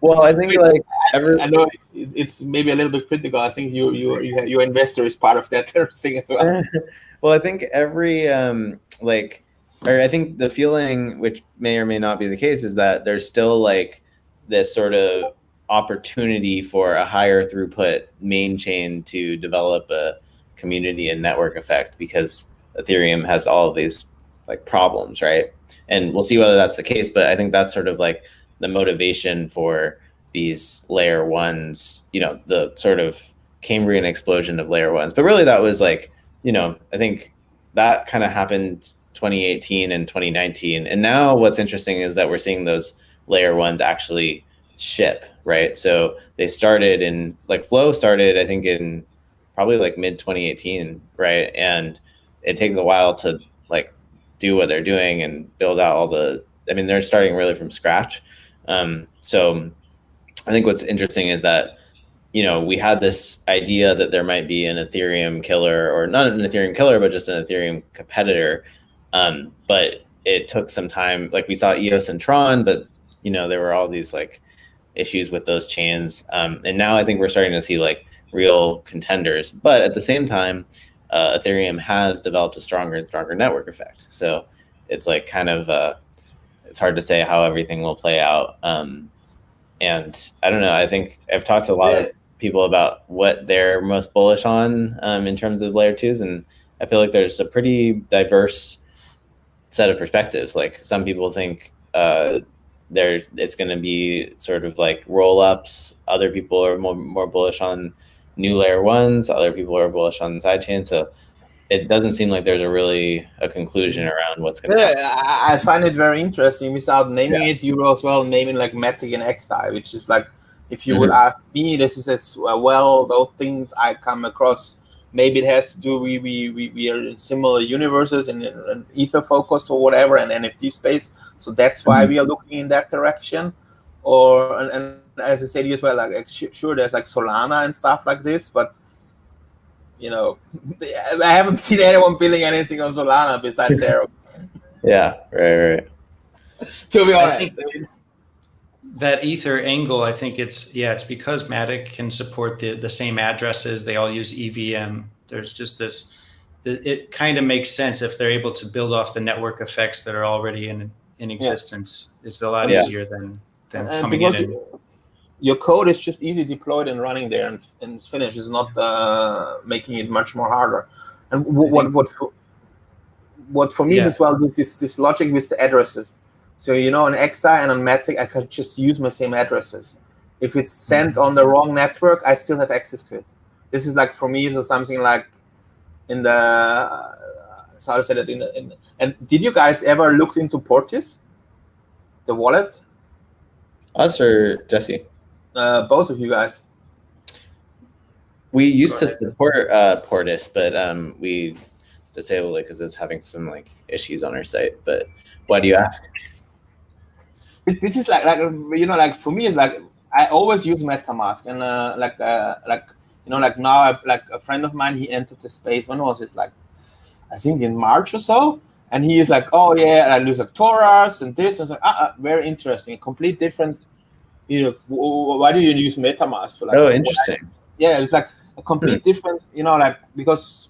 Well, I think like I know it's maybe a little bit critical. I think your investor is part of that thing as well. Well, I think every I think the feeling, which may or may not be the case, is that there's still like this sort of opportunity for a higher throughput main chain to develop a community and network effect, because Ethereum has all of these like problems, right? And we'll see whether that's the case, but I think that's sort of like the motivation for these layer ones, the sort of Cambrian explosion of layer ones. But really that was like, I think that kind of happened 2018 and 2019. And now what's interesting is that we're seeing those layer ones actually ship, right? So they started in, like Flow started, I think in probably like mid 2018, right? And it takes a while to like do what they're doing and build out they're starting really from scratch. So I think what's interesting is that, we had this idea that there might be an Ethereum killer, or not an Ethereum killer, but just an Ethereum competitor. But it took some time. Like we saw EOS and Tron, but there were all these like issues with those chains. And now I think we're starting to see like real contenders. But at the same time, Ethereum has developed a stronger and stronger network effect. So it's like kind of it's hard to say how everything will play out. And I don't know. I think I've talked to a lot of people about what they're most bullish on in terms of layer twos, and I feel like there's a pretty diverse set of perspectives. Like some people think it's going to be sort of like roll ups. Other people are more bullish on new layer ones. Other people are bullish on sidechain. So it doesn't seem like there's a conclusion around what's going to happen. I find it very interesting. Without naming it, you were as well naming like Matic and XDAI, which is like, if you would ask me, this is as well those things I come across. Maybe it has to do we are in similar universes and ether focused or whatever, and NFT space. So that's why we are looking in that direction. Or and as I said as well, like sure there's like Solana and stuff like this, but I haven't seen anyone building anything on Solana besides Arrow. Yeah, right. To be honest. That ether angle, I think it's because Matic can support the same addresses. They all use EVM. There's just this, it kind of makes sense if they're able to build off the network effects that are already in existence. It's a lot easier than coming in. Your code is just easy deployed and running there, and it's finished. It's not making it much more harder. And what for me is as well this logic with the addresses. So on XDAI and on Matic, I can just use my same addresses. If it's sent on the wrong network, I still have access to it. This is like for me is something like in the how to say that and did you guys ever look into Portis, the wallet? Us or Jesse? Both of you guys. We used to support Portis, but we disabled it because it's having some like issues on our site. But why do you ask? This is like for me, it's like I always use MetaMask, and now like a friend of mine, he entered the space. When was it? Like I think in March or so, and he is like, oh yeah, I use like Taurus and this, and it's like very interesting, complete different. Why do you use MetaMask? So, like, interesting. Yeah, it's like a complete different. Like because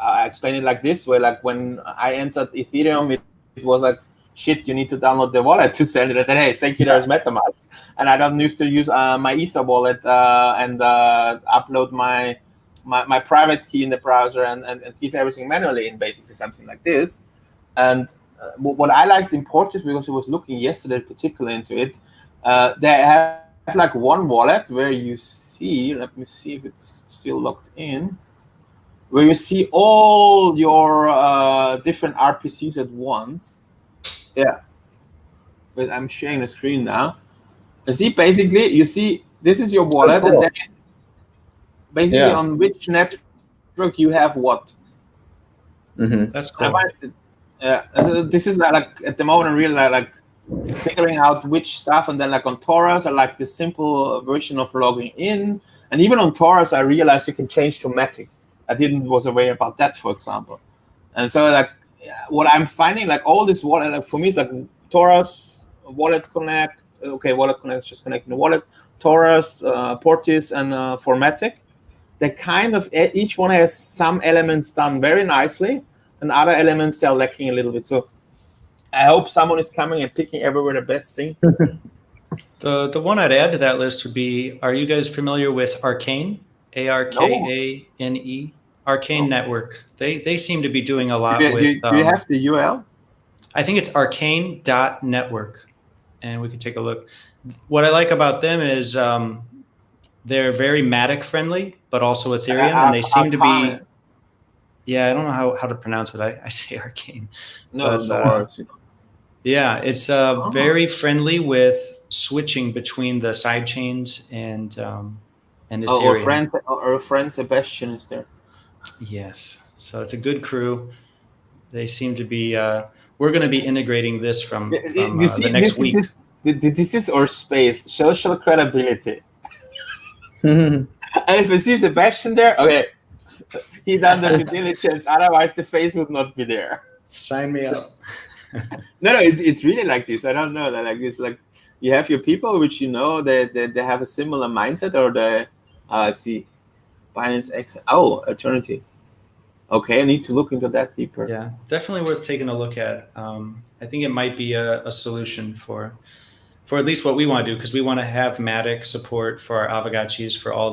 I explain it like this way. Like when I entered Ethereum, it was like, shit, you need to download the wallet to send it. And then, hey, thank you, there's MetaMask. And I don't used to use my Ether wallet and upload my private key in the browser and give everything manually in basically something like this. And what I liked in Portis, because I was looking yesterday particularly into it, they have like one wallet where you see, let me see if it's still logged in, where you see all your different RPCs at once. Yeah, but I'm sharing the screen now. You see, basically, this is your wallet, and then basically on which network you have what. That's cool. So this is like at the moment, I'm really like figuring out which stuff, and then like on Taurus, I like the simple version of logging in, and even on Taurus, I realized you can change to Matic. I didn't was aware about that, for example. And so like what I'm finding, like all this wallet, like for me, it's like Taurus, Wallet Connect. Okay, Wallet Connect is just connecting the wallet. Taurus, Portis, and Formatic. They kind of each one has some elements done very nicely, and other elements they're lacking a little bit. So I hope someone is coming and picking everywhere the best thing. The one I'd add to that list would be, are you guys familiar with Arcane? Arkane? Arcane Network. They seem to be doing a lot with... Do you have the URL? I think it's arcane.network, and we can take a look. What I like about them is they're very Matic friendly, but also Ethereum, and they seem to be... Yeah, I don't know how to pronounce it. I say Arcane. No, worries. Yeah, it's very friendly with switching between the side chains and Ethereum. Our friend Sebastian is there. Yes, so it's a good crew. They seem to be. We're going to be integrating this from the next week. This is our space, social credibility. And if I see Sebastian there, okay, he done the due diligence. Otherwise, the face would not be there. Sign me up. No, it's really like this. I don't know. Like this, like you have your people which they have a similar mindset, or see, Binance X. Oh, Eternity. Okay, I need to look into that deeper. Yeah, definitely worth taking a look at. I think it might be a solution for at least what we want to do, because we want to have Matic support for our Aavegochis for all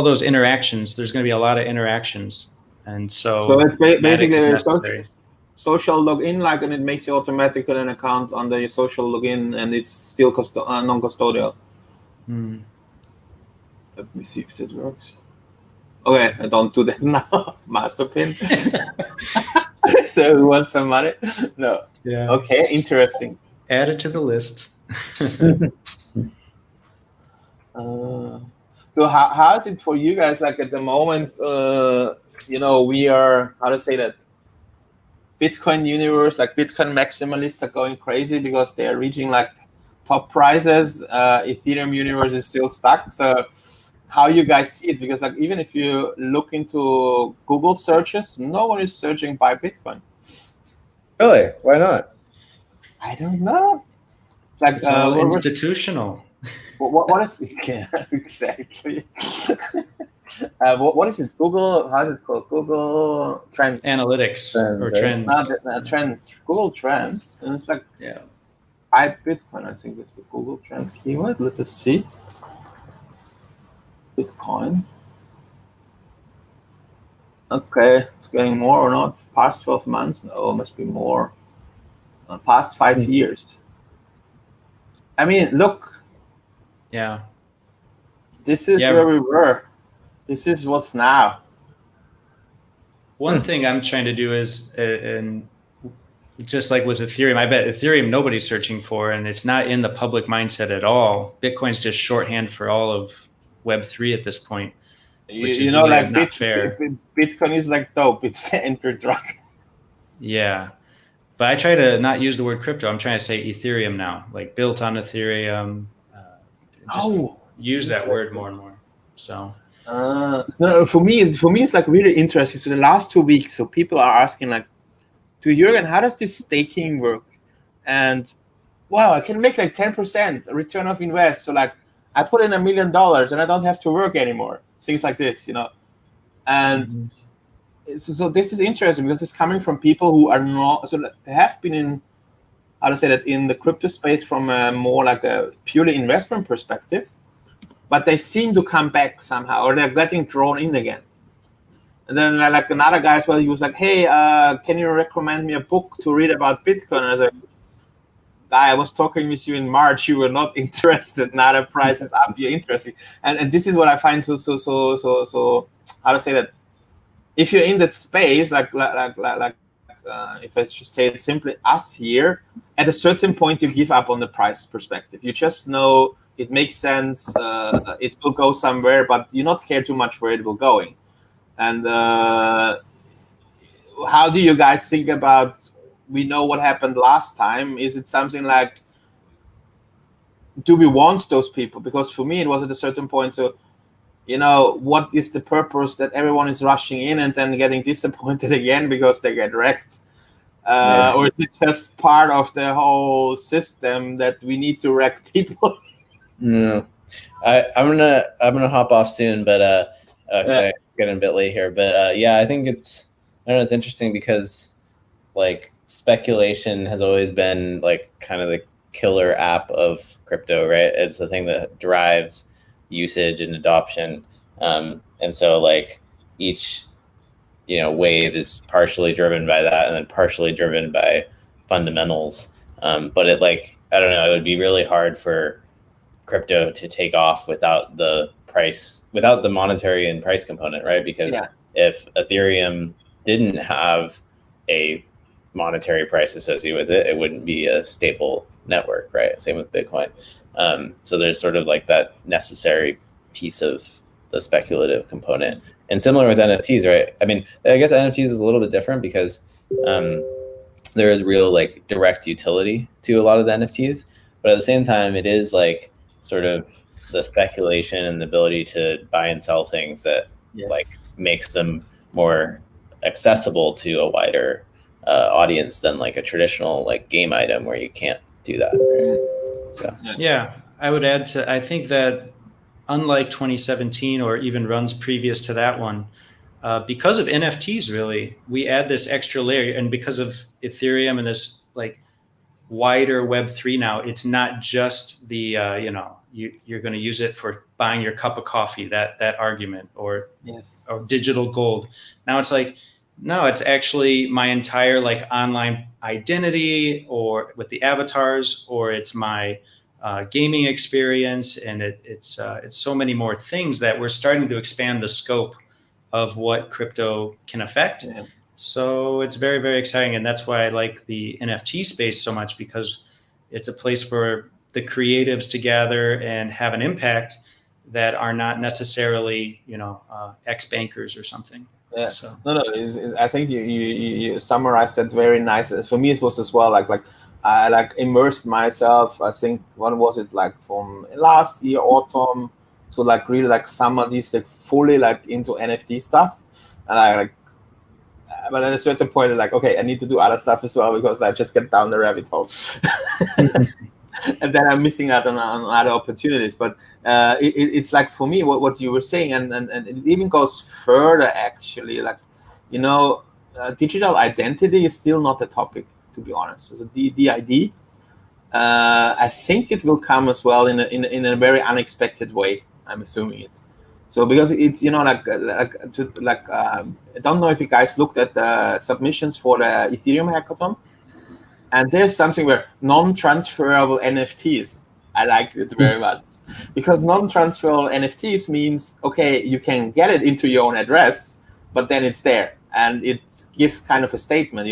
those interactions. There's going to be a lot of interactions, and so it's basically necessary. Social login, like, and it makes you automatically an account under your social login, and it's still non-custodial. Let me see if that works. Okay, I don't do that now. Master pin. So who wants some money? No. Yeah. Okay, interesting. Add it to the list. So how is it for you guys? Like at the moment, we are, how to say that? Bitcoin universe, like Bitcoin maximalists are going crazy because they are reaching like top prices. Ethereum universe is still stuck. So how you guys see it? Because like even if you look into Google searches, no one is searching by Bitcoin. Really? Why not? I don't know. It's like it's all institutional. What is yeah, exactly? What is it? Google? How is it called? Google Trends. Analytics or trends. Trends. Google Trends, and it's like Bitcoin. I think it's the Google Trends keyword. Let us see. Bitcoin. Okay, it's getting more or not? Past 12 months? No, must be more. Past 5 years. I mean, look. Yeah. This is where we were. This is what's now. One thing I'm trying to do is, and just like with Ethereum, I bet Ethereum nobody's searching for, and it's not in the public mindset at all. Bitcoin's just shorthand for all of Web3 at this point. You know, like not fair. Bitcoin is like dope. It's the enter drug. Yeah. But I try to not use the word crypto. I'm trying to say Ethereum now, like built on Ethereum. Use that word more and more. So. No, for me, it's like really interesting. So the last 2 weeks, so people are asking like, to Juergen, how does this staking work? And wow, I can make like 10% return of invest. So like, I put in $1 million and I don't have to work anymore. Things like this, And so this is interesting because it's coming from people who are not, so they have been in, how to say that, in the crypto space from a more like a purely investment perspective, but they seem to come back somehow, or they're getting drawn in again. And then like another guy as well, he was like, hey, can you recommend me a book to read about Bitcoin? And I was like, I was talking with you in March, you were not interested. Now the price is up, you're interested. And this is what I find so how to say that, if you're in that space, like if I just say it simply, us here, at a certain point you give up on the price perspective. You just know it makes sense, it will go somewhere, but you not care too much where it will going. And how do you guys think about, we know what happened last time, is it something like, do we want those people? Because for me, it was at a certain point, so what is the purpose that everyone is rushing in and then getting disappointed again because they get wrecked? Or is it just part of the whole system that we need to wreck people? No, I'm gonna hop off soon, but I getting a bit late here. But I think it's interesting because like speculation has always been like kind of the killer app of crypto, right? It's the thing that drives usage and adoption, and so like each wave is partially driven by that and then partially driven by fundamentals. But it I don't know, it would be really hard for crypto to take off without the monetary and price component, right? Because if Ethereum didn't have a monetary price associated with it, it wouldn't be a stable network, right? Same with Bitcoin. So there's sort of like that necessary piece of the speculative component. And similar with NFTs, right? I mean, I guess NFTs is a little bit different because there is real like direct utility to a lot of the NFTs, but at the same time, it is like sort of the speculation and the ability to buy and sell things that like makes them more accessible to a wider audience than like a traditional like game item where you can't do that. Right? So yeah, I would add I think that unlike 2017 or even runs previous to that one, because of NFTs, really, we add this extra layer, and because of Ethereum and this like wider Web3 now, it's not just the you're going to use it for buying your cup of coffee, that argument, or digital gold. Now it's like, no, it's actually my entire like online identity, or with the avatars, or it's my gaming experience, and it's so many more things that we're starting to expand the scope of what crypto can affect. Yeah. So it's very, very exciting, and that's why I like the NFT space so much, because it's a place for the creatives to gather and have an impact that are not necessarily ex-bankers or something. Yeah. So. No. I think you summarized that very nice. For me, it was as well like I like immersed myself. I think when was it, like from last year autumn to like really like summer, these like fully like into NFT stuff, and I like. But at a certain point, like, okay, I need to do other stuff as well because I just get down the rabbit hole, and then I'm missing out on other opportunities. But it's like for me, what you were saying, and it even goes further actually. Like, digital identity is still not a topic, to be honest. As a DID, I think it will come as well in a very unexpected way. I'm assuming it. So because it's I don't know if you guys looked at the submissions for the Ethereum hackathon, and there's something where non-transferable NFTs. I liked it very much because non-transferable NFTs means, okay, you can get it into your own address, but then it's there, and it gives kind of a statement.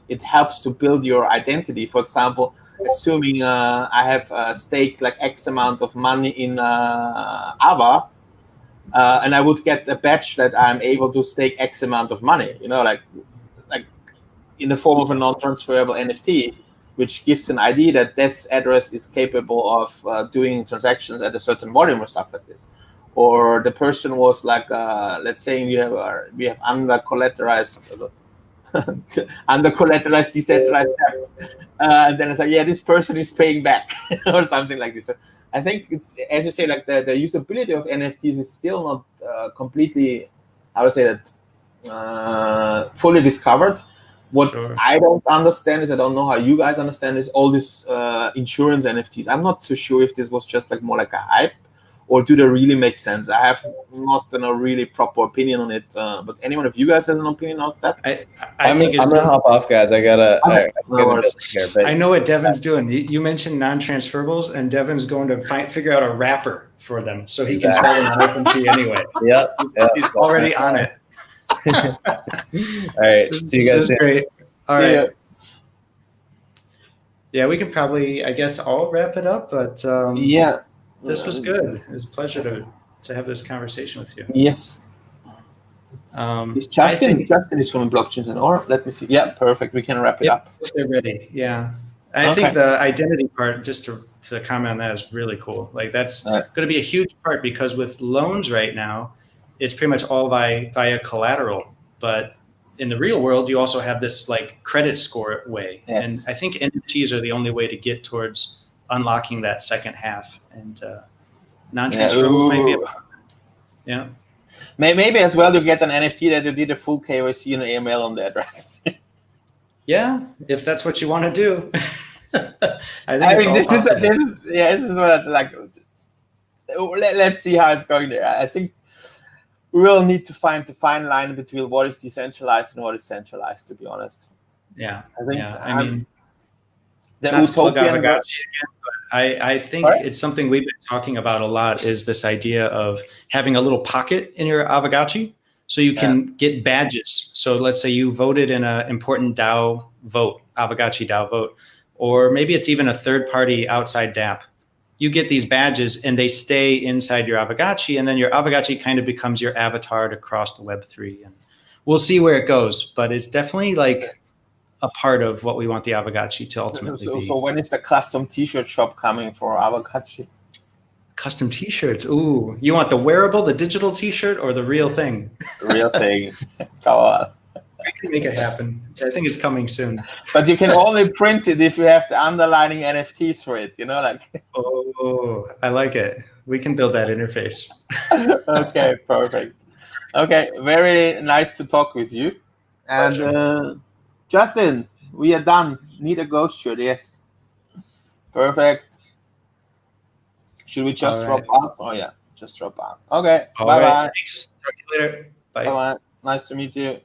It helps to build your identity. For example, assuming I have staked like X amount of money in Ava. And I would get a badge that I'm able to stake X amount of money, like in the form of a non-transferable NFT, which gives an ID that this address is capable of doing transactions at a certain volume or stuff like this. Or the person was like, let's say we have under-collateralized decentralized debt. And then it's like, this person is paying back or something like this. So I think it's, as you say, like the usability of NFTs is still not completely, I would say that fully discovered. What I don't understand is, I don't know how you guys understand, is all this insurance NFTs. I'm not so sure if this was just like more like a hype, or do they really make sense? I have not a really proper opinion on it. But anyone of you guys has an opinion of that? I'm gonna hop off, guys. I gotta here, but I know what Devin's doing. You mentioned non-transferables, and Devin's going to figure out a wrapper for them so he can sell them on OpenSea anyway. Yep. He's already on it. All right. See you guys soon. Great. All right. Yeah, we can probably, I guess, all wrap it up, but this was good. It was a pleasure to have this conversation with you. Yes. Justin is from Blockchain, or let me see. Yeah, perfect. We can wrap it up. If they're ready. Yeah. I think the identity part, just to to comment on that is really cool. Like that's going to be a huge part, because with loans right now, it's pretty much all via collateral. But in the real world, you also have this like credit score way. Yes. And I think NFTs are the only way to get towards unlocking that second half. And non-transferables might be yeah. Maybe as well you get an NFT that you did a full KYC and an email on the address. Yeah, if that's what you want to do. I think this is what I'd like. Let's see how it's going there. I think we will need to find the fine line between what is decentralized and what is centralized, to be honest. Yeah. I think I mean, the not to plug utopian Aavegochi again, but I think it's something we've been talking about a lot, is this idea of having a little pocket in your Aavegochi so you can get badges. So let's say you voted in an important DAO vote, Aavegochi DAO vote, or maybe it's even a third-party outside DApp. You get these badges and they stay inside your Aavegochi, and then your Aavegochi kind of becomes your avatar to cross the Web3. And we'll see where it goes, but it's definitely like a part of what we want the Aavegochi to ultimately be. So when is the custom T-shirt shop coming for Aavegochi? Custom T-shirts. Ooh, you want the wearable, the digital T-shirt, or the real thing? Real thing. Come on. I can make it happen. I think it's coming soon. But you can only print it if you have the underlining NFTs for it, like. Oh, I like it. We can build that interface. Okay, perfect. Okay, very nice to talk with you. And Justin, we are done. Need a ghost shirt, yes. Perfect. Should we just drop out? Oh yeah, just drop out. Okay, bye-bye. Thanks. Talk to you later. Bye. Bye-bye. Nice to meet you.